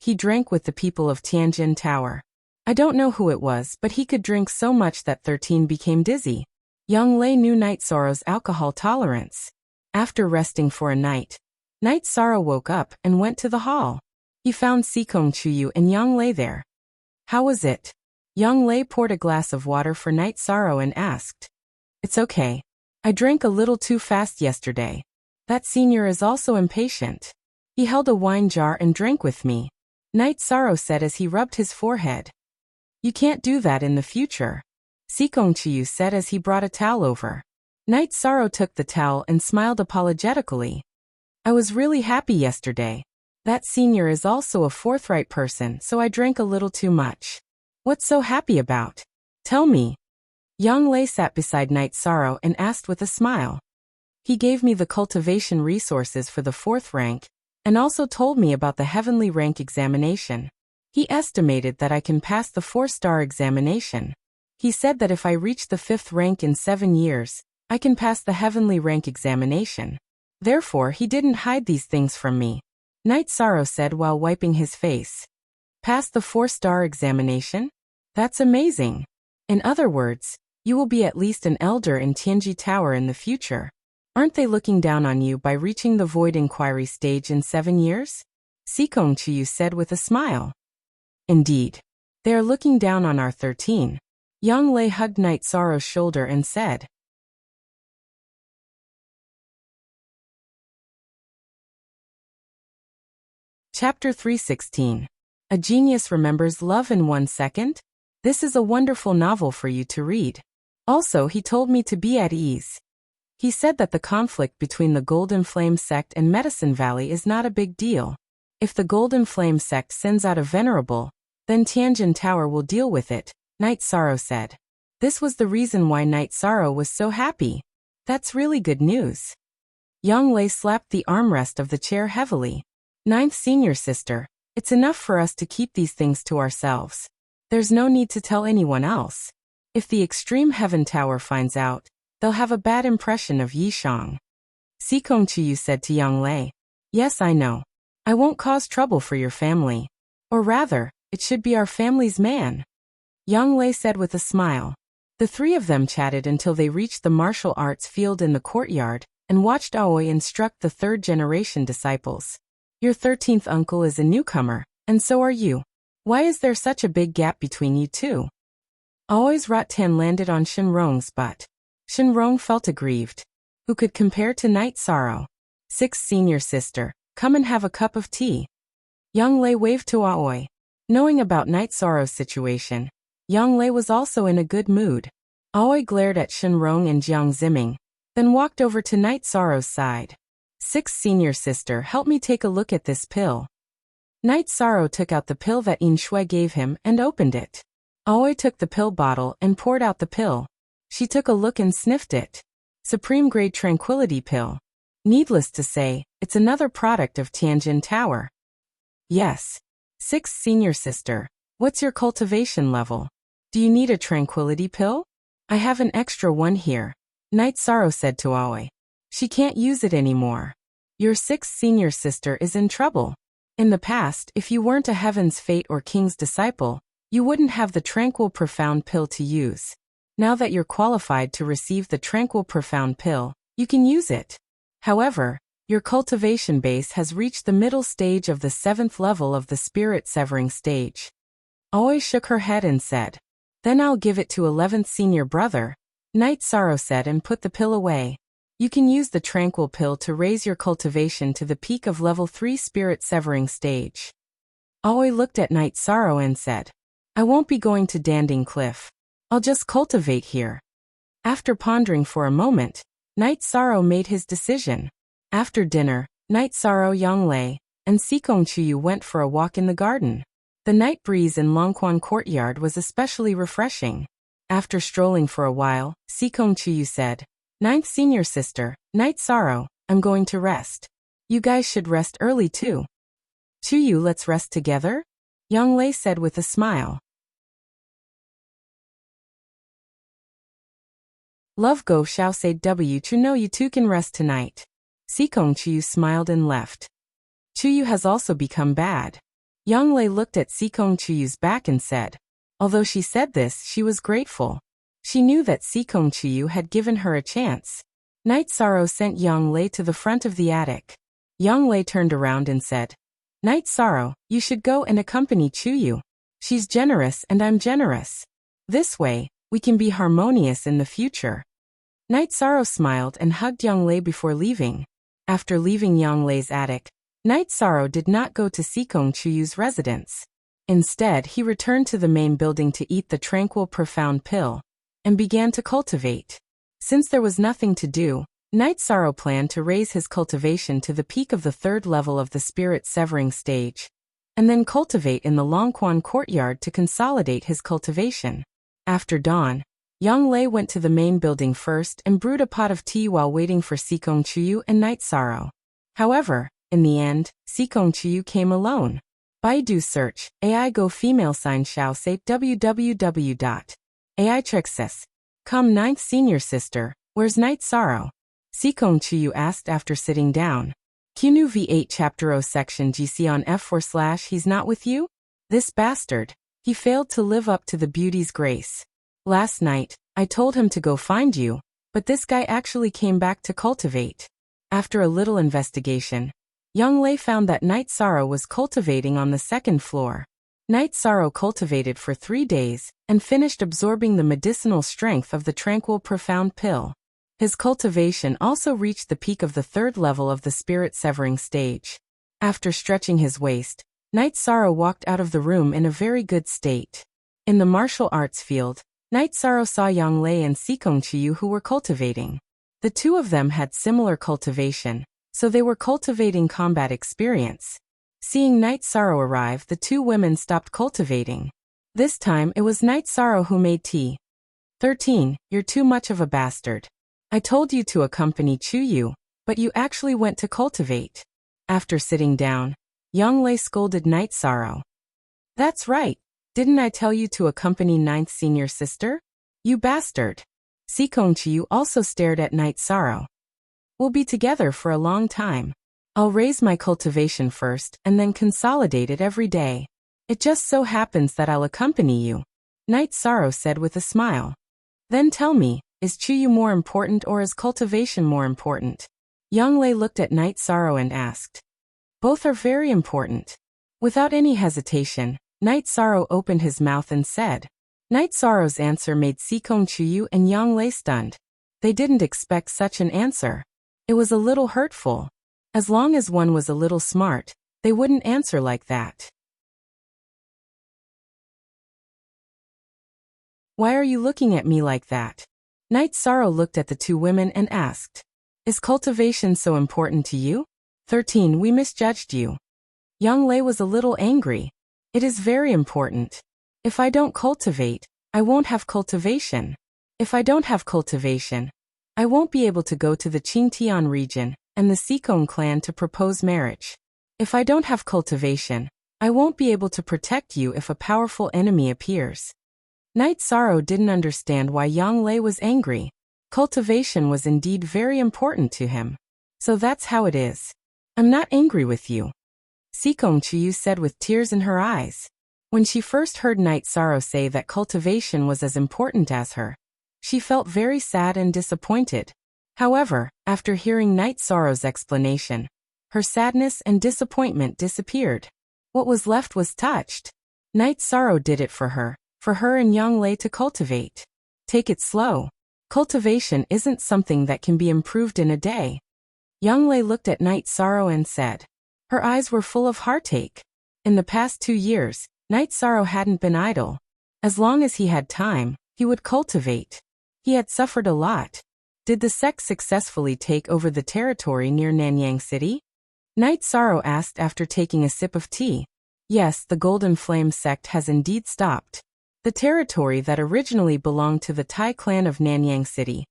He drank with the people of Tianjin Tower. I don't know who it was, but he could drink so much that 13 became dizzy. Yang Lei knew Knight Sorrow's alcohol tolerance. After resting for a night, Knight Sorrow woke up and went to the hall. He found Sikong Chuyu and Yang Lei there. How was it? Yang Lei poured a glass of water for Knight Sorrow and asked. It's okay. I drank a little too fast yesterday. That senior is also impatient. He held a wine jar and drank with me, Knight Sorrow said as he rubbed his forehead. You can't do that in the future, Sikong Chuyu said as he brought a towel over. Knight Sorrow took the towel and smiled apologetically. I was really happy yesterday. That senior is also a forthright person, so I drank a little too much. What's so happy about? Tell me. Yang Lei sat beside Knight Sorrow and asked with a smile. He gave me the cultivation resources for the 4th rank, and also told me about the heavenly rank examination. He estimated that I can pass the 4-star examination. He said that if I reach the 5th rank in 7 years, I can pass the heavenly rank examination. Therefore, he didn't hide these things from me, Knight Sorrow said while wiping his face. Pass the 4-star examination? That's amazing. In other words, you will be at least an elder in Tianji Tower in the future. Aren't they looking down on you by reaching the void inquiry stage in 7 years? Sikong Chuyu said with a smile. Indeed. They are looking down on our 13. Young Lei hugged Night Sorrow's shoulder and said. Chapter 316. A Genius Remembers Love in 1 Second? This is a wonderful novel for you to read. Also, he told me to be at ease. He said that the conflict between the Golden Flame sect and Medicine Valley is not a big deal. If the Golden Flame sect sends out a venerable, then Tianjin Tower will deal with it, Night Sorrow said. This was the reason why Night Sorrow was so happy. That's really good news. Young Lei slapped the armrest of the chair heavily. Ninth senior sister, it's enough for us to keep these things to ourselves. There's no need to tell anyone else. If the Extreme Heaven Tower finds out, they'll have a bad impression of Yishang. Sikong Chiyu said to Young Lei. Yes, I know. I won't cause trouble for your family. Or rather, it should be our family's man. Young Lei said with a smile. The three of them chatted until they reached the martial arts field in the courtyard, and watched Aoi instruct the third-generation disciples. Your 13th uncle is a newcomer, and so are you. Why is there such a big gap between you two? Aoi's rattan landed on Shinrong's butt. Shinrong felt aggrieved. Who could compare to Night Sorrow? 6th senior sister, come and have a cup of tea. Young Lei waved to Aoi. Knowing about Night Sorrow's situation, Young Lei was also in a good mood. Aoi glared at Shinrong and Jiang Ziming, then walked over to Night Sorrow's side. 6th senior sister, help me take a look at this pill. Night Sorrow took out the pill that Yin Shui gave him and opened it. Aoi took the pill bottle and poured out the pill. She took a look and sniffed it. Supreme Grade Tranquility Pill. Needless to say, it's another product of Tianjin Tower. Yes. 6th senior sister, what's your cultivation level? Do you need a tranquility pill? I have an extra one here, Night Sorrow said to Aoi. She can't use it anymore. Your 6th senior sister is in trouble. In the past, if you weren't a Heaven's Fate or King's disciple, you wouldn't have the Tranquil Profound Pill to use. Now that you're qualified to receive the Tranquil Profound Pill, you can use it. However, your cultivation base has reached the middle stage of the 7th level of the Spirit Severing stage. Aoi shook her head and said, Then I'll give it to 11th senior brother, Night Sorrow said and put the pill away. You can use the Tranquil Pill to raise your cultivation to the peak of level 3 Spirit Severing stage. Aoi looked at Night Sorrow and said, I won't be going to Danding Cliff. I'll just cultivate here. After pondering for a moment, Night Sorrow made his decision. After dinner, Night Sorrow, Young Lei, and Sikong Chiyu went for a walk in the garden. The night breeze in Longquan Courtyard was especially refreshing. After strolling for a while, Sikong Chiyu said, Ninth senior sister, Night Sorrow, I'm going to rest. You guys should rest early too. Chiyu, let's rest together? Young Lei said with a smile. Love go Xiao say W to know you two can rest tonight. Sikong Chiyu smiled and left. Chiyu has also become bad. Young Lei looked at Sikong Chiyu's back and said. Although she said this, she was grateful. She knew that Sikong Chiyu had given her a chance. Night Sorrow sent Young Lei to the front of the attic. Young Lei turned around and said, Night Sorrow, you should go and accompany Chiyu. She's generous and I'm generous. This way, we can be harmonious in the future. Night Sorrow smiled and hugged Young Lei before leaving. After leaving Young Lei's attic, Night Sorrow did not go to Sikong Chiyu's residence. Instead, he returned to the main building to eat the Tranquil Profound Pill, and began to cultivate. Since there was nothing to do, Night Sorrow planned to raise his cultivation to the peak of the 3rd level of the Spirit Severing stage, and then cultivate in the Longquan Courtyard to consolidate his cultivation. After dawn, Young Lei went to the main building first and brewed a pot of tea while waiting for Sikong Chiyu and Night Sorrow. However, in the end, Sikong Chiyu came alone. Baidu search, AI go female sign Xiao say www.aitrexes.com 9th senior sister, where's Night Sorrow? Sikong Chiyu asked after sitting down. Qnu V8 chapter 0 section GC on F4/ he's not with you? This bastard. He failed to live up to the beauty's grace. Last night, I told him to go find you, but this guy actually came back to cultivate. After a little investigation, Young Lei found that Night Sorrow was cultivating on the 2nd floor. Night Sorrow cultivated for 3 days, and finished absorbing the medicinal strength of the tranquil profound pill. His cultivation also reached the peak of the 3rd level of the spirit-severing stage. After stretching his waist, Night Sorrow walked out of the room in a very good state. In the martial arts field, Night Sorrow saw Yang Lei and Sikong Chiyu who were cultivating. The two of them had similar cultivation, so they were cultivating combat experience. Seeing Night Sorrow arrive, the two women stopped cultivating. This time it was Night Sorrow who made tea. 13. You're too much of a bastard. I told you to accompany Chuyu, but you actually went to cultivate. After sitting down, Yang Lei scolded Night Sorrow. That's right. Didn't I tell you to accompany 9th senior sister? You bastard. Sikong Chiyu also stared at Night Sorrow. We'll be together for a long time. I'll raise my cultivation first and then consolidate it every day. It just so happens that I'll accompany you, Night Sorrow said with a smile. Then tell me, is Chuyu more important or is cultivation more important? Yang Lei looked at Night Sorrow and asked. Both are very important. Without any hesitation, Night Sorrow opened his mouth and said. Night Sorrow's answer made Sikong Chuyu and Yang Lei stunned. They didn't expect such an answer. It was a little hurtful. As long as one was a little smart, they wouldn't answer like that. Why are you looking at me like that? Night Sorrow looked at the two women and asked. Is cultivation so important to you? 13. We misjudged you. Yang Lei was a little angry. It is very important. If I don't cultivate, I won't have cultivation. If I don't have cultivation, I won't be able to go to the Qingtian region and the Sikong clan to propose marriage. If I don't have cultivation, I won't be able to protect you if a powerful enemy appears. Night Sorrow didn't understand why Yang Lei was angry. Cultivation was indeed very important to him. So that's how it is. I'm not angry with you, Sikong Chiyu said with tears in her eyes. When she first heard Night Sorrow say that cultivation was as important as her, she felt very sad and disappointed. However, after hearing Night Sorrow's explanation, her sadness and disappointment disappeared. What was left was touched. Night Sorrow did it for her and Yang Lei to cultivate. Take it slow. Cultivation isn't something that can be improved in a day. Yang Lei looked at Night Sorrow and said. Her eyes were full of heartache. In the past 2 years, Night Sorrow hadn't been idle. As long as he had time, he would cultivate. He had suffered a lot. Did the sect successfully take over the territory near Nanyang City? Night Sorrow asked after taking a sip of tea. Yes, the Golden Flame sect has indeed stopped. The territory that originally belonged to the Tai clan of Nanyang City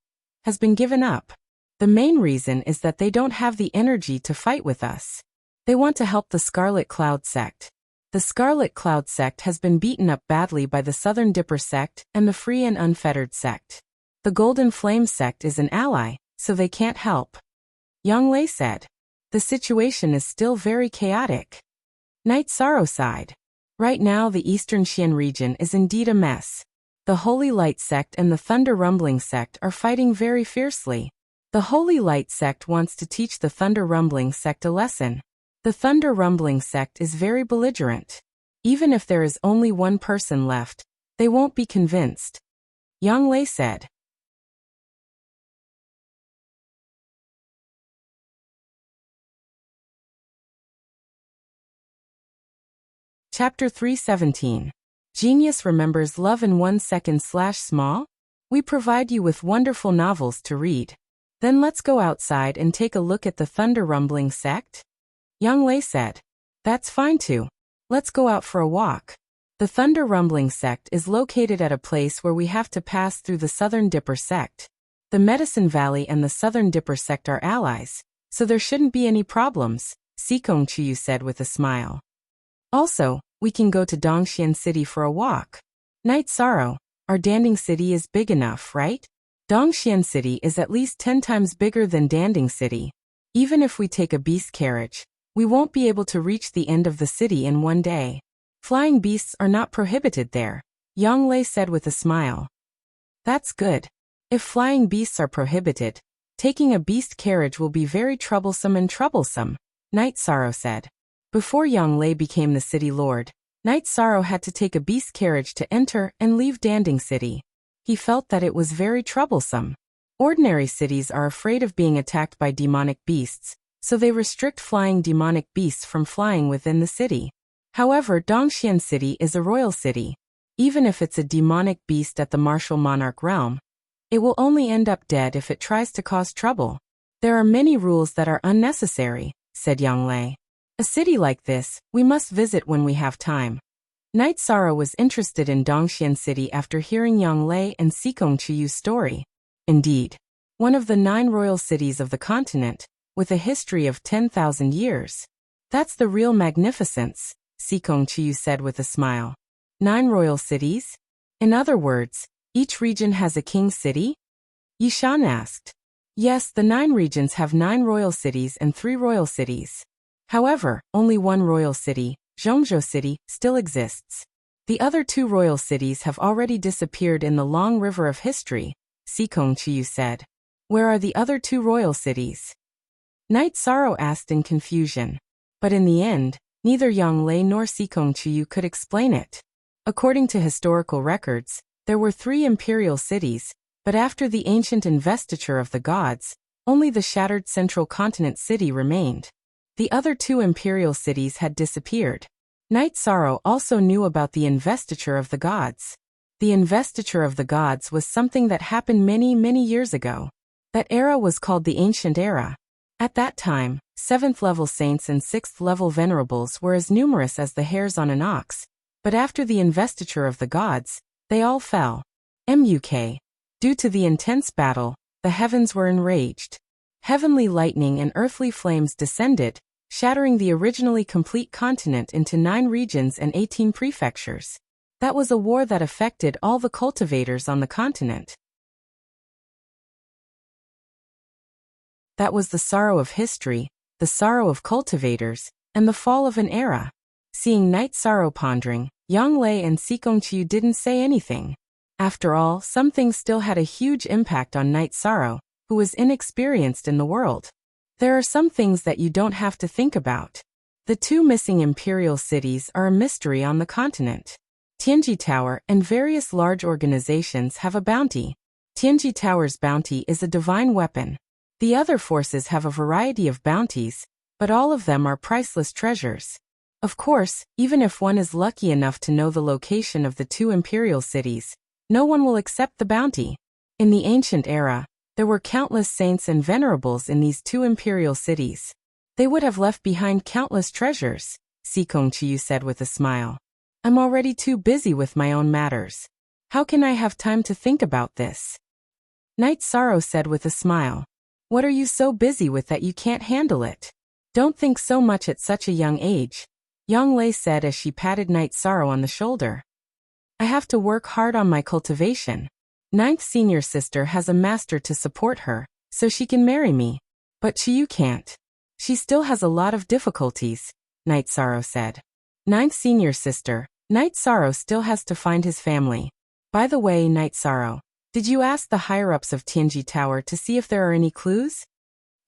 has been given up. The main reason is that they don't have the energy to fight with us. They want to help the Scarlet Cloud sect. The Scarlet Cloud sect has been beaten up badly by the Southern Dipper sect and the Free and Unfettered sect. The Golden Flame sect is an ally, so they can't help. Yang Lei said. The situation is still very chaotic. Night Sorrow sighed. Right now the Eastern Xian region is indeed a mess. The Holy Light sect and the Thunder Rumbling sect are fighting very fiercely. The Holy Light sect wants to teach the Thunder Rumbling sect a lesson. The Thunder Rumbling sect is very belligerent. Even if there is only one person left, they won't be convinced. Yang Lei said. Chapter 317. Genius remembers love in 1 second/small? We provide you with wonderful novels to read. Then let's go outside and take a look at the Thunder Rumbling sect? Yang Lei said. That's fine too. Let's go out for a walk. The Thunder Rumbling sect is located at a place where we have to pass through the Southern Dipper sect. The Medicine Valley and the Southern Dipper sect are allies, so there shouldn't be any problems, Sikong Chiyu said with a smile. Also, we can go to Dongxian City for a walk. Night Sorrow, our Danding City is big enough, right? Dongxian City is at least 10 times bigger than Danding City. Even if we take a beast carriage, we won't be able to reach the end of the city in 1 day. Flying beasts are not prohibited there, Yang Lei said with a smile. That's good. If flying beasts are prohibited, taking a beast carriage will be very troublesome, Night Sorrow said. Before Yang Lei became the city lord, Night Sorrow had to take a beast carriage to enter and leave Danding City. He felt that it was very troublesome. Ordinary cities are afraid of being attacked by demonic beasts, so they restrict flying demonic beasts from flying within the city. However, Dongxian City is a royal city. Even if it's a demonic beast at the martial monarch realm, it will only end up dead if it tries to cause trouble. There are many rules that are unnecessary, said Yang Lei. A city like this, we must visit when we have time. Night Sorrow was interested in Dongxian City after hearing Yang Lei and Sikong Chiyu's story. Indeed, one of the 9 royal cities of the continent, with a history of 10,000 years. That's the real magnificence, Sikong Chiyu said with a smile. 9 royal cities? In other words, each region has a king city? Yishan asked. Yes, the 9 regions have 9 royal cities and 3 royal cities. However, only one royal city, Zhongzhou City, still exists. The other 2 royal cities have already disappeared in the long river of history, Sikong Chiyu said. Where are the other 2 royal cities? Night Sorrow asked in confusion. But in the end, neither Yang Lei nor Sikong Chiyu could explain it. According to historical records, there were 3 imperial cities, but after the ancient investiture of the gods, only the shattered central continent city remained. The other 2 imperial cities had disappeared. Night Sorrow also knew about the investiture of the gods. The investiture of the gods was something that happened many years ago. That era was called the Ancient Era. At that time, 7th-level saints and 6th-level venerables were as numerous as the hairs on an ox, but after the investiture of the gods, they all fell. Muk. Due to the intense battle, the heavens were enraged. Heavenly lightning and earthly flames descended, shattering the originally complete continent into 9 regions and 18 prefectures. That was a war that affected all the cultivators on the continent. That was the sorrow of history, the sorrow of cultivators, and the fall of an era. Seeing Night Sorrow pondering, Yang Lei and Sikong Chiyu didn't say anything. After all, some things still had a huge impact on Night Sorrow, who was inexperienced in the world. There are some things that you don't have to think about. The 2 missing imperial cities are a mystery on the continent. Tianji Tower and various large organizations have a bounty. Tianji Tower's bounty is a divine weapon. The other forces have a variety of bounties, but all of them are priceless treasures. Of course, even if one is lucky enough to know the location of the 2 imperial cities, no one will accept the bounty. In the ancient era, there were countless saints and venerables in these 2 imperial cities. They would have left behind countless treasures, Sikong Chiyu said with a smile. I'm already too busy with my own matters. How can I have time to think about this? Night Sorrow said with a smile. What are you so busy with that you can't handle it? Don't think so much at such a young age, Yang Lei said as she patted Night Sorrow on the shoulder. I have to work hard on my cultivation. 9th senior sister has a master to support her, so she can marry me. But Chiyu can't. She still has a lot of difficulties, Night Sorrow said. 9th senior sister, Night Sorrow still has to find his family. By the way, Night Sorrow, did you ask the higher-ups of Tianji Tower to see if there are any clues?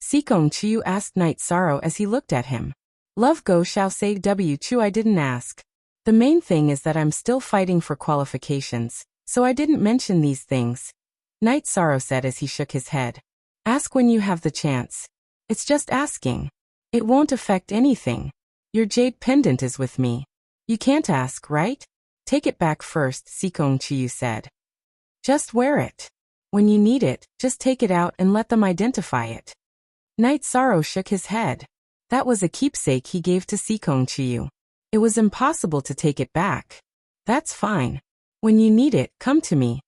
Sikong Chiyu asked Night Sorrow as he looked at him. Love Go Xiao Say W Chu I didn't ask. The main thing is that I'm still fighting for qualifications, so I didn't mention these things. Night Sorrow said as he shook his head. Ask when you have the chance. It's just asking. It won't affect anything. Your jade pendant is with me. You can't ask, right? Take it back first, Sikong Chiyu said. Just wear it. When you need it, just take it out and let them identify it. Night Sorrow shook his head. That was a keepsake he gave to Sikong Chiyu. It was impossible to take it back. That's fine. When you need it, come to me.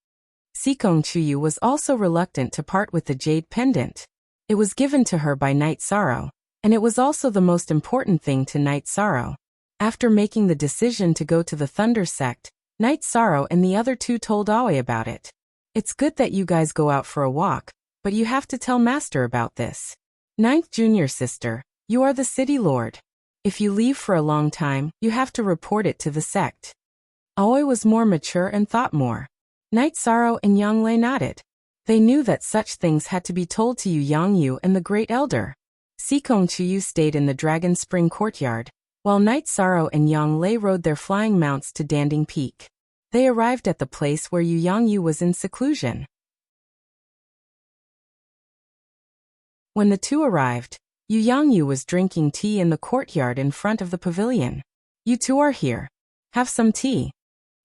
Sikong Chiyu was also reluctant to part with the jade pendant. It was given to her by Night Sorrow, and it was also the most important thing to Night Sorrow. After making the decision to go to the Thunder Sect, Night Sorrow and the other 2 told Aoi about it. It's good that you guys go out for a walk, but you have to tell Master about this. 9th junior sister, you are the city lord. If you leave for a long time, you have to report it to the sect. Aoi was more mature and thought more. Night Sorrow and Yang Lei nodded. They knew that such things had to be told to Yu Yangyu and the Great Elder. Sikong Chiyu stayed in the Dragon Spring courtyard, while Night Sorrow and Yang Lei rode their flying mounts to Danding Peak. They arrived at the place where Yu Yangyu was in seclusion. When the two arrived, Yu Yangyu was drinking tea in the courtyard in front of the pavilion. "You two are here. Have some tea,"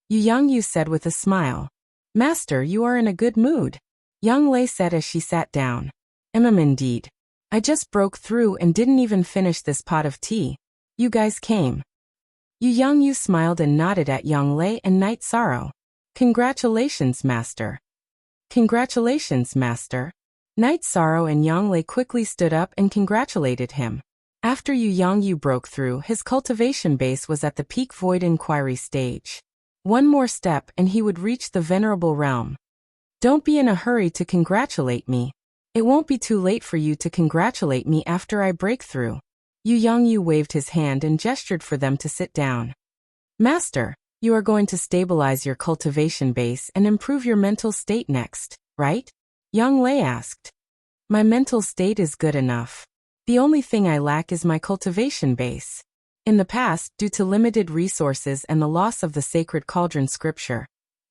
Yu Yangyu said with a smile. "Master, you are in a good mood," Yang Lei said as she sat down. Indeed. I just broke through and didn't even finish this pot of tea. You guys came." Yu Yangyu smiled and nodded at Yang Lei and Night Sorrow. "Congratulations, Master." "Congratulations, Master." Night Sorrow and Yang Lei quickly stood up and congratulated him. After Yu Yangyu broke through, his cultivation base was at the peak void inquiry stage. One more step and he would reach the venerable realm. "Don't be in a hurry to congratulate me. It won't be too late for you to congratulate me after I break through." Yu Yangyu waved his hand and gestured for them to sit down. "Master, you are going to stabilize your cultivation base and improve your mental state next, right?" Yang Lei asked. "My mental state is good enough. The only thing I lack is my cultivation base. In the past, due to limited resources and the loss of the sacred cauldron scripture,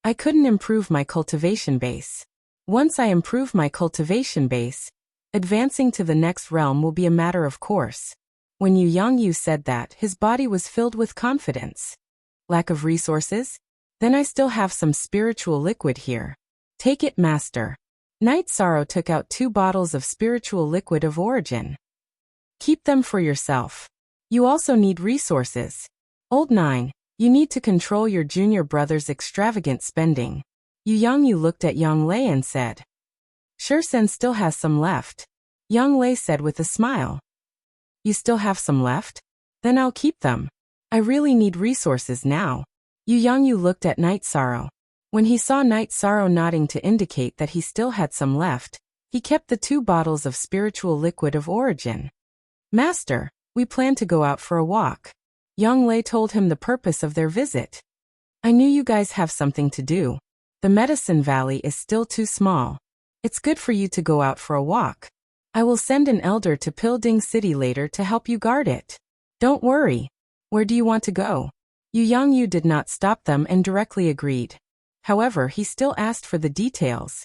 I couldn't improve my cultivation base. Once I improve my cultivation base, advancing to the next realm will be a matter of course." When Yu Yangyu said that, his body was filled with confidence. "Lack of resources? Then I still have some spiritual liquid here. Take it, Master." Night Sorrow took out 2 bottles of spiritual liquid of origin. "Keep them for yourself. You also need resources. Old 9, you need to control your junior brother's extravagant spending." Yu Yangyu looked at Yang Lei and said. "Shursen still has some left," Yang Lei said with a smile. "You still have some left? Then I'll keep them. I really need resources now." Yu Yangyu looked at Night Sorrow. When he saw Night Sorrow nodding to indicate that he still had some left, he kept the 2 bottles of spiritual liquid of origin. "Master, we plan to go out for a walk." Yang Lei told him the purpose of their visit. "I knew you guys have something to do. The Medicine Valley is still too small. It's good for you to go out for a walk. I will send an elder to Pilding City later to help you guard it. Don't worry. Where do you want to go?" Yu Yangyu did not stop them and directly agreed. However, he still asked for the details.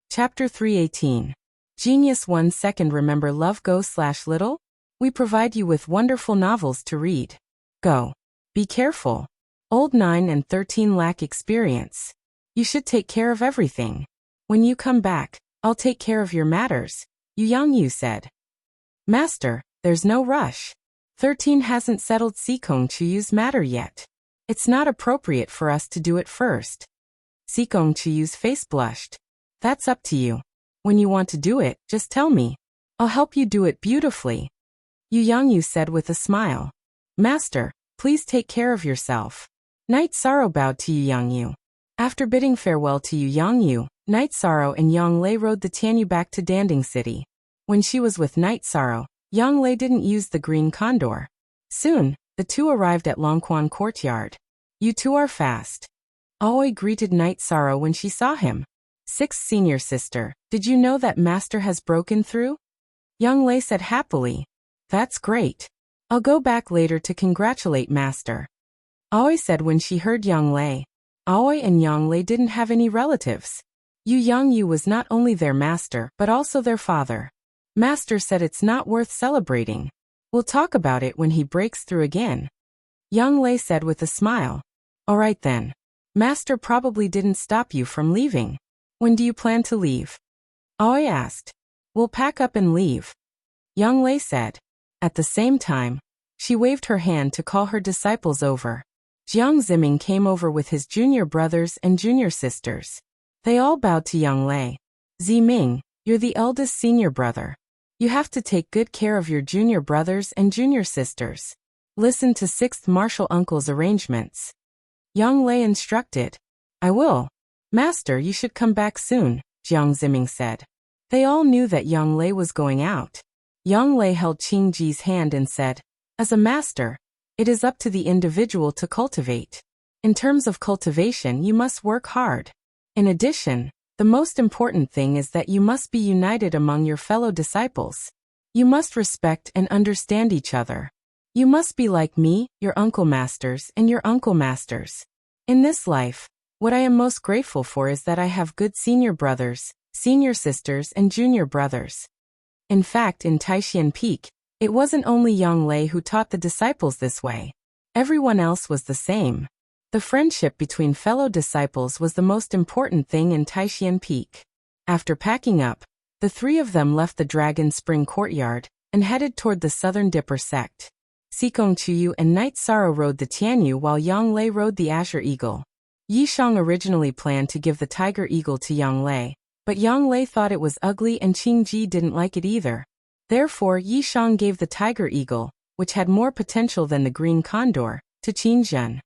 Chapter 318. Genius 1 Second. Remember Love Go/Little? We provide you with wonderful novels to read. Go. Be careful. Old 9 and 13 lack experience. You should take care of everything. When you come back, I'll take care of your matters, Yu Yangyu said. "Master, there's no rush. 13 hasn't settled Sikong Chuyu's matter yet. It's not appropriate for us to do it first." Sikong Chuyu's face blushed. "That's up to you. When you want to do it, just tell me. I'll help you do it beautifully," Yu Yangyu said with a smile. "Master, please take care of yourself." Night Sorrow bowed to Yu Yangyu. After bidding farewell to Yu Yangyu, Night Sorrow and Yang Lei rode the Tianyu back to Danding City. When she was with Night Sorrow, Yang Lei didn't use the green condor. Soon, the two arrived at Longquan Courtyard. "You two are fast." Aoi greeted Night Sorrow when she saw him. "Sixth senior sister, did you know that Master has broken through?" Yang Lei said happily. "That's great. I'll go back later to congratulate Master," Aoi said when she heard Yang Lei. Aoi and Yang Lei didn't have any relatives. Yu Yangyu was not only their master but also their father. Master said it's not worth celebrating. "We'll talk about it when he breaks through again," Yang Lei said with a smile. "All right then. Master probably didn't stop you from leaving. When do you plan to leave?" Aoi asked. "We'll pack up and leave," Yang Lei said. At the same time, she waved her hand to call her disciples over. Jiang Ziming came over with his junior brothers and junior sisters. They all bowed to Yang Lei. "Ziming, you're the eldest senior brother. You have to take good care of your junior brothers and junior sisters. Listen to sixth martial uncle's arrangements," Yang Lei instructed. "I will. Master, you should come back soon," Jiang Ziming said. They all knew that Yang Lei was going out. Yang Lei held Qing Ji's hand and said, "As a master, it is up to the individual to cultivate. In terms of cultivation, you must work hard. In addition, The most important thing is that you must be united among your fellow disciples. You must respect and understand each other. You must be like me, your uncle masters, and your uncle masters. In this life, what I am most grateful for is that I have good senior brothers, senior sisters, and junior brothers. In fact, in Taishan Peak, it wasn't only Yang Lei who taught the disciples this way. Everyone else was the same. The friendship between fellow disciples was the most important thing in Taishan Peak. After packing up, the three of them left the Dragon Spring courtyard and headed toward the Southern Dipper sect. Sikong Chuyu and Night Sorrow rode the Tianyu while Yang Lei rode the Azure Eagle. Yishang originally planned to give the Tiger Eagle to Yang Lei, but Yang Lei thought it was ugly and Qingji didn't like it either. Therefore, Yishang gave the Tiger Eagle, which had more potential than the Green Condor, to Qingzhen.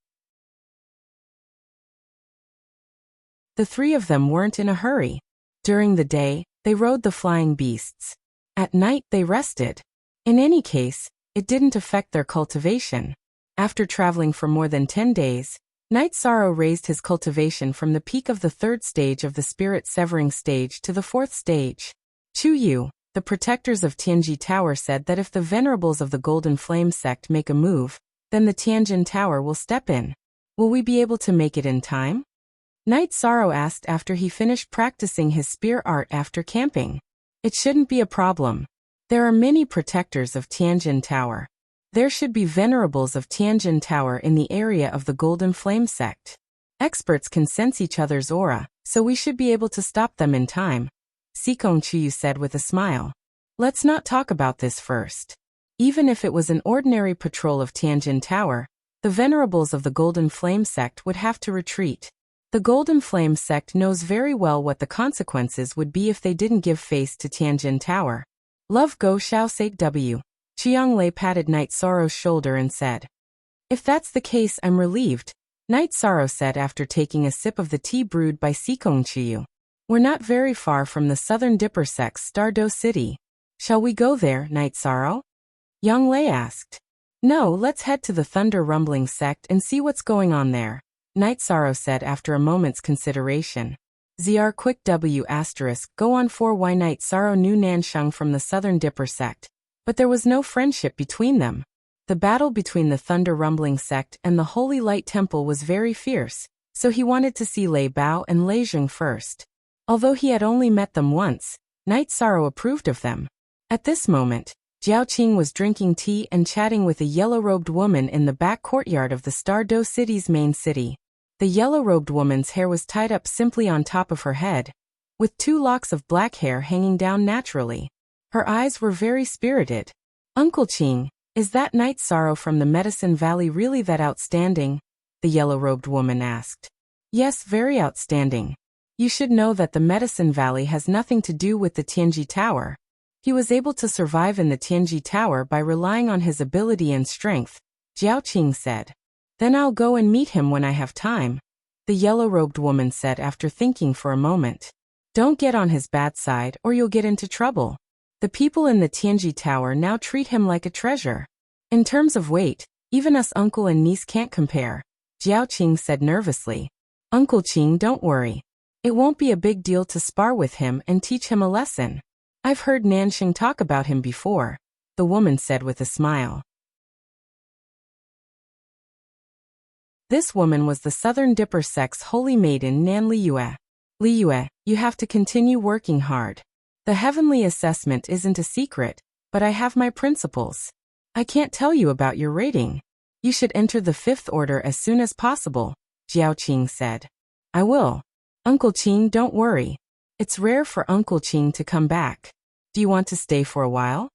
The three of them weren't in a hurry. During the day, they rode the flying beasts. At night, they rested. In any case, it didn't affect their cultivation. After traveling for more than 10 days, Night Sorrow raised his cultivation from the peak of the 3rd stage of the Spirit Severing stage to the 4th stage. Chu Yu, the protectors of Tianji Tower, said that if the venerables of the Golden Flame sect make a move, then the Tianjin Tower will step in. Will we be able to make it in time? Night Sorrow asked after he finished practicing his spear art after camping. It shouldn't be a problem. There are many protectors of Tianjin Tower. There should be venerables of Tianjin Tower in the area of the Golden Flame sect. Experts can sense each other's aura, so we should be able to stop them in time. Sikong Chuyu said with a smile. Let's not talk about this first. Even if it was an ordinary patrol of Tianjin Tower, the venerables of the Golden Flame sect would have to retreat. The Golden Flame sect knows very well what the consequences would be if they didn't give face to Tianjin Tower. Love Go Xiao Sake W. Chiang Lei patted Night Sorrow's shoulder and said. If that's the case, I'm relieved, Night Sorrow said after taking a sip of the tea brewed by Sikong Chuyu. We're not very far from the Southern Dipper sect's Stardo City. Shall we go there, Night Sorrow? Yang Lei asked. No, let's head to the Thunder Rumbling sect and see what's going on there, Night Sorrow said after a moment's consideration. ZR Quick W asterisk go on 4 Why Night Sorrow knew Nansheng from the Southern Dipper sect, but there was no friendship between them. The battle between the Thunder Rumbling sect and the Holy Light Temple was very fierce, so he wanted to see Lei Bao and Lei Zheng first. Although he had only met them once, Night Sorrow approved of them. At this moment, Jiao Qing was drinking tea and chatting with a yellow-robed woman in the back courtyard of the Stardo City's main city. The yellow-robed woman's hair was tied up simply on top of her head, with 2 locks of black hair hanging down naturally. Her eyes were very spirited. Uncle Qing, is that Night Sorrow from the Medicine Valley really that outstanding? The yellow-robed woman asked. Yes, very outstanding. You should know that the Medicine Valley has nothing to do with the Tianji Tower. He was able to survive in the Tianji Tower by relying on his ability and strength, Jiao Qing said. Then I'll go and meet him when I have time, the yellow-robed woman said after thinking for a moment. Don't get on his bad side or you'll get into trouble. The people in the Tianji Tower now treat him like a treasure. In terms of weight, even us uncle and niece can't compare, Jiao Qing said nervously. Uncle Qing, don't worry. It won't be a big deal to spar with him and teach him a lesson. I've heard Nanxing talk about him before, the woman said with a smile. This woman was the Southern Dipper sect's holy maiden Nan Liyue. Liyue, you have to continue working hard. The heavenly assessment isn't a secret, but I have my principles. I can't tell you about your rating. You should enter the 5th order as soon as possible, Jiao Qing said. I will. Uncle Qing, don't worry. It's rare for Uncle Qing to come back. Do you want to stay for a while?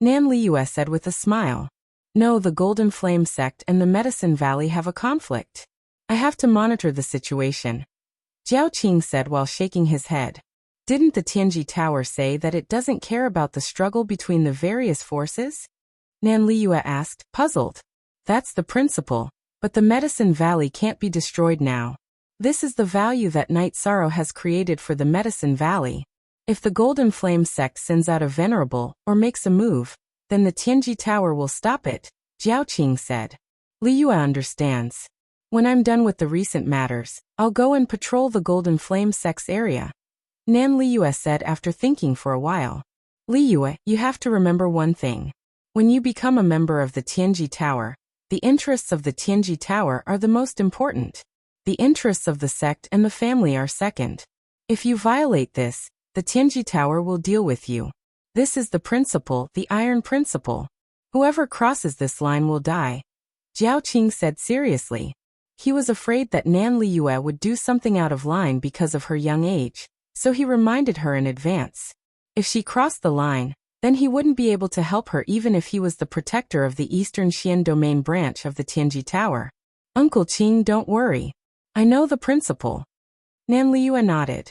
Nan Liyue said with a smile. No, the Golden Flame sect and the Medicine Valley have a conflict. I have to monitor the situation, Jiao Qing said while shaking his head. Didn't the Tianji Tower say that it doesn't care about the struggle between the various forces? Nan Liyue asked, puzzled. That's the principle, but the Medicine Valley can't be destroyed now. This is the value that Night Sorrow has created for the Medicine Valley. If the Golden Flame sect sends out a venerable or makes a move, then the Tianji Tower will stop it, Jiao Qing said. Liyue understands. When I'm done with the recent matters, I'll go and patrol the Golden Flame sect's area. Nan Liyue said after thinking for a while. Liyue, you have to remember one thing. When you become a member of the Tianji Tower, the interests of the Tianji Tower are the most important. The interests of the sect and the family are second. If you violate this, the Tianji Tower will deal with you. This is the principle, the iron principle. Whoever crosses this line will die. Jiao Qing said seriously. He was afraid that Nan Liyue would do something out of line because of her young age, so he reminded her in advance. If she crossed the line, then he wouldn't be able to help her even if he was the protector of the Eastern Xian domain branch of the Tianji Tower. Uncle Qing, don't worry. I know the principle. Nan Liyue nodded.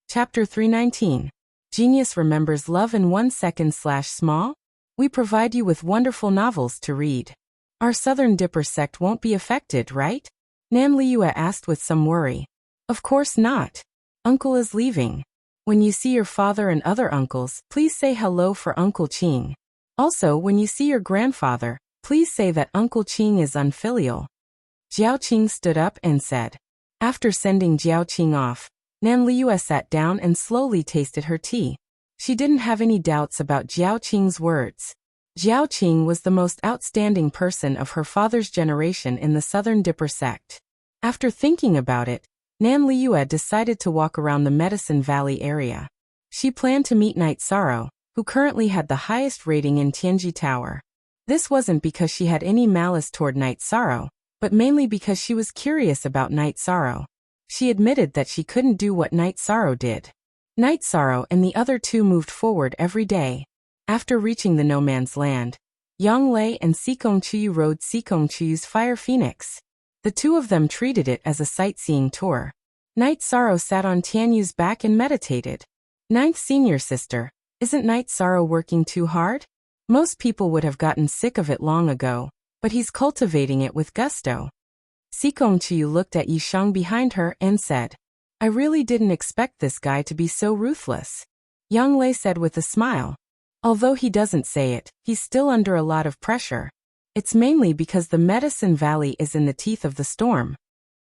Chapter 319. Genius Remembers Love in 1 Second/Small? We provide you with wonderful novels to read. Our Southern Dipper sect won't be affected, right? Nan Liyue asked with some worry. Of course not. Uncle is leaving. When you see your father and other uncles, please say hello for Uncle Qing. Also, when you see your grandfather, please say that Uncle Qing is unfilial. Jiao Qing stood up and said. After sending Jiao Qing off, Nan Liyue sat down and slowly tasted her tea. She didn't have any doubts about Jiao Qing's words. Jiao Qing was the most outstanding person of her father's generation in the Southern Dipper sect. After thinking about it, Nan Liyue decided to walk around the Medicine Valley area. She planned to meet Night Sorrow, who currently had the highest rating in Tianji Tower. This wasn't because she had any malice toward Night Sorrow, but mainly because she was curious about Night Sorrow. She admitted that she couldn't do what Night Sorrow did. Night Sorrow and the other two moved forward every day. After reaching the No Man's Land, Yang Lei and Sikong Chuyu rode Sikong Chuyu's Fire Phoenix. The two of them treated it as a sightseeing tour. Night Sorrow sat on Tianyu's back and meditated. Ninth Senior Sister, isn't Night Sorrow working too hard? Most people would have gotten sick of it long ago, but he's cultivating it with gusto. Sikong Chuyu looked at Yisheng behind her and said, I really didn't expect this guy to be so ruthless. Yang Lei said with a smile. Although he doesn't say it, he's still under a lot of pressure. It's mainly because the Medicine Valley is in the teeth of the storm.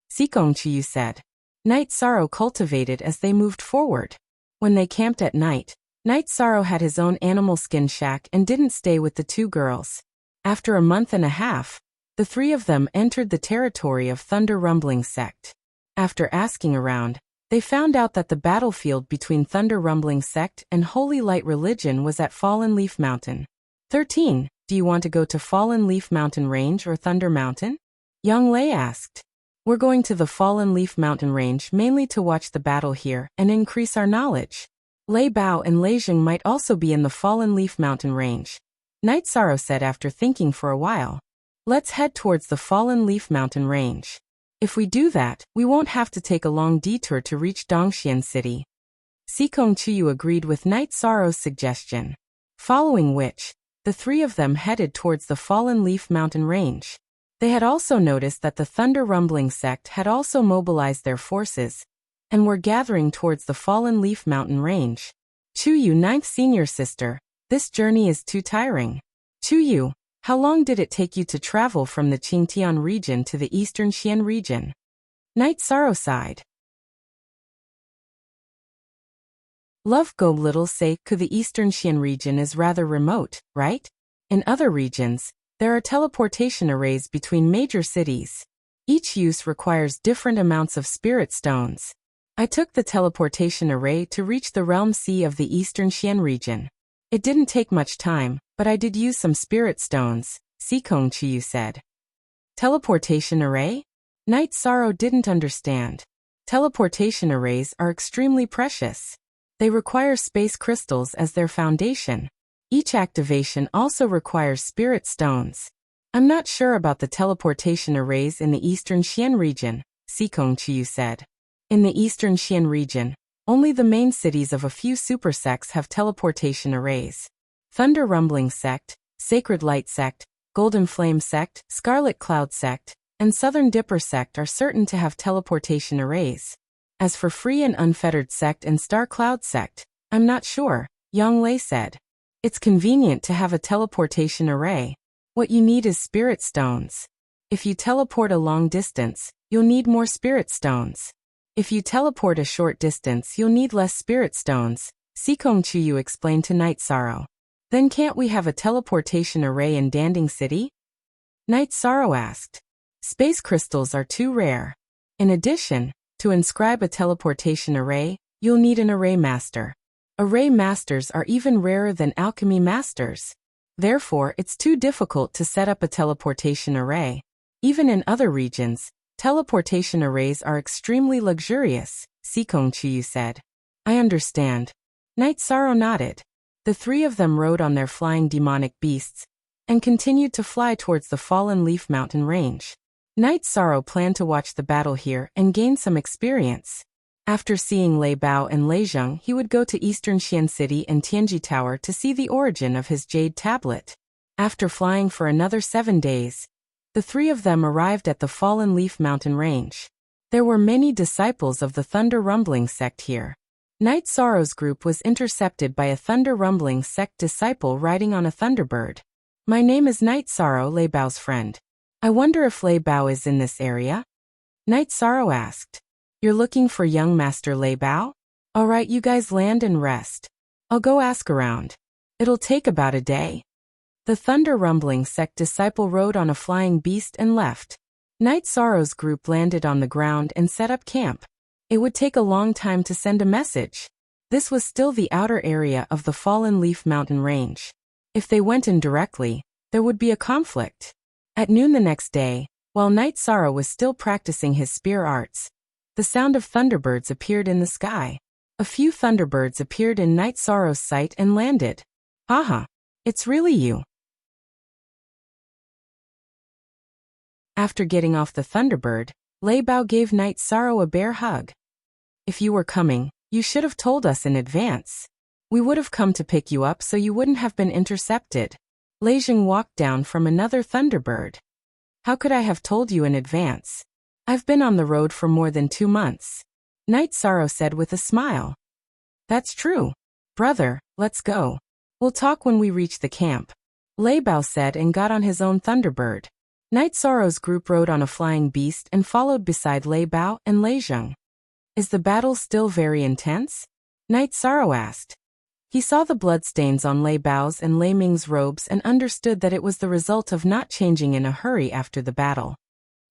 Sikong Chuyu said. Night Sorrow cultivated as they moved forward. When they camped at night, Night Sorrow had his own animal skin shack and didn't stay with the two girls. After a month and a half, the three of them entered the territory of Thunder Rumbling Sect. After asking around, they found out that the battlefield between Thunder Rumbling Sect and Holy Light Religion was at Fallen Leaf Mountain. 13. Do you want to go to Fallen Leaf Mountain Range or Thunder Mountain? Yang Lei asked. We're going to the Fallen Leaf Mountain Range mainly to watch the battle here and increase our knowledge. Lei Bao and Lei Jing might also be in the Fallen Leaf Mountain Range. Night Sorrow said after thinking for a while. Let's head towards the Fallen Leaf Mountain Range. If we do that, we won't have to take a long detour to reach Dongxian City. Sikong Chuyu agreed with Night Sorrow's suggestion. Following which, the three of them headed towards the Fallen Leaf Mountain Range. They had also noticed that the Thunder Rumbling Sect had also mobilized their forces, and were gathering towards the Fallen Leaf Mountain Range. Chuyu, Ninth Senior Sister, this journey is too tiring. Chuyu, how long did it take you to travel from the Qingtian region to the Eastern Xian region? Night Sorrow sighed. Love Go Little say the Eastern Xian region is rather remote, right? In other regions, there are teleportation arrays between major cities. Each use requires different amounts of spirit stones. I took the teleportation array to reach the Realm Sea of the Eastern Xian region. It didn't take much time, but I did use some spirit stones, Sikong Chuyu said. Teleportation array? Night Sorrow didn't understand. Teleportation arrays are extremely precious. They require space crystals as their foundation. Each activation also requires spirit stones. I'm not sure about the teleportation arrays in the Eastern Xian region, Sikong Chuyu said. In the Eastern Xian region, only the main cities of a few super sects have teleportation arrays. Thunder Rumbling Sect, Sacred Light Sect, Golden Flame Sect, Scarlet Cloud Sect, and Southern Dipper Sect are certain to have teleportation arrays. As for Free and Unfettered Sect and Star Cloud Sect, I'm not sure, Yang Lei said. It's convenient to have a teleportation array. What you need is spirit stones. If you teleport a long distance, you'll need more spirit stones. If you teleport a short distance, you'll need less spirit stones, Sikong Chuyu explained to Night Sorrow. Then can't we have a teleportation array in Danding City? Night Sorrow asked. Space crystals are too rare. In addition, to inscribe a teleportation array, you'll need an array master. Array masters are even rarer than alchemy masters. Therefore, it's too difficult to set up a teleportation array. Even in other regions, teleportation arrays are extremely luxurious, Sikong Chuyu said. I understand. Night Sorrow nodded. The three of them rode on their flying demonic beasts and continued to fly towards the Fallen Leaf Mountain range. Night Sorrow planned to watch the battle here and gain some experience. After seeing Lei Bao and Lei Zheng, he would go to Eastern Xian City and Tianji Tower to see the origin of his jade tablet. After flying for another 7 days, the three of them arrived at the Fallen Leaf Mountain range. There were many disciples of the Thunder Rumbling sect here. Night Sorrow's group was intercepted by a Thunder Rumbling sect disciple riding on a Thunderbird. My name is Night Sorrow, Lei Bao's friend. I wonder if Lei Bao is in this area? Night Sorrow asked. You're looking for young Master Lei Bao? Alright, you guys land and rest. I'll go ask around. It'll take about a day. The Thunder Rumbling sect disciple rode on a flying beast and left. Night Sorrow's group landed on the ground and set up camp. It would take a long time to send a message. This was still the outer area of the Fallen Leaf Mountain range. If they went in directly, there would be a conflict. At noon the next day, while Night Sorrow was still practicing his spear arts, the sound of thunderbirds appeared in the sky. A few thunderbirds appeared in Night Sorrow's sight and landed. Haha, it's really you. After getting off the Thunderbird, Lei Bao gave Night Sorrow a bear hug. If you were coming, you should have told us in advance. We would have come to pick you up so you wouldn't have been intercepted. Lei Zheng walked down from another Thunderbird. How could I have told you in advance? I've been on the road for more than 2 months. Night Sorrow said with a smile. That's true. Brother, let's go. We'll talk when we reach the camp. Lei Bao said and got on his own Thunderbird. Night Sorrow's group rode on a flying beast and followed beside Lei Bao and Lei Zheng. Is the battle still very intense? Night Sorrow asked. He saw the bloodstains on Lei Bao's and Lei Ming's robes and understood that it was the result of not changing in a hurry after the battle.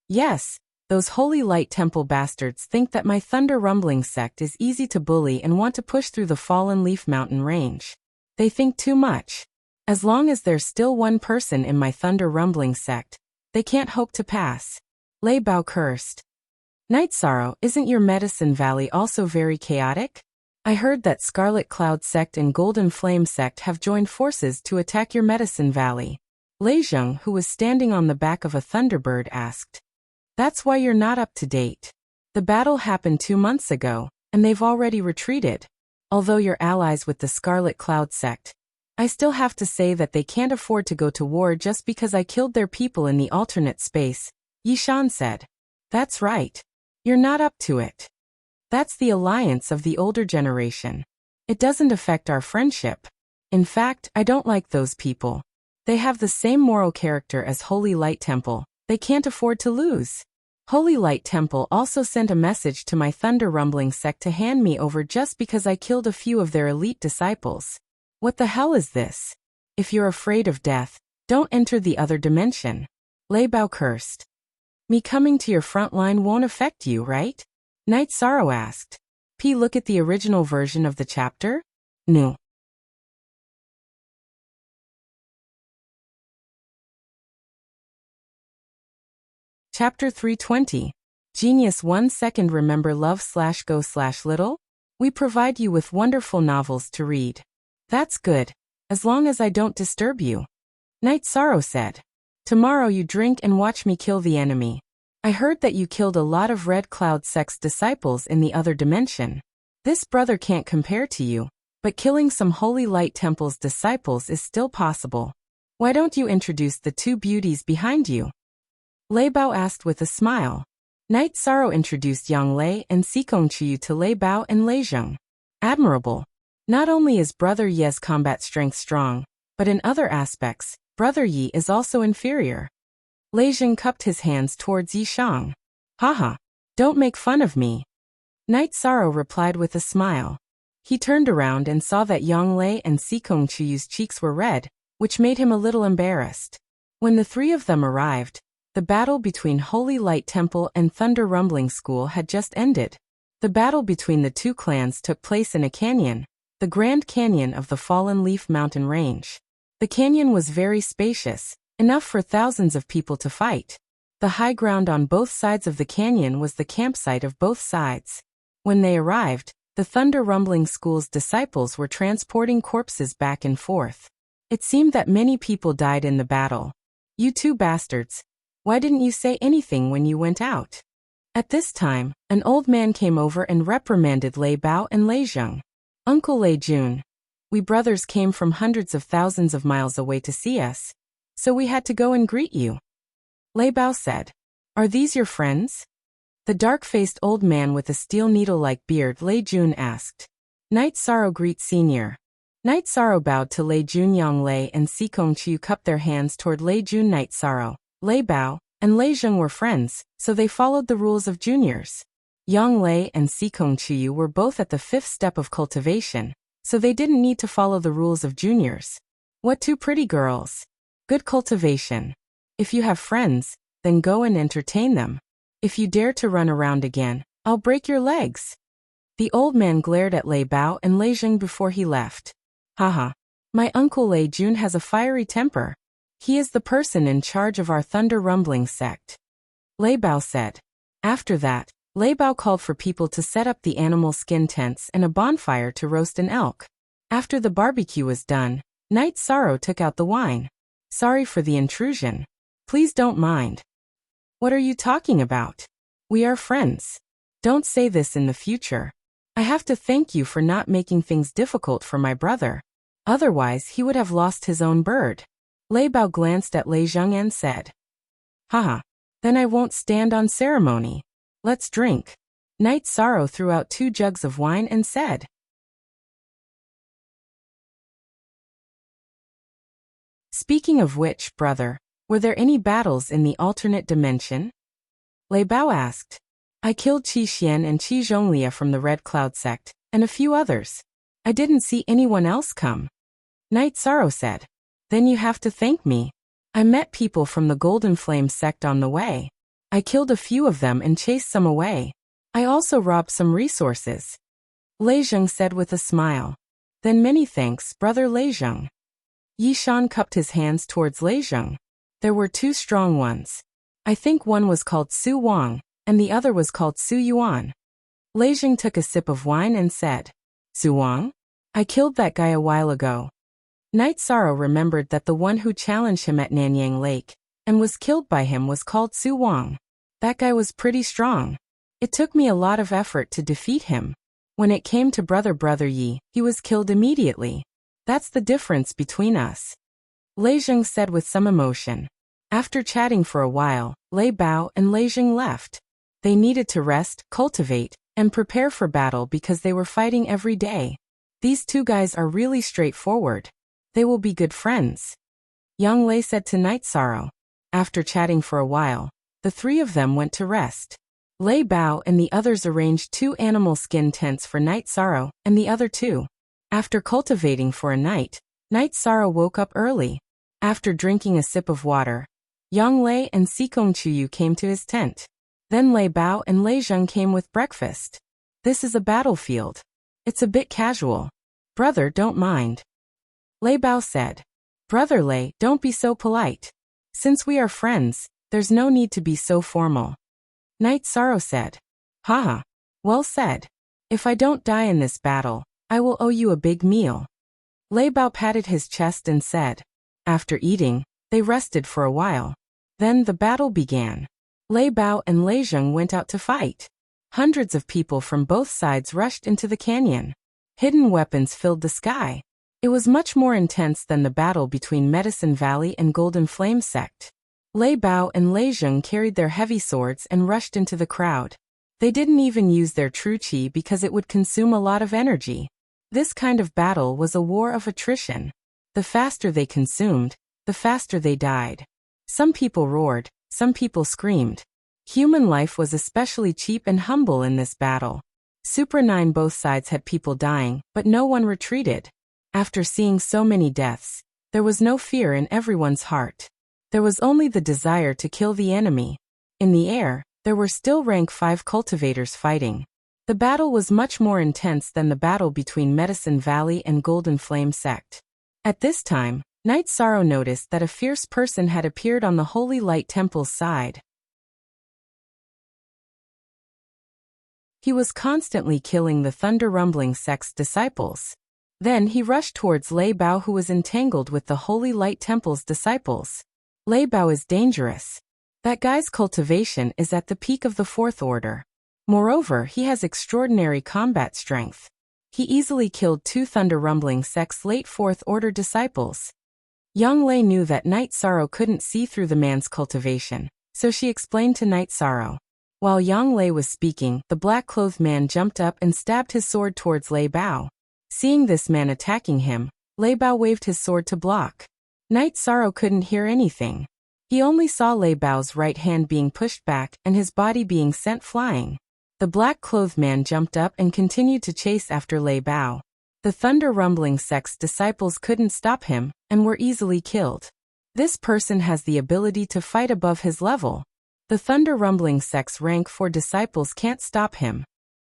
Yes, those Holy Light Temple bastards think that my Thunder Rumbling sect is easy to bully and want to push through the Fallen Leaf Mountain range. They think too much. As long as there's still one person in my Thunder Rumbling sect, they can't hope to pass. Lei Bao cursed. Night Sorrow, isn't your Medicine Valley also very chaotic? I heard that Scarlet Cloud sect and Golden Flame sect have joined forces to attack your Medicine Valley. Lei Zheng, who was standing on the back of a Thunderbird, asked. That's why you're not up to date. The battle happened 2 months ago, and they've already retreated. Although you're allies with the Scarlet Cloud sect, I still have to say that they can't afford to go to war just because I killed their people in the alternate space, Yishan said. That's right. You're not up to it. That's the alliance of the older generation. It doesn't affect our friendship. In fact, I don't like those people. They have the same moral character as Holy Light Temple. They can't afford to lose. Holy Light Temple also sent a message to my Thunder Rumbling sect to hand me over just because I killed a few of their elite disciples. What the hell is this? If you're afraid of death, don't enter the other dimension. Lei Bao cursed. Me coming to your front line won't affect you, right? Night Sorrow asked. Look at the original version of the chapter? No. Chapter 320. Genius 1 second. Remember love/go/little? We provide you with wonderful novels to read. That's good, as long as I don't disturb you. Night Sorrow said. Tomorrow you drink and watch me kill the enemy. I heard that you killed a lot of Red Cloud sect's disciples in the other dimension. This brother can't compare to you, but killing some Holy Light Temple's disciples is still possible. Why don't you introduce the 2 beauties behind you? Lei Bao asked with a smile. Night Sorrow introduced Yang Lei and Sikong Chuyu to Lei Bao and Lei Zheng. Admirable. Not only is Brother Ye's combat strength strong, but in other aspects, Brother Yi is also inferior. Lei Jing cupped his hands towards Yi Shang. Haha. Don't make fun of me. Night Sorrow replied with a smile. He turned around and saw that Yang Lei and Sikong Chuyu's cheeks were red, which made him a little embarrassed. When the three of them arrived, the battle between Holy Light Temple and Thunder Rumbling School had just ended. The battle between the two clans took place in a canyon, the Grand Canyon of the Fallen Leaf Mountain Range. The canyon was very spacious, enough for thousands of people to fight. The high ground on both sides of the canyon was the campsite of both sides. When they arrived, the Thunder Rumbling School's disciples were transporting corpses back and forth. It seemed that many people died in the battle. You two bastards. Why didn't you say anything when you went out? At this time, an old man came over and reprimanded Lei Bao and Lei Zheng. Uncle Lei Jun, we brothers came from hundreds of thousands of miles away to see us, so we had to go and greet you. Lei Bao said, Are these your friends? The dark-faced old man with a steel needle-like beard Lei Jun asked. Night Sorrow greet Senior. Night Sorrow bowed to Lei Jun. Yang Lei and Sikong Chu cupped their hands toward Lei Jun. Night Sorrow, Lei Bao, and Lei Zheng were friends, so they followed the rules of juniors. Yang Lei and Sikong Chu were both at the 5th step of cultivation, so they didn't need to follow the rules of juniors. What two pretty girls. Good cultivation. If you have friends, then go and entertain them. If you dare to run around again, I'll break your legs. The old man glared at Lei Bao and Lei Zheng before he left. Haha. My uncle Lei Jun has a fiery temper. He is the person in charge of our Thunder Rumbling sect. Lei Bao said. After that, Lei Bao called for people to set up the animal skin tents and a bonfire to roast an elk. After the barbecue was done, Night Sorrow took out the wine. Sorry for the intrusion. Please don't mind. What are you talking about? We are friends. Don't say this in the future. I have to thank you for not making things difficult for my brother. Otherwise he would have lost his own bird. Lei Bao glanced at Lei Zheng and said. Haha. Then I won't stand on ceremony. Let's drink. Night Sorrow threw out 2 jugs of wine and said. Speaking of which, brother, were there any battles in the alternate dimension? Lei Bao asked. I killed Qi Xian and Qi Zhonglia from the Red Cloud sect, and a few others. I didn't see anyone else come. Night Sorrow said. Then you have to thank me. I met people from the Golden Flame sect on the way. I killed a few of them and chased some away. I also robbed some resources. Lei Zheng said with a smile. Then many thanks, brother Lei Zheng. Yi Shan cupped his hands towards Lei Zheng. There were 2 strong ones. I think one was called Su Wang, and the other was called Su Yuan. Lei Zheng took a sip of wine and said, Su Wang? I killed that guy a while ago. Night Sorrow remembered that the one who challenged him at Nanyang Lake, and was killed by him was called Su Wang. That guy was pretty strong. It took me a lot of effort to defeat him. When it came to Brother Yi, he was killed immediately. That's the difference between us. Lei Zheng said with some emotion. After chatting for a while, Lei Bao and Lei Zheng left. They needed to rest, cultivate, and prepare for battle because they were fighting every day. These 2 guys are really straightforward. They will be good friends. Yang Lei said to Night Sorrow. After chatting for a while, the 3 of them went to rest. Lei Bao and the others arranged 2 animal skin tents for Night Sorrow and the other 2. After cultivating for a night, Night Sorrow woke up early. After drinking a sip of water, Yang Lei and Sikong Chuyu came to his tent. Then Lei Bao and Lei Zheng came with breakfast. This is a battlefield. It's a bit casual. Brother, don't mind. Lei Bao said. Brother Lei, don't be so polite. Since we are friends, there's no need to be so formal. Night Sorrow said. Haha. Well said. If I don't die in this battle, I will owe you a big meal. Lei Bao patted his chest and said. After eating, they rested for a while. Then the battle began. Lei Bao and Lei Zheng went out to fight. Hundreds of people from both sides rushed into the canyon. Hidden weapons filled the sky. It was much more intense than the battle between Medicine Valley and Golden Flame sect. Lei Bao and Lei Zheng carried their heavy swords and rushed into the crowd. They didn't even use their true qi because it would consume a lot of energy. This kind of battle was a war of attrition. The faster they consumed, the faster they died. Some people roared, some people screamed. Human life was especially cheap and humble in this battle. Super 9 both sides had people dying, but no one retreated. After seeing so many deaths, there was no fear in everyone's heart. There was only the desire to kill the enemy. In the air, there were still rank 5 cultivators fighting. The battle was much more intense than the battle between Medicine Valley and Golden Flame Sect. At this time, Night Sorrow noticed that a fierce person had appeared on the Holy Light Temple's side. He was constantly killing the Thunder Rumbling Sect's disciples. Then he rushed towards Lei Bao, who was entangled with the Holy Light Temple's disciples. Lei Bao is dangerous. That guy's cultivation is at the peak of the 4th order. Moreover, he has extraordinary combat strength. He easily killed 2 Thunder Rumbling Sect's late 4th order disciples. Yang Lei knew that Night Sorrow couldn't see through the man's cultivation, so she explained to Night Sorrow. While Yang Lei was speaking, the black-clothed man jumped up and stabbed his sword towards Lei Bao. Seeing this man attacking him, Lei Bao waved his sword to block. Night Sorrow couldn't hear anything. He only saw Lei Bao's right hand being pushed back and his body being sent flying. The black-clothed man jumped up and continued to chase after Lei Bao. The Thunder Rumbling Sect's disciples couldn't stop him, and were easily killed. This person has the ability to fight above his level. The Thunder Rumbling Sect's rank 4 disciples can't stop him.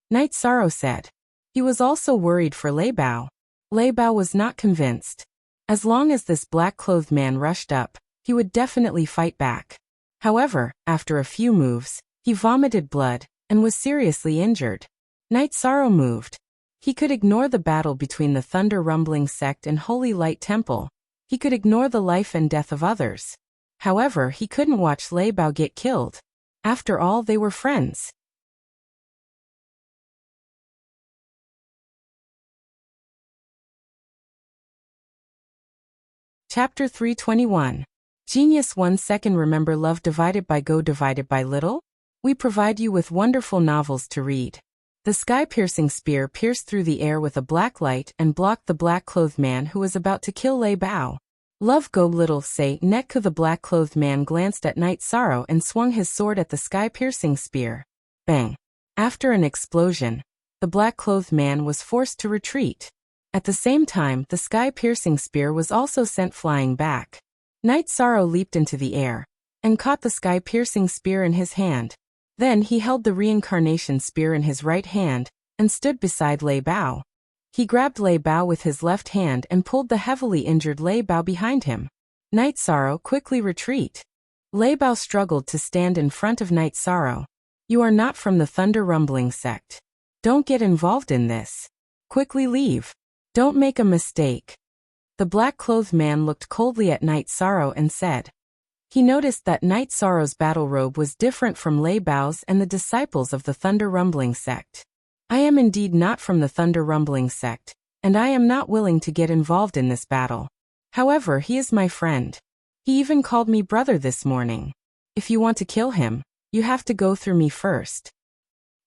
Night Sorrow said. He was also worried for Lei Bao. Lei Bao was not convinced. As long as this black-clothed man rushed up, he would definitely fight back. However, after a few moves, he vomited blood and was seriously injured. Night Sorrow moved. He could ignore the battle between the Thunder Rumbling Sect and Holy Light Temple. He could ignore the life and death of others. However, he couldn't watch Lei Bao get killed. After all, they were friends. Chapter 321. Genius 1 second. Remember love divided by go divided by little? We provide you with wonderful novels to read. The sky-piercing spear pierced through the air with a black light and blocked the black-clothed man who was about to kill Lei Bao. Love go little say Netku. The black-clothed man glanced at Night Sorrow and swung his sword at the sky-piercing spear. Bang! After an explosion, the black-clothed man was forced to retreat. At the same time, the sky-piercing spear was also sent flying back. Night Sorrow leaped into the air and caught the sky-piercing spear in his hand. Then he held the reincarnation spear in his right hand and stood beside Lei Bao. He grabbed Lei Bao with his left hand and pulled the heavily injured Lei Bao behind him. Night Sorrow, quickly retreat. Lei Bao struggled to stand in front of Night Sorrow. You are not from the Thunder Rumbling Sect. Don't get involved in this. Quickly leave. Don't make a mistake. The black-clothed man looked coldly at Night Sorrow and said. He noticed that Night Sorrow's battle robe was different from Lei Bao's and the disciples of the Thunder Rumbling Sect. I am indeed not from the Thunder Rumbling Sect, and I am not willing to get involved in this battle. However, he is my friend. He even called me brother this morning. If you want to kill him, you have to go through me first.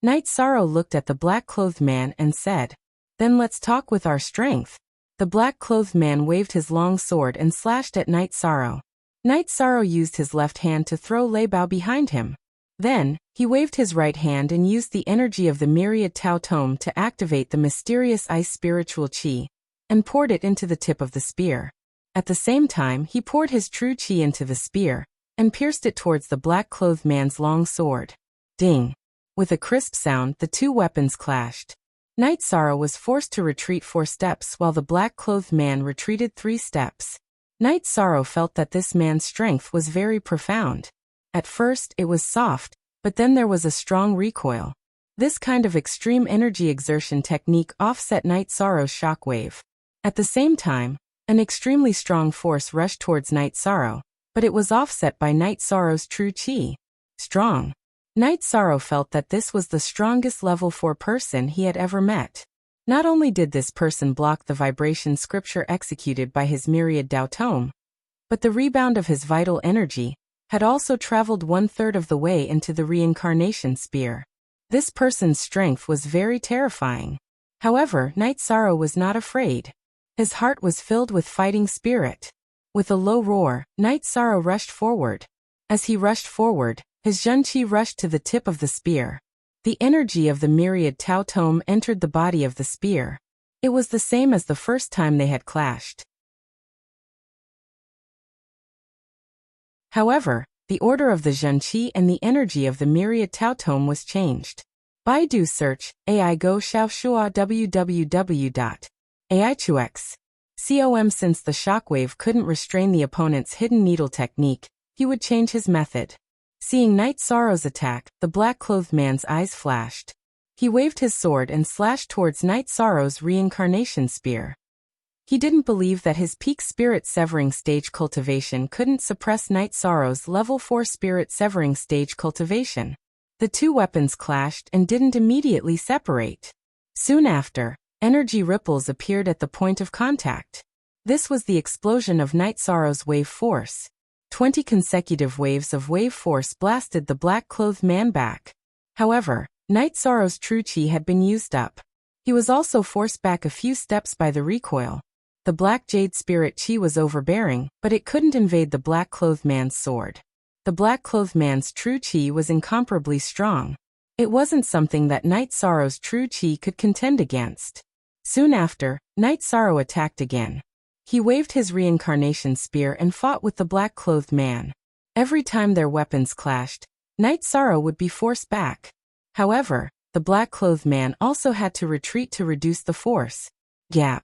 Night Sorrow looked at the black-clothed man and said, Then let's talk with our strength. The black-clothed man waved his long sword and slashed at Night Sorrow. Night Sorrow used his left hand to throw Lei Bao behind him. Then, he waved his right hand and used the energy of the myriad Tao Tome to activate the mysterious ice spiritual chi, and poured it into the tip of the spear. At the same time, he poured his true chi into the spear, and pierced it towards the black-clothed man's long sword. Ding! With a crisp sound, the two weapons clashed. Night Sorrow was forced to retreat 4 steps while the black-clothed man retreated 3 steps. Night Sorrow felt that this man's strength was very profound. At first, it was soft, but then there was a strong recoil. This kind of extreme energy exertion technique offset Night Sorrow's shockwave. At the same time, an extremely strong force rushed towards Night Sorrow, but it was offset by Night Sorrow's true chi. Strong. Night Sorrow felt that this was the strongest level 4 person he had ever met. Not only did this person block the vibration scripture executed by his myriad Tao Tome, but the rebound of his vital energy had also traveled 1/3 of the way into the reincarnation spear. This person's strength was very terrifying. However, Night Sorrow was not afraid. His heart was filled with fighting spirit. With a low roar, Night Sorrow rushed forward. As he rushed forward, his Zhenqi rushed to the tip of the spear. The energy of the myriad Tao Tome entered the body of the spear. It was the same as the first time they had clashed. However, the order of the Zhenqi and the energy of the myriad Tao Tome was changed. Baidu search, AI Go Xiaoshua www.aichux.com. Since the shockwave couldn't restrain the opponent's hidden needle technique, he would change his method. Seeing Night Sorrow's attack, the black-clothed man's eyes flashed. He waved his sword and slashed towards Night Sorrow's reincarnation spear. He didn't believe that his peak spirit severing stage cultivation couldn't suppress Night Sorrow's level 4 spirit severing stage cultivation. The two weapons clashed and didn't immediately separate. Soon after, energy ripples appeared at the point of contact. This was the explosion of Night Sorrow's wave force. 20 consecutive waves of wave force blasted the black-clothed man back. However, Night Sorrow's true chi had been used up. He was also forced back a few steps by the recoil. The black jade spirit chi was overbearing, but it couldn't invade the black-clothed man's sword. The black-clothed man's true chi was incomparably strong. It wasn't something that Night Sorrow's true chi could contend against. Soon after, Night Sorrow attacked again. He waved his reincarnation spear and fought with the black-clothed man. Every time their weapons clashed, Night Sorrow would be forced back. However, the black-clothed man also had to retreat to reduce the force gap.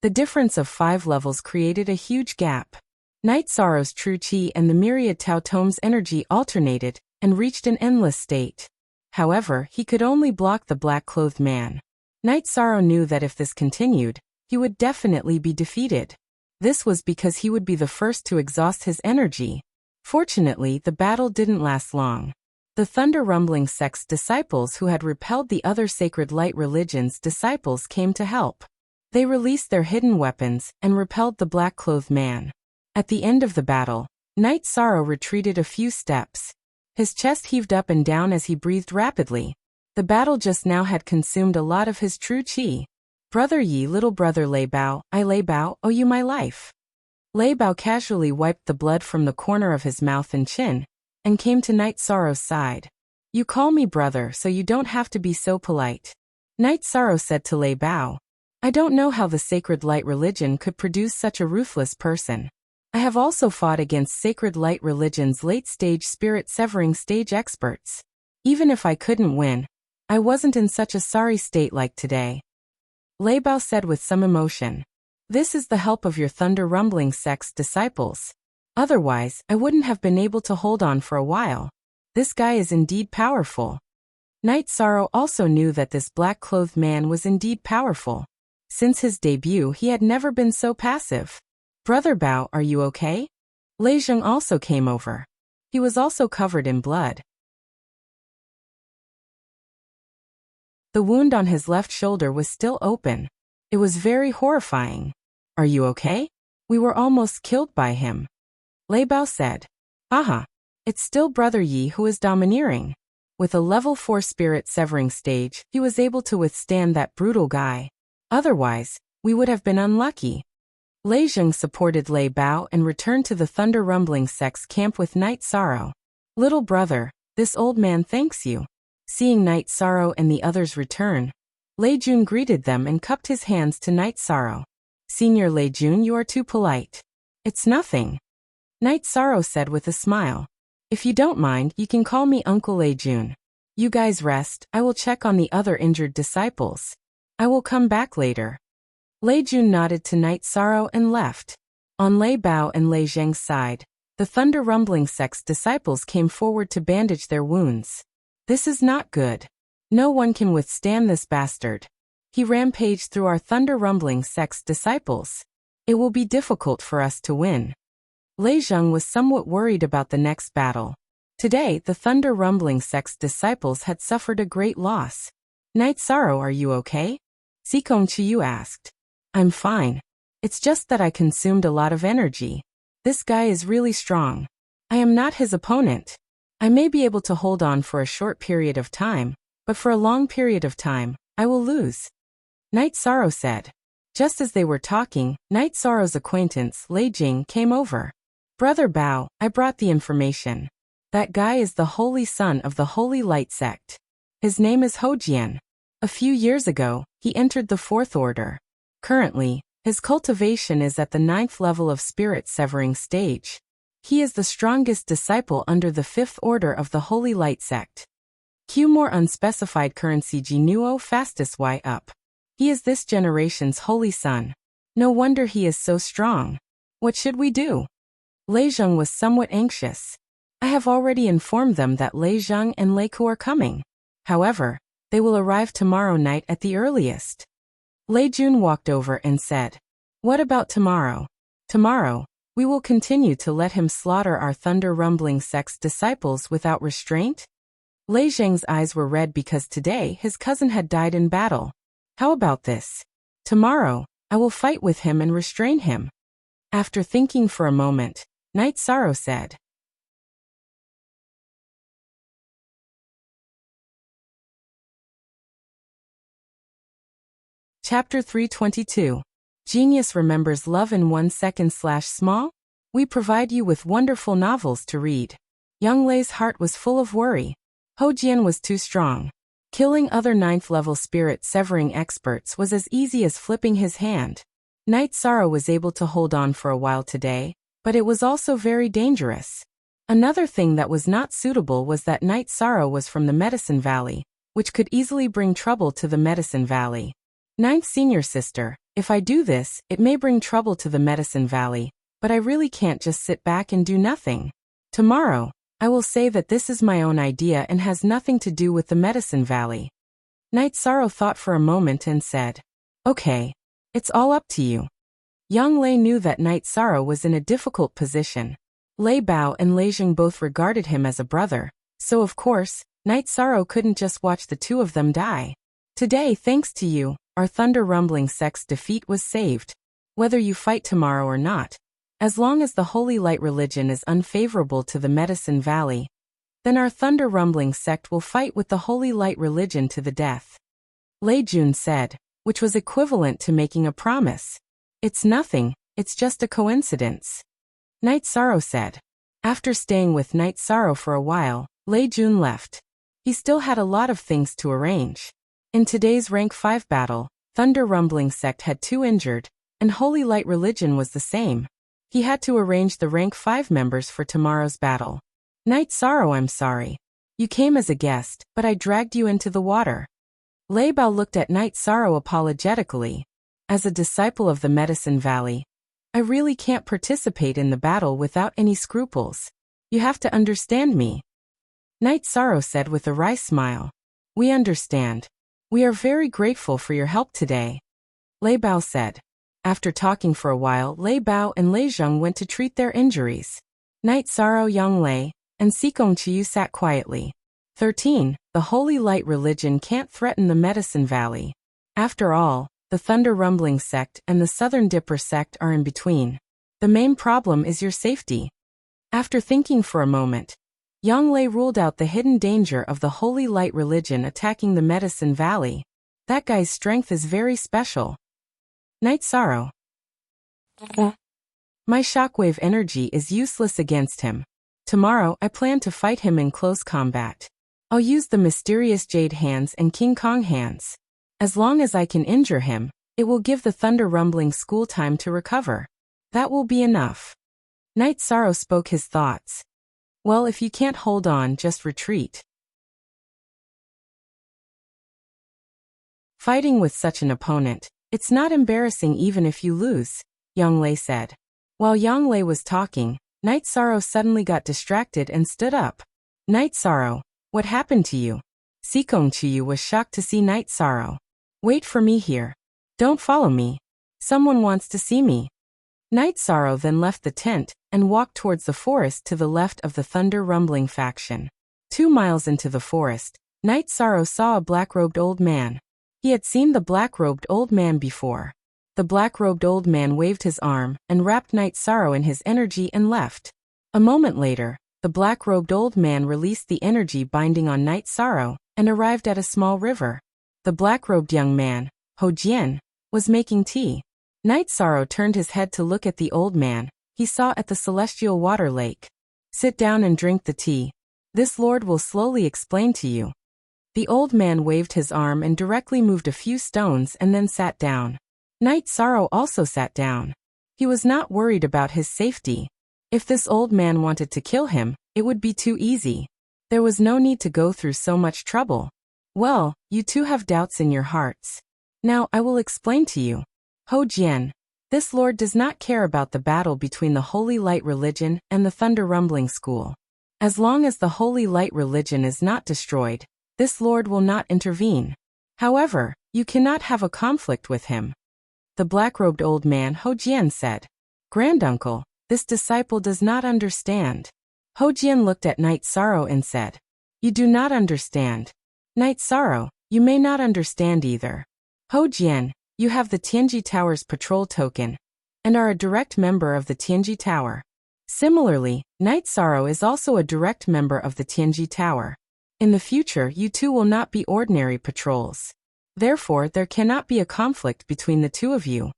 The difference of 5 levels created a huge gap. Night Sorrow's true chi and the myriad Tao Tome's energy alternated and reached an endless state. However, he could only block the black-clothed man. Night Sorrow knew that if this continued, he would definitely be defeated. This was because he would be the first to exhaust his energy. Fortunately, the battle didn't last long. The Thunder Rumbling sect's disciples who had repelled the other Sacred Light Religion's disciples came to help. They released their hidden weapons and repelled the black-clothed man. At the end of the battle, Night Sorrow retreated a few steps. His chest heaved up and down as he breathed rapidly. The battle just now had consumed a lot of his true chi. Brother Yi, little brother Lei Bao, I Lei Bao, owe you my life. Lei Bao casually wiped the blood from the corner of his mouth and chin, and came to Night Sorrow's side. You call me brother so you don't have to be so polite. Night Sorrow said to Lei Bao. I don't know how the Sacred Light Religion could produce such a ruthless person. I have also fought against Sacred Light Religion's late-stage spirit severing stage experts. Even if I couldn't win, I wasn't in such a sorry state like today. Lei Bao said with some emotion. This is the help of your Thunder Rumbling sect's disciples. Otherwise, I wouldn't have been able to hold on for a while. This guy is indeed powerful. Night Sorrow also knew that this black-clothed man was indeed powerful. Since his debut, he had never been so passive. Brother Bao, are you okay? Lei Zheng also came over. He was also covered in blood. The wound on his left shoulder was still open. It was very horrifying. Are you okay? We were almost killed by him. Lei Bao said. Aha. It's still Brother Yi who is domineering. With a level 4 spirit severing stage, he was able to withstand that brutal guy. Otherwise, we would have been unlucky. Lei Zheng supported Lei Bao and returned to the Thunder Rumbling sect's camp with Night Sorrow. Little brother, this old man thanks you. Seeing Night Sorrow and the others return, Lei Jun greeted them and cupped his hands to Night Sorrow. Senior Lei Jun, you are too polite. It's nothing. Night Sorrow said with a smile. If you don't mind, you can call me Uncle Lei Jun. You guys rest, I will check on the other injured disciples. I will come back later. Lei Jun nodded to Night Sorrow and left. On Lei Bao and Lei Zheng's side, the Thunder Rumbling sect's disciples came forward to bandage their wounds. This is not good. No one can withstand this bastard. He rampaged through our Thunder Rumbling sect's disciples. It will be difficult for us to win. Lei Zheng was somewhat worried about the next battle. Today, the Thunder Rumbling sect's disciples had suffered a great loss. Night Sorrow, are you okay? Xikong Chiyu asked. I'm fine. It's just that I consumed a lot of energy. This guy is really strong. I am not his opponent. I may be able to hold on for a short period of time, but for a long period of time, I will lose. Night Sorrow said. Just as they were talking, Night Sorrow's acquaintance, Lei Jing, came over. Brother Bao, I brought the information. That guy is the holy son of the Holy Light sect. His name is Hojian. A few years ago, he entered the Fourth Order. Currently, his cultivation is at the 9th level of spirit severing stage. He is the strongest disciple under the 5th Order of the Holy Light sect. Q more unspecified currency G nuo fastest Y up. He is this generation's holy son. No wonder he is so strong. What should we do? Lei Zheng was somewhat anxious. I have already informed them that Lei Zheng and Lei Ku are coming. However, they will arrive tomorrow night at the earliest. Lei Jun walked over and said, "What about tomorrow? Tomorrow, we will continue to let him slaughter our Thunder Rumbling sect's disciples without restraint?" Lei Zheng's eyes were red because today his cousin had died in battle. How about this? Tomorrow, I will fight with him and restrain him. After thinking for a moment, Night Sorrow said, Chapter 322. Genius remembers love in 1 second/small? We provide you with wonderful novels to read. Young Lei's heart was full of worry. Hojian was too strong. Killing other 9th level spirit severing experts was as easy as flipping his hand. Night Sorrow was able to hold on for a while today, but it was also very dangerous. Another thing that was not suitable was that Night Sorrow was from the Medicine Valley, which could easily bring trouble to the Medicine Valley. Ninth Senior Sister, if I do this, it may bring trouble to the Medicine Valley, but I really can't just sit back and do nothing. Tomorrow, I will say that this is my own idea and has nothing to do with the Medicine Valley. Night Sorrow thought for a moment and said, "Okay, it's all up to you." Young Lei knew that Night Sorrow was in a difficult position. Lei Bao and Lei Jing both regarded him as a brother, so of course, Night Sorrow couldn't just watch the two of them die. Today, thanks to you, our Thunder Rumbling sect's defeat was saved. Whether you fight tomorrow or not, as long as the Holy Light religion is unfavorable to the Medicine Valley, then our Thunder Rumbling sect will fight with the Holy Light religion to the death. Lei Jun said, which was equivalent to making a promise. It's nothing, it's just a coincidence. Night Sorrow said. After staying with Night Sorrow for a while, Lei Jun left. He still had a lot of things to arrange. In today's Rank 5 battle, Thunder Rumbling sect had 2 injured, and Holy Light religion was the same. He had to arrange the Rank 5 members for tomorrow's battle. Night Sorrow, I'm sorry. You came as a guest, but I dragged you into the water. Lei Bao looked at Night Sorrow apologetically. As a disciple of the Medicine Valley, I really can't participate in the battle without any scruples. You have to understand me. Night Sorrow said with a wry smile. We understand. We are very grateful for your help today. Lei Bao said. After talking for a while, Lei Bao and Lei Zheng went to treat their injuries. Night Sorrow, Young Lei, and Sikong Chiyu sat quietly. 13. The Holy Light religion can't threaten the Medicine Valley. After all, the Thunder Rumbling sect and the Southern Dipper sect are in between. The main problem is your safety. After thinking for a moment, Yang Lei ruled out the hidden danger of the Holy Light religion attacking the Medicine Valley. That guy's strength is very special. Night Sorrow. My shockwave energy is useless against him. Tomorrow I plan to fight him in close combat. I'll use the mysterious Jade hands and King Kong hands. As long as I can injure him, it will give the Thunder Rumbling school time to recover. That will be enough. Night Sorrow spoke his thoughts. Well, if you can't hold on, just retreat. Fighting with such an opponent, it's not embarrassing even if you lose, Yang Lei said. While Yang Lei was talking, Night Sorrow suddenly got distracted and stood up. Night Sorrow, what happened to you? Sikong Chiyu was shocked to see Night Sorrow. Wait for me here. Don't follow me. Someone wants to see me. Night Sorrow then left the tent and walked towards the forest to the left of the Thunder Rumbling faction. 2 miles into the forest, Night Sorrow saw a black-robed old man. He had seen the black-robed old man before. The black-robed old man waved his arm and wrapped Night Sorrow in his energy and left. A moment later, the black-robed old man released the energy binding on Night Sorrow and arrived at a small river. The black-robed young man, Ho Jian, was making tea. Night Sorrow turned his head to look at the old man he saw at the celestial water lake. Sit down and drink the tea, This Lord will slowly explain to you. The old man waved his arm and directly moved a few stones and then sat down. Knight Sorrow also sat down. He was not worried about his safety. If this old man wanted to kill him, it would be too easy. There was no need to go through so much trouble. Well, you two have doubts in your hearts. Now I will explain to you. Ho Jian, this Lord does not care about the battle between the Holy Light Religion and the Thunder Rumbling School. As long as the Holy Light Religion is not destroyed, this Lord will not intervene. However, you cannot have a conflict with him. The black-robed old man Ho Jian said. Granduncle, this disciple does not understand. Ho Jian looked at Knight Sorrow and said, You do not understand. Knight Sorrow, you may not understand either. Ho Jian, you have the Tianji Tower's patrol token, and are a direct member of the Tianji Tower. Similarly, Knight Sorrow is also a direct member of the Tianji Tower. In the future, you two will not be ordinary patrols. Therefore, there cannot be a conflict between the two of you.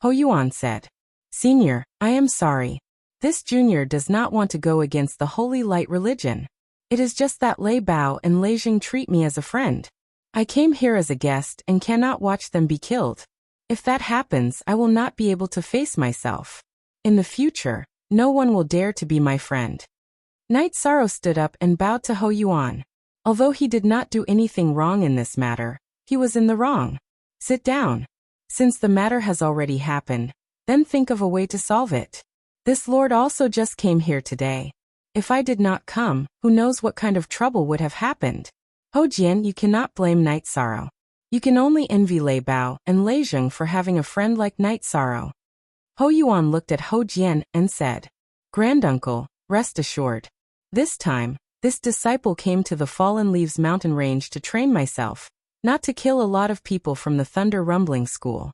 Ho Yuan said. Senior, I am sorry. This junior does not want to go against the Holy Light Religion. It is just that Lei Bao and Lei Jing treat me as a friend. I came here as a guest and cannot watch them be killed. If that happens, I will not be able to face myself. In the future, no one will dare to be my friend. Knight Sorrow stood up and bowed to Ho Yuan. Although he did not do anything wrong in this matter, he was in the wrong. Sit down. Since the matter has already happened, then think of a way to solve it. This Lord also just came here today. If I did not come, who knows what kind of trouble would have happened. Ho Jian, you cannot blame Knight Sorrow. You can only envy Lei Bao and Lei Jing for having a friend like Knight Sorrow. Ho Yuan looked at Ho Jian and said, Granduncle, rest assured. This time, this disciple came to the Fallen Leaves mountain range to train myself, not to kill a lot of people from the Thunder Rumbling School.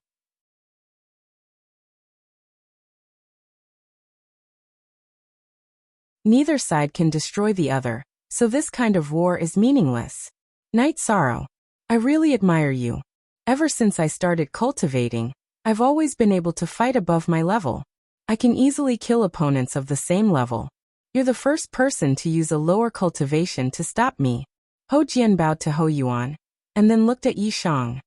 Neither side can destroy the other, so this kind of war is meaningless. Knight Sorrow, I really admire you. Ever since I started cultivating, I've always been able to fight above my level. I can easily kill opponents of the same level. You're the first person to use a lower cultivation to stop me. Ho Jian bowed to Ho Yuan, and then looked at Yi Shang.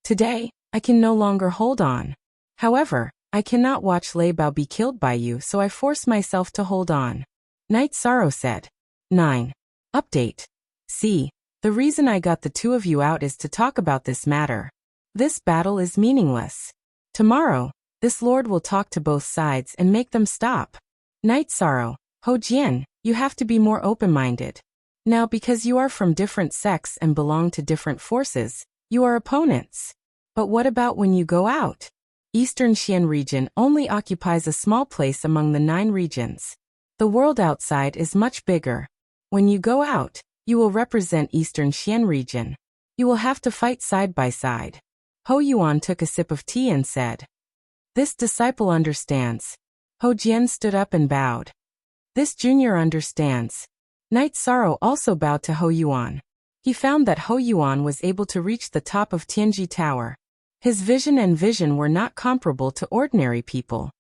Today, I can no longer hold on. However, I cannot watch Lei Bao be killed by you, so I force myself to hold on. Knight Sorrow said. 9. Update. See, the reason I got the two of you out is to talk about this matter. This battle is meaningless. Tomorrow, this Lord will talk to both sides and make them stop. Knight Sorrow, Ho Jian, you have to be more open-minded. Now because you are from different sects and belong to different forces, you are opponents. But what about when you go out? Eastern Xian region only occupies a small place among the 9 regions. The world outside is much bigger. When you go out, you will represent Eastern Xian region. You will have to fight side by side. Ho Yuan took a sip of tea and said. This disciple understands. Ho Jian stood up and bowed. This junior understands. Knight Sorrow also bowed to Ho Yuan. He found that Ho Yuan was able to reach the top of Tianji Tower. His vision and vision were not comparable to ordinary people.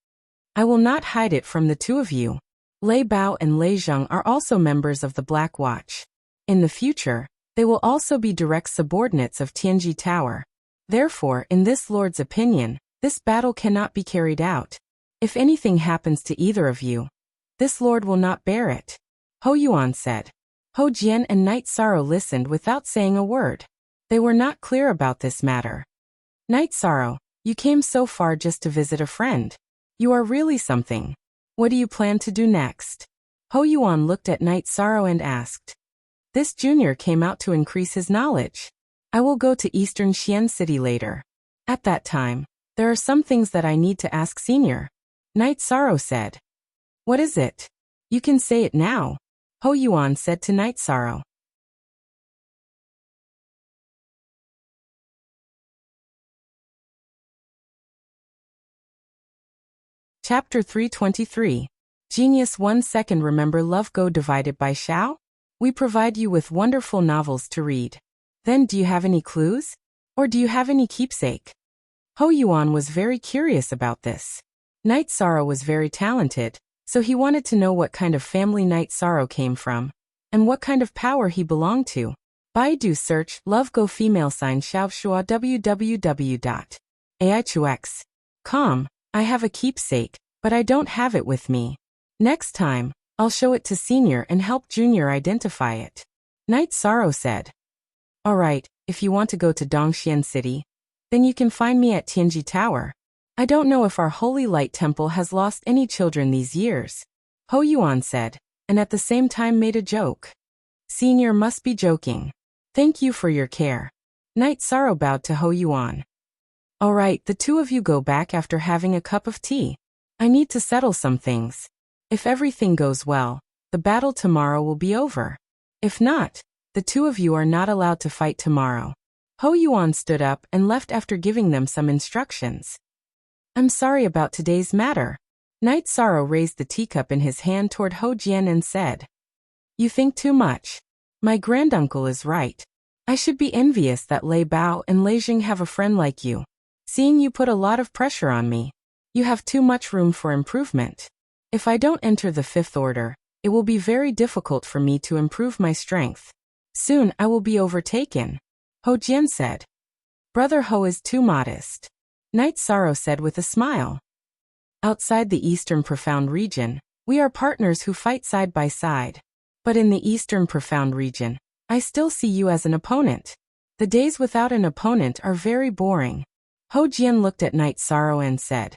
I will not hide it from the two of you. Lei Bao and Lei Jing are also members of the Black Watch. In the future, they will also be direct subordinates of Tianji Tower. Therefore, in this Lord's opinion, this battle cannot be carried out. If anything happens to either of you, this Lord will not bear it. Ho Yuan said. Ho Jian and Knight Sorrow listened without saying a word. They were not clear about this matter. Knight Sorrow, you came so far just to visit a friend. You are really something. What do you plan to do next? Ho Yuan looked at Knight Sorrow and asked. This junior came out to increase his knowledge. I will go to Eastern Xian City later. At that time, there are some things that I need to ask Senior. Knight Sorrow said. What is it? You can say it now. Ho Yuan said to Knight Sorrow. Chapter 323. Genius 1 second. Remember Love Go divided by Xiao? We provide you with wonderful novels to read. Then do you have any clues? Or do you have any keepsake? Ho Yuan was very curious about this. Knight Sorrow was very talented, so he wanted to know what kind of family Knight Sorrow came from. and what kind of power he belonged to. Baidu search Love Go female sign Xiao Shua www.aichux.com. I have a keepsake, but I don't have it with me. Next time, I'll show it to Senior and help Junior identify it. Night Sorrow said. Alright, if you want to go to Dongxian City, then you can find me at Tianji Tower. I don't know if our Holy Light Temple has lost any children these years, Ho Yuan said, and at the same time made a joke. Senior must be joking. Thank you for your care. Night Sorrow bowed to Ho Yuan. Alright, the two of you go back after having a cup of tea. I need to settle some things. If everything goes well, the battle tomorrow will be over. If not, the two of you are not allowed to fight tomorrow. Ho Yuan stood up and left after giving them some instructions. I'm sorry about today's matter. Night Sorrow raised the teacup in his hand toward Ho Jian and said, You think too much. My granduncle is right. I should be envious that Lei Bao and Lei Jing have a friend like you. Seeing you put a lot of pressure on me. You have too much room for improvement. If I don't enter the fifth order, it will be very difficult for me to improve my strength. Soon I will be overtaken. Ho Jian said. Brother Ho is too modest. Night Sorrow said with a smile. Outside the Eastern Profound region, we are partners who fight side by side. But in the Eastern Profound region, I still see you as an opponent. The days without an opponent are very boring. Ho Jian looked at Night Sorrow and said,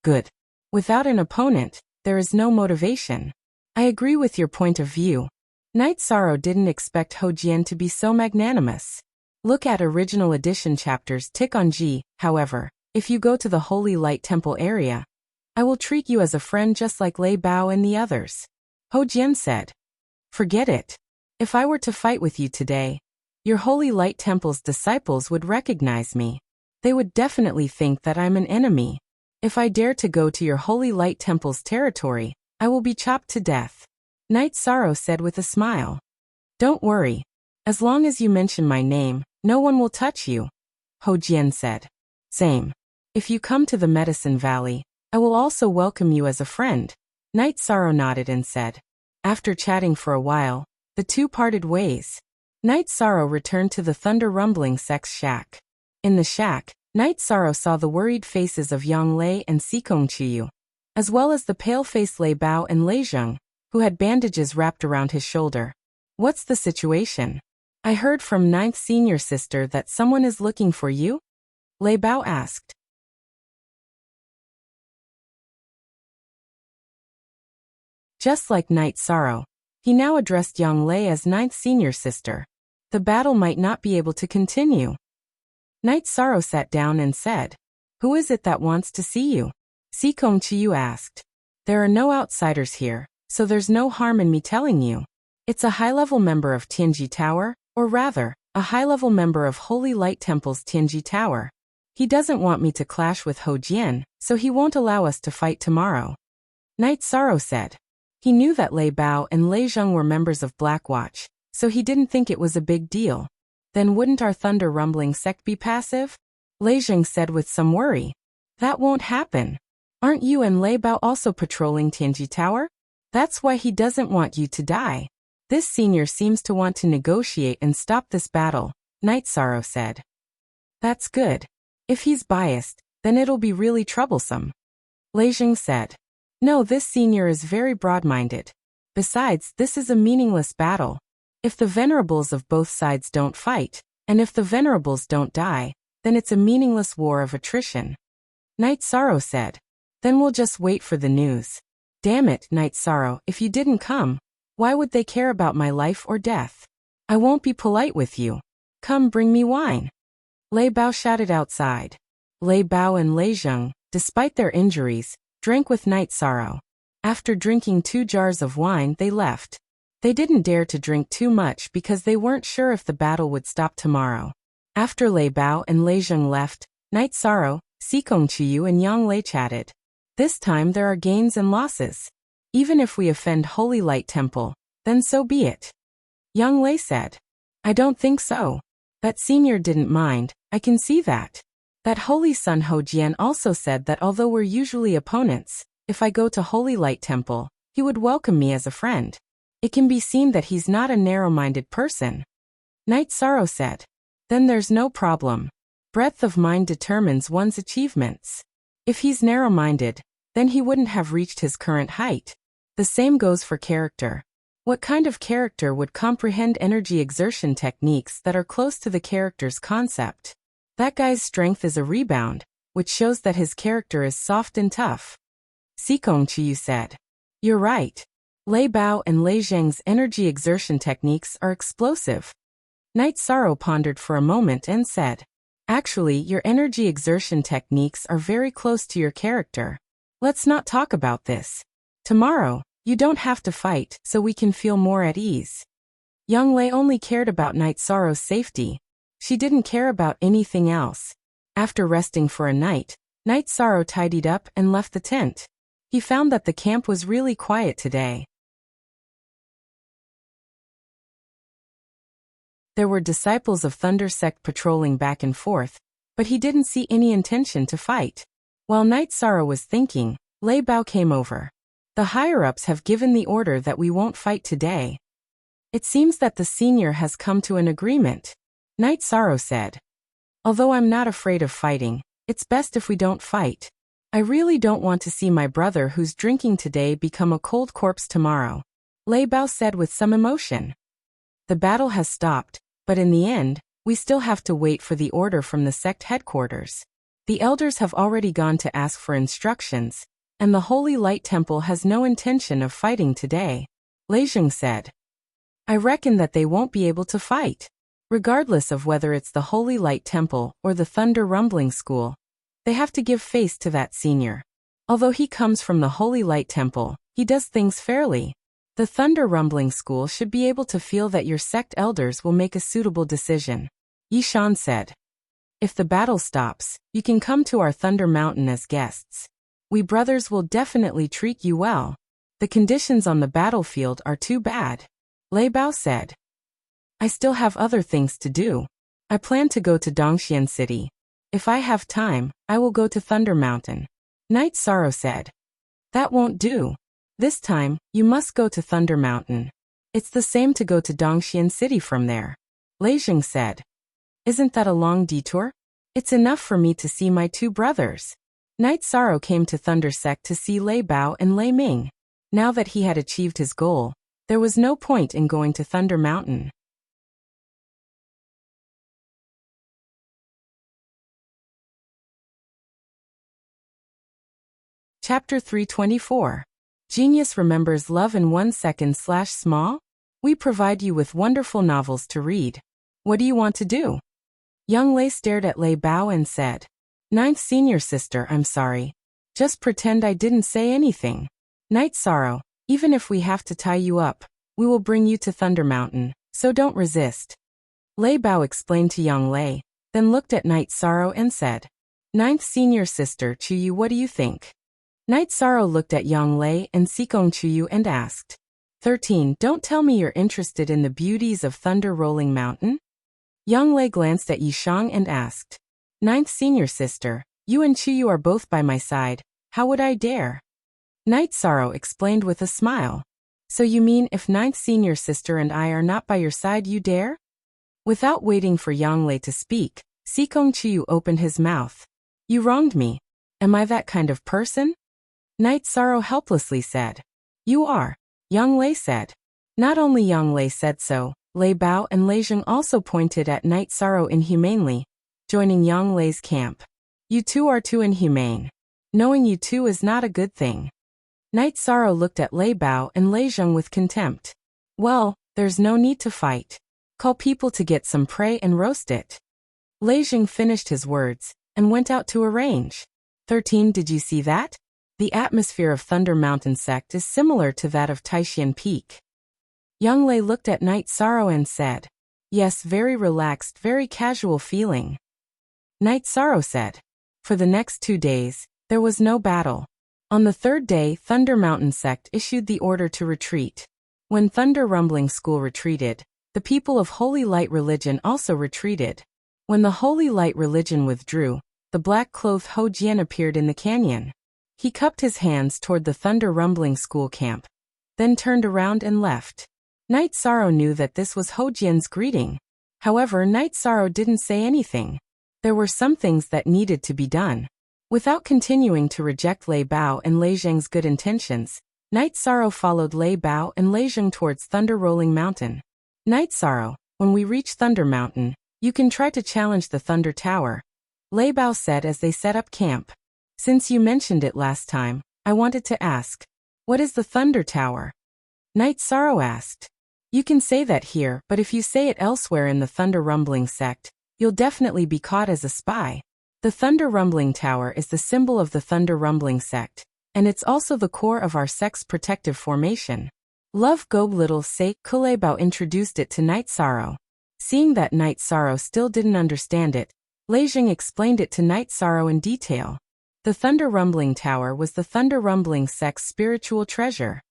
Good. Without an opponent, there is no motivation. I agree with your point of view. Night Sorrow didn't expect Ho Jian to be so magnanimous. Look at original edition chapters Tick on G. However, if you go to the Holy Light Temple area, I will treat you as a friend just like Lei Bao and the others. Ho Jian said. Forget it. If I were to fight with you today, your Holy Light Temple's disciples would recognize me. They would definitely think that I'm an enemy. If I dare to go to your Holy Light Temple's territory, I will be chopped to death. Night Sorrow said with a smile. Don't worry. As long as you mention my name, no one will touch you. Ho Jian said. Same. If you come to the Medicine Valley, I will also welcome you as a friend. Night Sorrow nodded and said. After chatting for a while, the two parted ways. Night Sorrow returned to the Thunder Rumbling Sex Shack. In the shack, Night Sorrow saw the worried faces of Yang Lei and Sikong Chiyu, as well as the pale-faced Lei Bao and Lei Zheng, who had bandages wrapped around his shoulder. What's the situation? I heard from Ninth Senior Sister that someone is looking for you? Lei Bao asked. Just like Night Sorrow, he now addressed Yang Lei as Ninth Senior Sister. The battle might not be able to continue. Night Sorrow sat down and said, Who is it that wants to see you? Sikong Chiyu asked. There are no outsiders here, so there's no harm in me telling you. It's a high-level member of Tianji Tower, or rather, a high-level member of Holy Light Temple's Tianji Tower. He doesn't want me to clash with Ho Jian, so he won't allow us to fight tomorrow. Night Sorrow said. He knew that Lei Bao and Lei Zheng were members of Blackwatch, so he didn't think it was a big deal. Then wouldn't our Thunder Rumbling sect be passive? Lei Zheng said with some worry. That won't happen. Aren't you and Lei Bao also patrolling Tianji Tower? That's why he doesn't want you to die. This senior seems to want to negotiate and stop this battle, Night Sorrow said. That's good. If he's biased, then it'll be really troublesome. Lei Zheng said. No, this senior is very broad-minded. Besides, this is a meaningless battle. If the venerables of both sides don't fight, and if the venerables don't die, then it's a meaningless war of attrition. Night Sorrow said. Then we'll just wait for the news. Damn it, Night Sorrow, if you didn't come, why would they care about my life or death? I won't be polite with you. Come bring me wine. Lei Bao shouted outside. Lei Bao and Lei Zheng, despite their injuries, drank with Night Sorrow. After drinking 2 jars of wine, they left. They didn't dare to drink too much because they weren't sure if the battle would stop tomorrow. After Lei Bao and Lei Zheng left, Night Sorrow, Sikong Chiyu and Yang Lei chatted. This time there are gains and losses. Even if we offend Holy Light Temple, then so be it. Yang Lei said. I don't think so. That senior didn't mind, I can see that. That Holy Son Ho Jian also said that although we're usually opponents, if I go to Holy Light Temple, he would welcome me as a friend. It can be seen that he's not a narrow-minded person. Night Sorrow said. Then there's no problem. Breadth of mind determines one's achievements. If he's narrow-minded, then he wouldn't have reached his current height. The same goes for character. What kind of character would comprehend energy exertion techniques that are close to the character's concept? That guy's strength is a rebound, which shows that his character is soft and tough. Sikong Chiyu said. You're right. Lei Bao and Lei Zheng's energy exertion techniques are explosive. Night Sorrow pondered for a moment and said, actually, your energy exertion techniques are very close to your character. Let's not talk about this. Tomorrow, you don't have to fight, so we can feel more at ease. Young Lei only cared about Night Sorrow's safety. She didn't care about anything else. After resting for a night, Night Sorrow tidied up and left the tent. He found that the camp was really quiet today. There were disciples of Thunder Sect patrolling back and forth, but he didn't see any intention to fight. While Night Sorrow was thinking, Lei Bao came over. The higher-ups have given the order that we won't fight today. It seems that the senior has come to an agreement. Night Sorrow said. Although I'm not afraid of fighting, it's best if we don't fight. I really don't want to see my brother who's drinking today become a cold corpse tomorrow. Lei Bao said with some emotion. The battle has stopped, but in the end, we still have to wait for the order from the sect headquarters. The elders have already gone to ask for instructions, and the Holy Light Temple has no intention of fighting today. Lei Zheng said. I reckon that they won't be able to fight. Regardless of whether it's the Holy Light Temple or the Thunder Rumbling School, they have to give face to that senior. Although he comes from the Holy Light Temple, he does things fairly. The Thunder Rumbling School should be able to feel that your sect elders will make a suitable decision. Yishan said. If the battle stops, you can come to our Thunder Mountain as guests. We brothers will definitely treat you well. The conditions on the battlefield are too bad. Lei Bao said. I still have other things to do. I plan to go to Dongxian City. If I have time, I will go to Thunder Mountain. Night Sorrow said. That won't do. This time, you must go to Thunder Mountain. It's the same to go to Dongxian City from there. Lei Zheng said. Isn't that a long detour? It's enough for me to see my two brothers. Night Sorrow came to Thunder Sect to see Lei Bao and Lei Ming. Now that he had achieved his goal, there was no point in going to Thunder Mountain. Chapter 324. Genius remembers love in 1 second/small? We provide you with wonderful novels to read. What do you want to do? Young Lei stared at Lei Bao and said, Ninth senior sister, I'm sorry. Just pretend I didn't say anything. Night Sorrow, even if we have to tie you up, we will bring you to Thunder Mountain, so don't resist. Lei Bao explained to Young Lei, then looked at Night Sorrow and said, Ninth senior sister Chuyu, what do you think? Night Sorrow looked at Young Lei and Sikong Chuyu and asked, 13. Don't tell me you're interested in the beauties of Thunder Rolling Mountain? Young Lei glanced at Yishang and asked, Ninth senior sister, you and Chuyu are both by my side, how would I dare? Night Sorrow explained with a smile. So you mean if ninth senior sister and I are not by your side you dare? Without waiting for Young Lei to speak, Sikong Chuyu opened his mouth. You wronged me. Am I that kind of person? Night Sorrow helplessly said. You are. Young Lei said. Not only Young Lei said so, Lei Bao and Lei Zheng also pointed at Night Sorrow inhumanely, joining Young Lei's camp. You two are too inhumane. Knowing you two is not a good thing. Night Sorrow looked at Lei Bao and Lei Zheng with contempt. Well, there's no need to fight. Call people to get some prey and roast it. Lei Zheng finished his words and went out to arrange. 13. Did you see that? The atmosphere of Thunder Mountain Sect is similar to that of Taishan Peak. Young Lei looked at Night Sorrow and said, Yes, very relaxed, very casual feeling. Night Sorrow said. For the next 2 days, there was no battle. On the third day, Thunder Mountain Sect issued the order to retreat. When Thunder Rumbling School retreated, the people of Holy Light Religion also retreated. When the Holy Light Religion withdrew, the black-clothed Ho Jian appeared in the canyon. He cupped his hands toward the Thunder Rumbling School camp, then turned around and left. Night Sorrow knew that this was Hojian's greeting. However, Night Sorrow didn't say anything. There were some things that needed to be done. Without continuing to reject Lei Bao and Lei Zheng's good intentions, Night Sorrow followed Lei Bao and Lei Zheng towards Thunder Rolling Mountain. Night Sorrow, when we reach Thunder Mountain, you can try to challenge the Thunder Tower, Lei Bao said as they set up camp. Since you mentioned it last time, I wanted to ask, what is the Thunder Tower? Night Sorrow asked. You can say that here, but if you say it elsewhere in the Thunder Rumbling sect, you'll definitely be caught as a spy. The Thunder Rumbling Tower is the symbol of the Thunder Rumbling sect, and it's also the core of our sect's protective formation. Love Go Little Say Lei Bao introduced it to Night Sorrow. Seeing that Night Sorrow still didn't understand it, Lei Zheng explained it to Night Sorrow in detail. The Thunder Rumbling Tower was the Thunder Rumbling sect's spiritual treasure.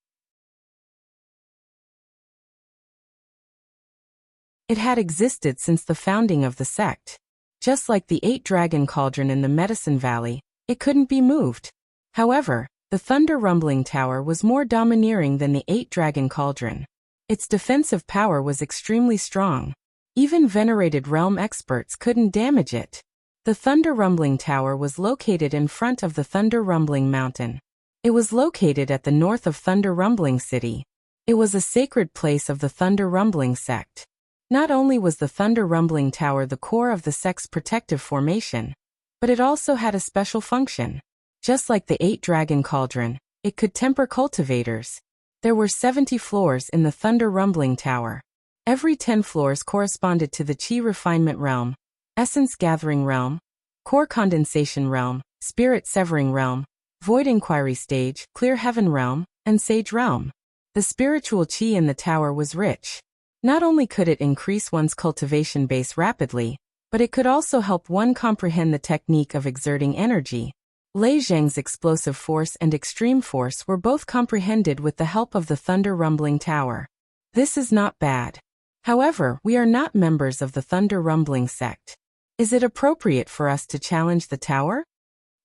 It had existed since the founding of the sect. Just like the 8-dragon cauldron in the Medicine Valley, it couldn't be moved. However, the Thunder Rumbling Tower was more domineering than the 8-dragon cauldron. Its defensive power was extremely strong. Even venerated realm experts couldn't damage it. The Thunder Rumbling Tower was located in front of the Thunder Rumbling Mountain. It was located at the north of Thunder Rumbling City. It was a sacred place of the Thunder Rumbling sect. Not only was the Thunder Rumbling Tower the core of the sect's protective formation, but it also had a special function. Just like the 8-dragon cauldron, it could temper cultivators. There were 70 floors in the Thunder Rumbling Tower. Every 10 floors corresponded to the Qi Refinement Realm, Essence Gathering Realm, Core Condensation Realm, Spirit Severing Realm, Void Inquiry Stage, Clear Heaven Realm, and Sage Realm. The spiritual Qi in the tower was rich. Not only could it increase one's cultivation base rapidly, but it could also help one comprehend the technique of exerting energy. Lei Zheng's explosive force and extreme force were both comprehended with the help of the Thunder Rumbling Tower. This is not bad. However, we are not members of the Thunder Rumbling sect. Is it appropriate for us to challenge the tower?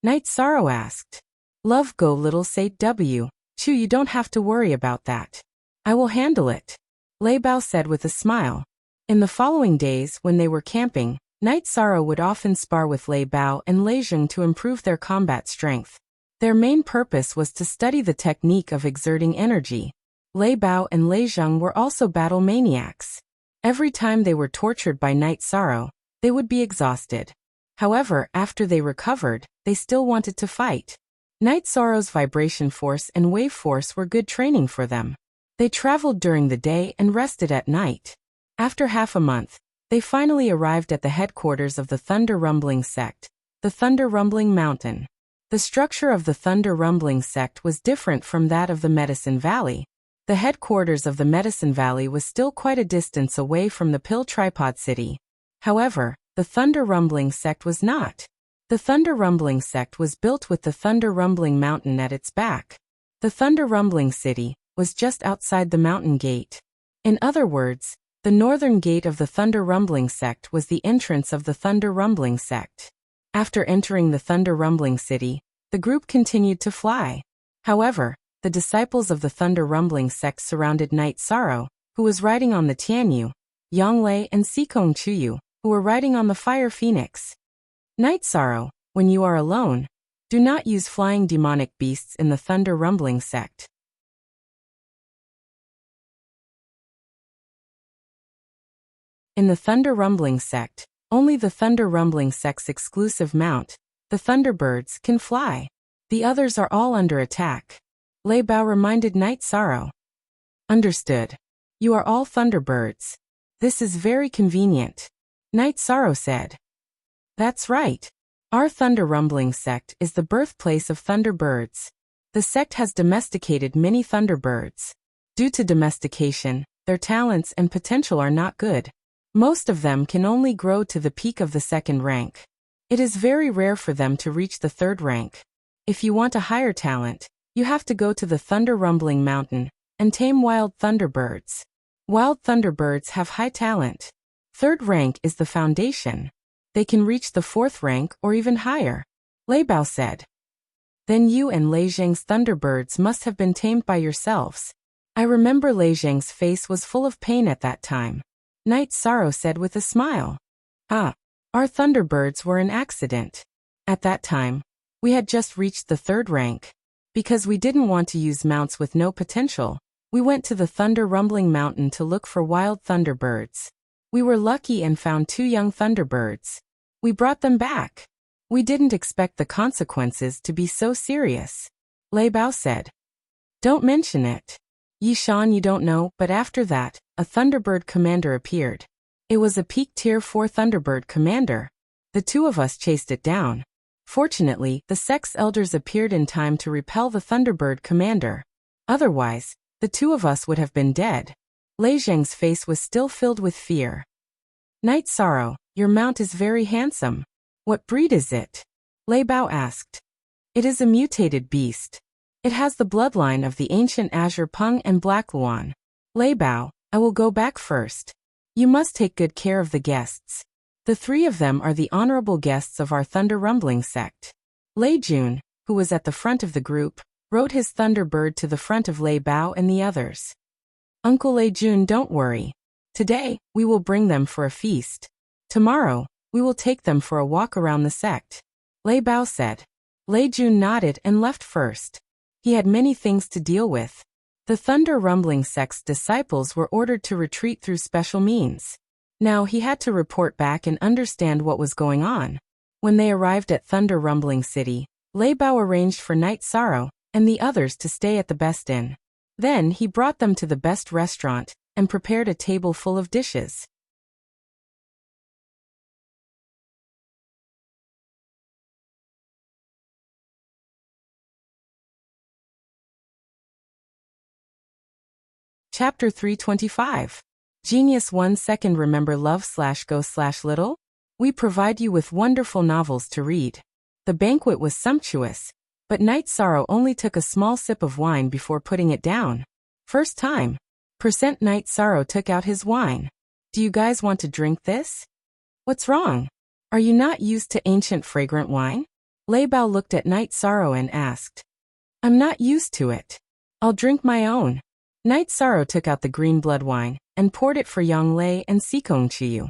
Night Sorrow asked. Love Go Little Say W. Chu, you don't have to worry about that. I will handle it, Lei Bao said with a smile. In the following days, when they were camping, Night Sorrow would often spar with Lei Bao and Lei Zheng to improve their combat strength. Their main purpose was to study the technique of exerting energy. Lei Bao and Lei Zheng were also battle maniacs. Every time they were tortured by Night Sorrow, they would be exhausted. However, after they recovered, they still wanted to fight. Night Sorrow's vibration force and wave force were good training for them. They traveled during the day and rested at night. After half a month, they finally arrived at the headquarters of the Thunder Rumbling sect, the Thunder Rumbling Mountain. The structure of the Thunder Rumbling sect was different from that of the Medicine Valley. The headquarters of the Medicine Valley was still quite a distance away from the Pill Tripod City. However, the Thunder Rumbling sect was not. The Thunder Rumbling sect was built with the Thunder Rumbling Mountain at its back. The Thunder Rumbling City was just outside the mountain gate. In other words, the northern gate of the Thunder Rumbling sect was the entrance of the Thunder Rumbling sect. After entering the Thunder Rumbling City, the group continued to fly. However, the disciples of the Thunder Rumbling sect surrounded Night Sorrow, who was riding on the Tianyu, Yanglei and Sikong Chuyu, who were riding on the Fire Phoenix. Night Sorrow, when you are alone, do not use flying demonic beasts in the Thunder Rumbling sect. In the Thunder Rumbling sect, only the Thunder Rumbling sect's exclusive mount, the Thunderbirds, can fly. The others are all under attack. Lei Bao reminded Night Sorrow. Understood. You are all Thunderbirds. This is very convenient, Night Sorrow said. That's right. Our Thunder Rumbling sect is the birthplace of Thunderbirds. The sect has domesticated many Thunderbirds. Due to domestication, their talents and potential are not good. Most of them can only grow to the peak of the 2nd rank. It is very rare for them to reach the 3rd rank. If you want a higher talent, you have to go to the Thunder Rumbling Mountain and tame wild Thunderbirds. Wild Thunderbirds have high talent. 3rd rank is the foundation. They can reach the 4th rank or even higher, Lei Bao said. Then you and Lei Zheng's Thunderbirds must have been tamed by yourselves. I remember Lei Zheng's face was full of pain at that time. Night Sorrow said with a smile. Ah, our Thunderbirds were an accident. At that time, we had just reached the 3rd rank. Because we didn't want to use mounts with no potential, we went to the Thunder Rumbling Mountain to look for wild Thunderbirds. We were lucky and found 2 young Thunderbirds. We brought them back. We didn't expect the consequences to be so serious. Lei Bao said. Don't mention it. Yishan, you don't know, but after that, a Thunderbird commander appeared. It was a peak tier 4 Thunderbird commander. The 2 of us chased it down. Fortunately, the Sex Elders appeared in time to repel the Thunderbird commander. Otherwise, the 2 of us would have been dead. Lei Zheng's face was still filled with fear. Night Sorrow, your mount is very handsome. What breed is it? Lei Bao asked. It is a mutated beast. It has the bloodline of the ancient Azure Peng and Black Luan. Lei Bao, I will go back first. You must take good care of the guests. The 3 of them are the honorable guests of our Thunder Rumbling sect. Lei Jun, who was at the front of the group, rode his Thunderbird to the front of Lei Bao and the others. Uncle Lei Jun, don't worry. Today, we will bring them for a feast. Tomorrow, we will take them for a walk around the sect. Lei Bao said. Lei Jun nodded and left first. He had many things to deal with. The Thunder Rumbling sect's disciples were ordered to retreat through special means. Now he had to report back and understand what was going on. When they arrived at Thunder Rumbling City, Lei Bao arranged for Night Sorrow and the others to stay at the best inn. Then he brought them to the best restaurant and prepared a table full of dishes. Chapter 325. Genius 1 second. Remember love/go/little? We provide you with wonderful novels to read. The banquet was sumptuous, but Night Sorrow only took a small sip of wine before putting it down. First time. Night Sorrow took out his wine. Do you guys want to drink this? What's wrong? Are you not used to ancient fragrant wine? Lei Bao looked at Night Sorrow and asked. I'm not used to it. I'll drink my own. Night Sorrow took out the green blood wine and poured it for Yang Lei and Sikong Chiyu.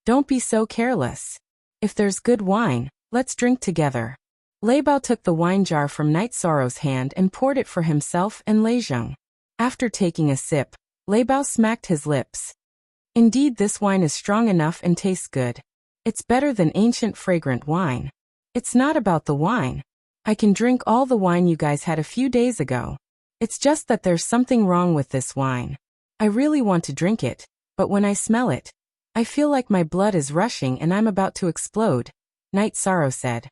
Don't be so careless. If there's good wine, let's drink together. Lei Bao took the wine jar from Night Sorrow's hand and poured it for himself and Lei Zheng. After taking a sip, Lei Bao smacked his lips. Indeed, this wine is strong enough and tastes good. It's better than ancient fragrant wine. It's not about the wine. I can drink all the wine you guys had a few days ago. It's just that there's something wrong with this wine. I really want to drink it, but when I smell it, I feel like my blood is rushing and I'm about to explode, Night Sorrow said.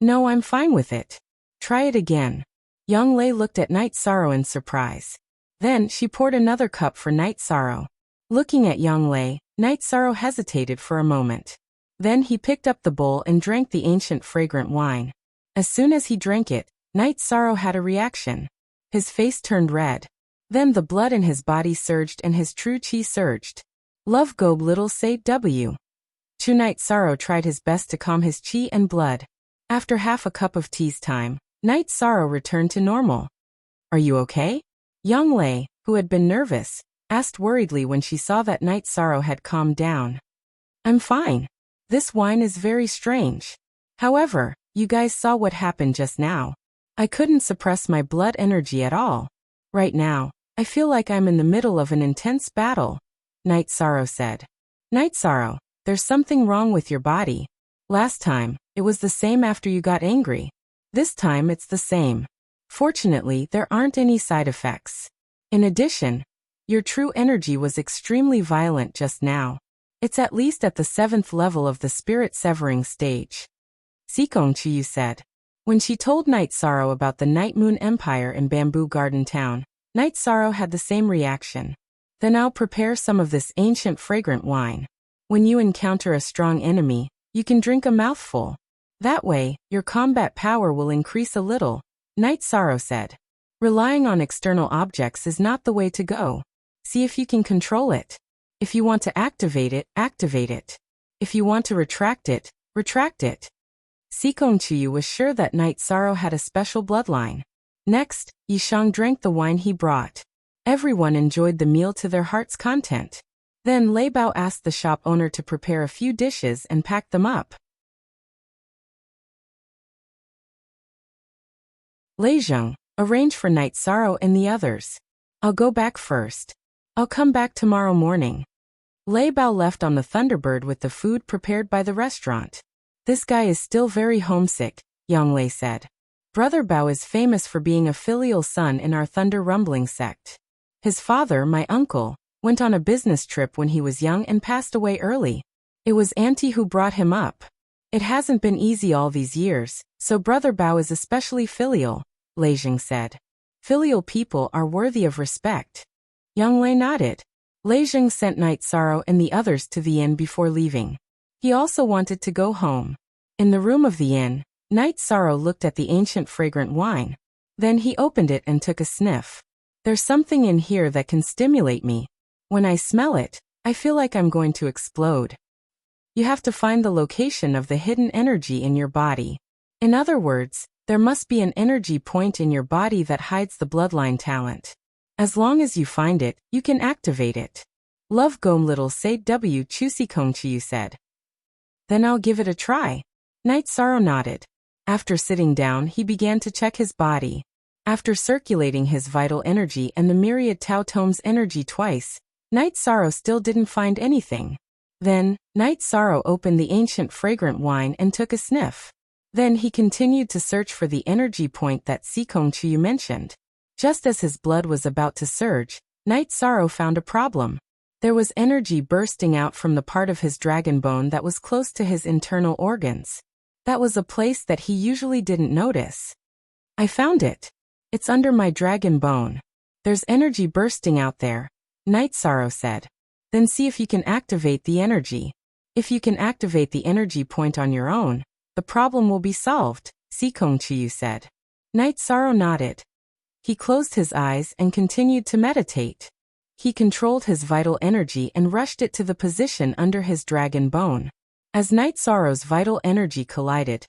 No, I'm fine with it. Try it again. Yang Lei looked at Night Sorrow in surprise. Then she poured another cup for Night Sorrow. Looking at Yang Lei, Night Sorrow hesitated for a moment. Then he picked up the bowl and drank the ancient fragrant wine. As soon as he drank it, Night Sorrow had a reaction. His face turned red. Then the blood in his body surged and his true chi surged. Love go little say W. Chu Night Sorrow tried his best to calm his chi and blood. After half a cup of tea's time, Night Sorrow returned to normal. Are you okay? Yang Lei, who had been nervous, asked worriedly when she saw that Night Sorrow had calmed down. I'm fine. This wine is very strange. However, you guys saw what happened just now. I couldn't suppress my blood energy at all. Right now, I feel like I'm in the middle of an intense battle, Night Sorrow said. Night Sorrow, there's something wrong with your body. Last time, it was the same after you got angry. This time it's the same. Fortunately, there aren't any side effects. In addition, your true energy was extremely violent just now. It's at least at the 7th level of the spirit severing stage. Sikong Chiyu said. When she told Night Sorrow about the Night Moon Empire in Bamboo Garden Town, Night Sorrow had the same reaction. Then I'll prepare some of this ancient fragrant wine. When you encounter a strong enemy, you can drink a mouthful. That way, your combat power will increase a little, Night Sorrow said. Relying on external objects is not the way to go. See if you can control it. If you want to activate it, activate it. If you want to retract it, retract it. Sikong Chiyu was sure that Night Sorrow had a special bloodline. Next, Yishang drank the wine he brought. Everyone enjoyed the meal to their heart's content. Then Lei Bao asked the shop owner to prepare a few dishes and pack them up. Lei Zheng, arrange for Night Sorrow and the others. I'll go back first. I'll come back tomorrow morning. Lei Bao left on the Thunderbird with the food prepared by the restaurant. This guy is still very homesick, Yang Lei said. Brother Bao is famous for being a filial son in our Thunder Rumbling sect. His father, my uncle, went on a business trip when he was young and passed away early. It was Auntie who brought him up. It hasn't been easy all these years, so Brother Bao is especially filial, Lei Jing said. Filial people are worthy of respect. Yang Lei nodded. Lei Jing sent Night Sorrow and the others to the inn before leaving. He also wanted to go home. In the room of the inn, Night Sorrow looked at the ancient fragrant wine. Then he opened it and took a sniff. There's something in here that can stimulate me. When I smell it, I feel like I'm going to explode. You have to find the location of the hidden energy in your body. In other words, there must be an energy point in your body that hides the bloodline talent. As long as you find it, you can activate it. Love Gom Little Say W Chusi Kong Chiyu said. Then I'll give it a try. Night Sorrow nodded. After sitting down, he began to check his body. After circulating his vital energy and the myriad Tao Tome's energy twice, Night Sorrow still didn't find anything. Then, Night Sorrow opened the ancient fragrant wine and took a sniff. Then he continued to search for the energy point that Sikong Chiyu mentioned. Just as his blood was about to surge, Night Sorrow found a problem. There was energy bursting out from the part of his dragon bone that was close to his internal organs. That was a place that he usually didn't notice. I found it. It's under my dragon bone. There's energy bursting out there, Night Sorrow said. Then see if you can activate the energy. If you can activate the energy point on your own, the problem will be solved, Sikong Chiyu said. Night Sorrow nodded. He closed his eyes and continued to meditate. He controlled his vital energy and rushed it to the position under his dragon bone. As Night Sorrow's vital energy collided,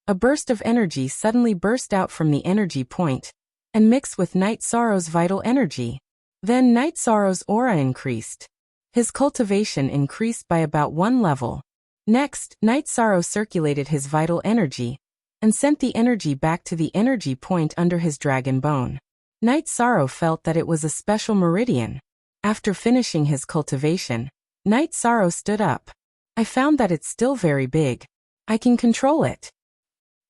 a burst of energy suddenly burst out from the energy point and mixed with Night Sorrow's vital energy. Then Night Sorrow's aura increased. His cultivation increased by about 1 level. Next, Night Sorrow circulated his vital energy and sent the energy back to the energy point under his dragon bone. Night Sorrow felt that it was a special meridian. After finishing his cultivation, Night Sorrow stood up. I found that it's still very big. I can control it.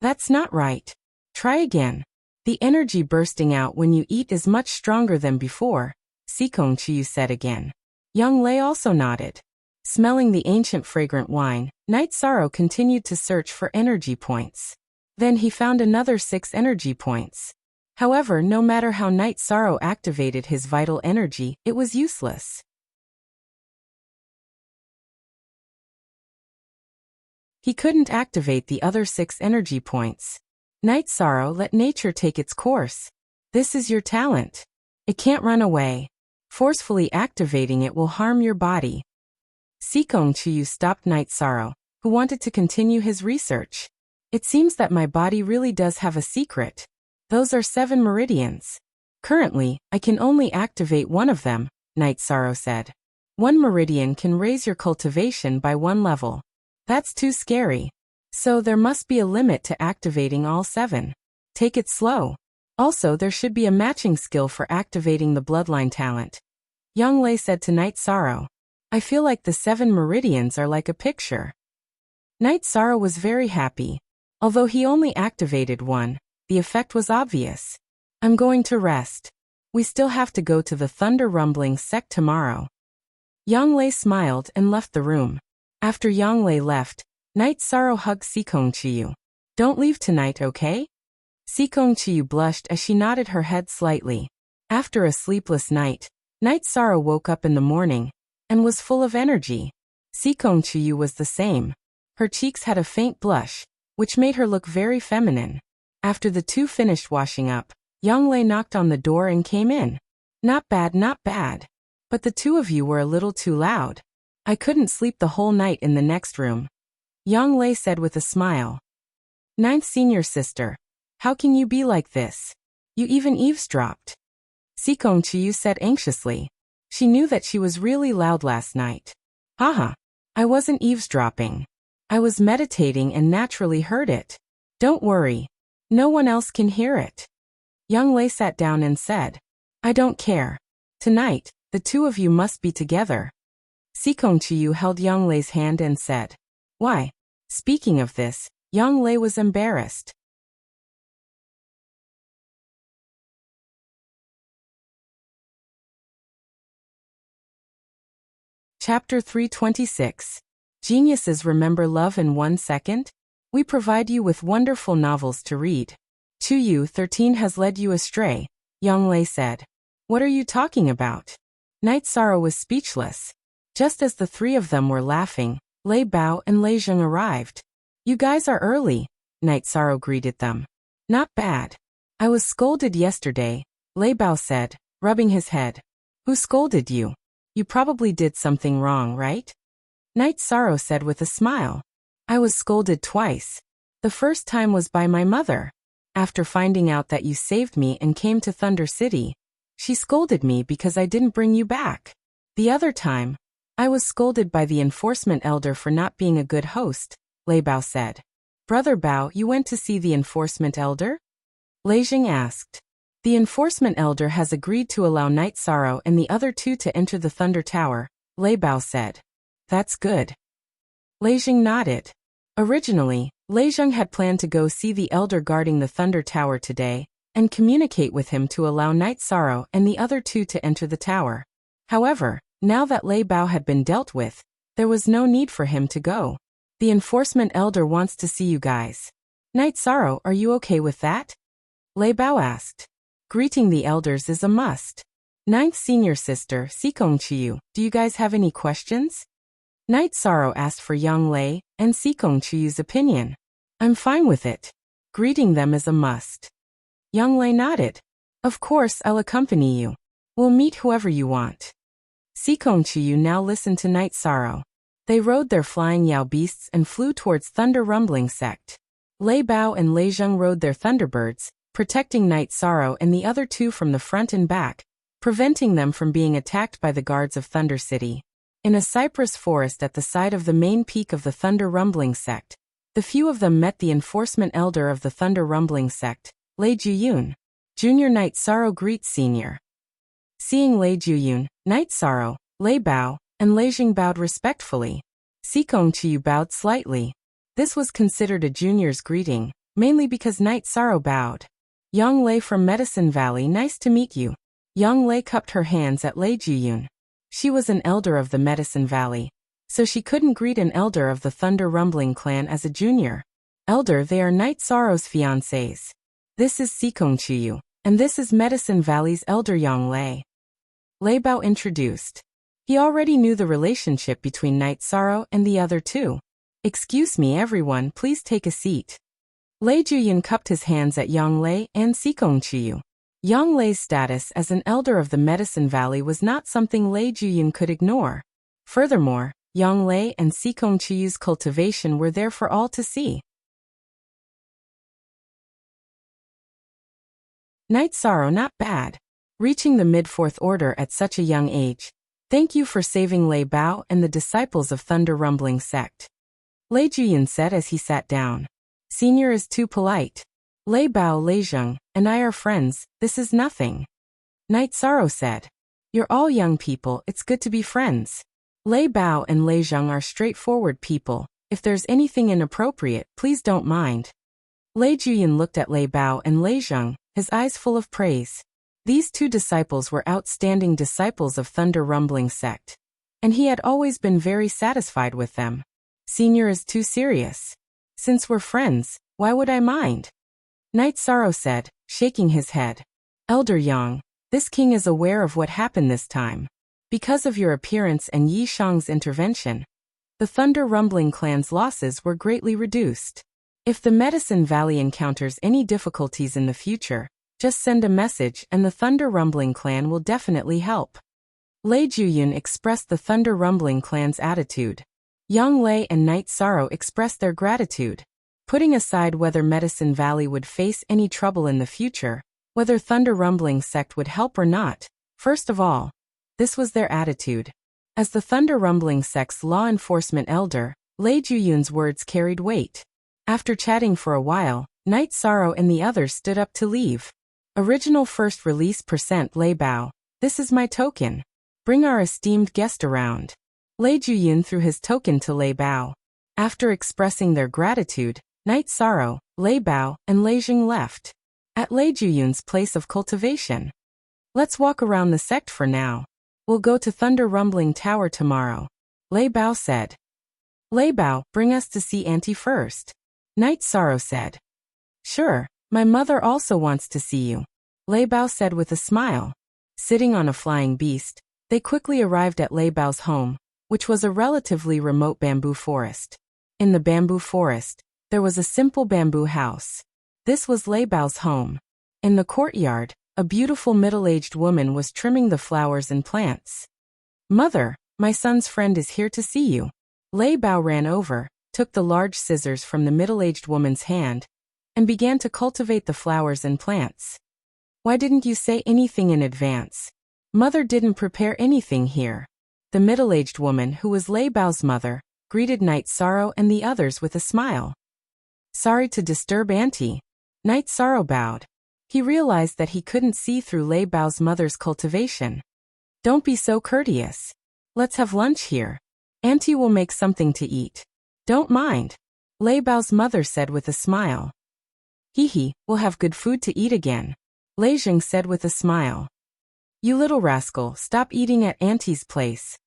That's not right. Try again. The energy bursting out when you eat is much stronger than before, Sikong Chiyu said again. Yang Lei also nodded. Smelling the ancient fragrant wine, Night Sorrow continued to search for energy points. Then he found another 6 energy points. However, no matter how Night Sorrow activated his vital energy, it was useless. He couldn't activate the other 6 energy points. Night Sorrow, let nature take its course. This is your talent. It can't run away. Forcefully activating it will harm your body. Sikong Chiyu stopped Night Sorrow, who wanted to continue his research. It seems that my body really does have a secret. Those are 7 meridians. Currently, I can only activate one of them, Night Sorrow said. 1 meridian can raise your cultivation by 1 level. That's too scary. So there must be a limit to activating all 7. Take it slow. Also, there should be a matching skill for activating the bloodline talent. Yang Lei said to Night Sorrow. I feel like the 7 meridians are like a picture. Night Sorrow was very happy. Although he only activated 1, the effect was obvious. I'm going to rest. We still have to go to the Thunder Rumbling sect tomorrow. Yang Lei smiled and left the room. After Yang Lei left, Night Sorrow hugged Sikong Chiyu. Don't leave tonight, okay? Sikong Chiyu blushed as she nodded her head slightly. After a sleepless night, Night Sorrow woke up in the morning and was full of energy. Sikong Chiyu was the same. Her cheeks had a faint blush, which made her look very feminine. After the two finished washing up, Yang Lei knocked on the door and came in. Not bad, not bad. But the 2 of you were a little too loud. I couldn't sleep the whole night in the next room. Yang Lei said with a smile. 9th senior sister, how can you be like this? You even eavesdropped. Sikong Chiyu said anxiously. She knew that she was really loud last night. Haha. I wasn't eavesdropping. I was meditating and naturally heard it. Don't worry. No one else can hear it. Young Lei sat down and said, I don't care. Tonight, the two of you must be together. Sikong Chiyu held Young Lei's hand and said, Why? Speaking of this, Young Lei was embarrassed. Chapter 326. Geniuses remember love in 1 second? We provide you with wonderful novels to read. Chuyu 13 has led you astray, Young Lei said. What are you talking about? Night Sorrow was speechless. Just as the three of them were laughing, Lei Bao and Lei Zheng arrived. You guys are early, Night Sorrow greeted them. Not bad. I was scolded yesterday, Lei Bao said, rubbing his head. Who scolded you? You probably did something wrong, right? Night Sorrow said with a smile. I was scolded twice. The first time was by my mother. After finding out that you saved me and came to Thunder City, she scolded me because I didn't bring you back. The other time, I was scolded by the enforcement elder for not being a good host, Lei Bao said. Brother Bao, you went to see the enforcement elder? Lei Jing asked. The enforcement elder has agreed to allow Night Sorrow and the other two to enter the Thunder Tower, Lei Bao said. That's good. Lei Jing nodded. Originally, Lei Zheng had planned to go see the elder guarding the Thunder Tower today, and communicate with him to allow Night Sorrow and the other two to enter the tower. However, now that Lei Bao had been dealt with, there was no need for him to go. The enforcement elder wants to see you guys. Night Sorrow, are you okay with that? Lei Bao asked. Greeting the elders is a must. Ninth senior sister, Sikong Chiyu, do you guys have any questions? Night Sorrow asked for Young Lei and Sikong Chiyu's opinion. I'm fine with it. Greeting them is a must. Young Lei nodded. Of course, I'll accompany you. We'll meet whoever you want. Sikong Chiyu now listened to Night Sorrow. They rode their flying Yao beasts and flew towards Thunder Rumbling Sect. Lei Bao and Lei Zheng rode their Thunderbirds, protecting Night Sorrow and the other two from the front and back, preventing them from being attacked by the guards of Thunder City. In a cypress forest at the side of the main peak of the Thunder Rumbling Sect, the few of them met the enforcement elder of the Thunder Rumbling Sect, Lei Juyun. Junior Night Sorrow greets Senior. Seeing Lei Juyun, Night Sorrow, Lei Bao, and Lei Jing bowed respectfully. Sikong Chiyu bowed slightly. This was considered a junior's greeting, mainly because Night Sorrow bowed. Young Lei from Medicine Valley, nice to meet you. Young Lei cupped her hands at Lei Juyun. She was an elder of the Medicine Valley, so she couldn't greet an elder of the Thunder Rumbling clan as a junior. Elder, they are Night Sorrow's fiancés. This is Sikong Chiyu, and this is Medicine Valley's elder Young Lei. Lei Bao introduced. He already knew the relationship between Night Sorrow and the other two. Excuse me everyone, please take a seat. Lei Juyun cupped his hands at Young Lei and Sikong Chiyu. Young Lei's status as an elder of the Medicine Valley was not something Lei Juyun could ignore. Furthermore, Young Lei and Sikong Chiyu's cultivation were there for all to see. Night Sorrow, not bad. Reaching the mid-4th order at such a young age. Thank you for saving Lei Bao and the disciples of Thunder Rumbling Sect. Lei Juyun said as he sat down. Senior is too polite. Lei Bao, Lei Zheng, and I are friends, this is nothing. Night Sorrow said. You're all young people, it's good to be friends. Lei Bao and Lei Zheng are straightforward people, if there's anything inappropriate, please don't mind. Lei Juyun looked at Lei Bao and Lei Zheng, his eyes full of praise. These two disciples were outstanding disciples of Thunder Rumbling Sect, and he had always been very satisfied with them. Senior is too serious. Since we're friends, why would I mind? Night Sorrow said, shaking his head. Elder Yang, this king is aware of what happened this time. Because of your appearance and Yi Shang's intervention, the Thunder Rumbling clan's losses were greatly reduced. If the Medicine Valley encounters any difficulties in the future, just send a message and the Thunder Rumbling clan will definitely help. Lei Juyun expressed the Thunder Rumbling clan's attitude. Young Lei and Night Sorrow expressed their gratitude. Putting aside whether Medicine Valley would face any trouble in the future, whether Thunder Rumbling sect would help or not. First of all, this was their attitude. As the Thunder Rumbling sect's law enforcement elder, Lei Juyun's words carried weight. After chatting for a while, Night Sorrow and the others stood up to leave. Original first release % Lei Bao. This is my token. Bring our esteemed guest around. Lei Juyun threw his token to Lei Bao. After expressing their gratitude, Night Sorrow, Lei Bao, and Lei Jing left. At Lei Juyun's place of cultivation. Let's walk around the sect for now. We'll go to Thunder Rumbling Tower tomorrow, Lei Bao said. Lei Bao, bring us to see Auntie first. Night Sorrow said. Sure, my mother also wants to see you, Lei Bao said with a smile. Sitting on a flying beast, they quickly arrived at Lei Bao's home, which was a relatively remote bamboo forest. In the bamboo forest, there was a simple bamboo house. This was Lei Bao's home. In the courtyard, a beautiful middle-aged woman was trimming the flowers and plants. Mother, my son's friend is here to see you. Lei Bao ran over, took the large scissors from the middle-aged woman's hand, and began to cultivate the flowers and plants. Why didn't you say anything in advance? Mother didn't prepare anything here. The middle-aged woman, who was Lei Bao's mother, greeted Night Sorrow and the others with a smile. Sorry to disturb Auntie. Night Sorrow bowed. He realized that he couldn't see through Lei Bao's mother's cultivation. Don't be so courteous. Let's have lunch here. Auntie will make something to eat. Don't mind. Lei Bao's mother said with a smile. Hee, we'll have good food to eat again. Lei Jing said with a smile. You little rascal, stop eating at Auntie's place.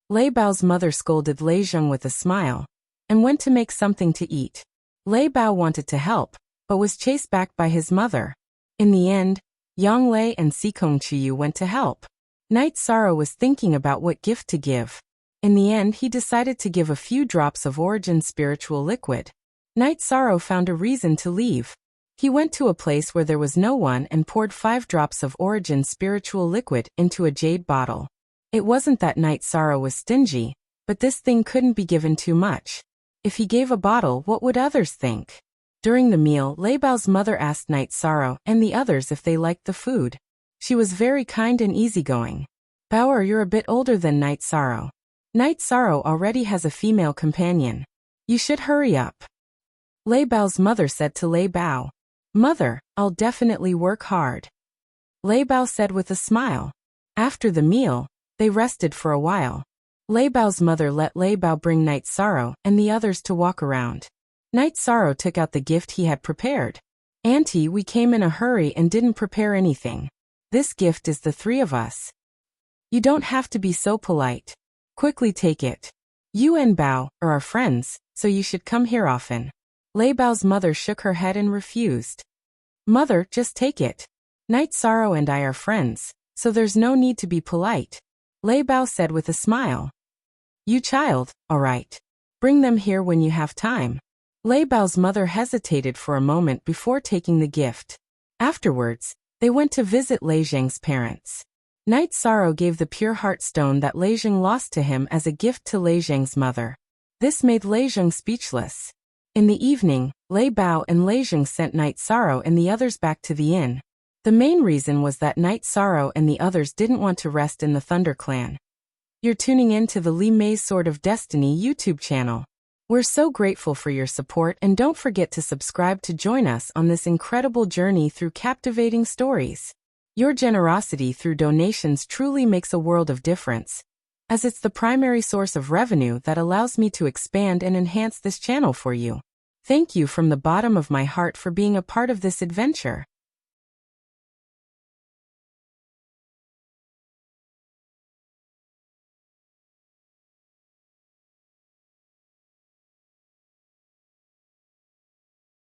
Lei Bao's mother scolded Lei Jing with a smile, and went to make something to eat. Lei Bao wanted to help, but was chased back by his mother. In the end, Yang Lei and Sikong Chiyu went to help. Night Sorrow was thinking about what gift to give. In the end, he decided to give a few drops of Origin Spiritual Liquid. Night Sorrow found a reason to leave. He went to a place where there was no one and poured 5 drops of Origin Spiritual Liquid into a jade bottle. It wasn't that Night Sorrow was stingy, but this thing couldn't be given too much. If he gave a bottle, what would others think? During the meal, Lei Bao's mother asked Night Sorrow and the others if they liked the food. She was very kind and easygoing. Bao, you're a bit older than Night Sorrow. Night Sorrow already has a female companion. You should hurry up. Lei Bao's mother said to Lei Bao. Mother, I'll definitely work hard. Lei Bao said with a smile. After the meal, they rested for a while. Lei Bao's mother let Lei Bao bring Night Sorrow and the others to walk around. Night Sorrow took out the gift he had prepared. Auntie, we came in a hurry and didn't prepare anything. This gift is the 3 of us. You don't have to be so polite. Quickly take it. You and Bao are our friends, so you should come here often. Lei Bao's mother shook her head and refused. Mother, just take it. Night Sorrow and I are friends, so there's no need to be polite. Lei Bao said with a smile. You child, all right. Bring them here when you have time. Lei Bao's mother hesitated for a moment before taking the gift. Afterwards, they went to visit Lei Jing's parents. Night Sorrow gave the pure heart stone that Lei Jing lost to him as a gift to Lei Jing's mother. This made Lei Jing speechless. In the evening, Lei Bao and Lei Jing sent Night Sorrow and the others back to the inn. The main reason was that Night Sorrow and the others didn't want to rest in the Thunder Clan. You're tuning in to the Li Mei's Sword of Destiny YouTube channel. We're so grateful for your support, and don't forget to subscribe to join us on this incredible journey through captivating stories. Your generosity through donations truly makes a world of difference, as it's the primary source of revenue that allows me to expand and enhance this channel for you. Thank you from the bottom of my heart for being a part of this adventure.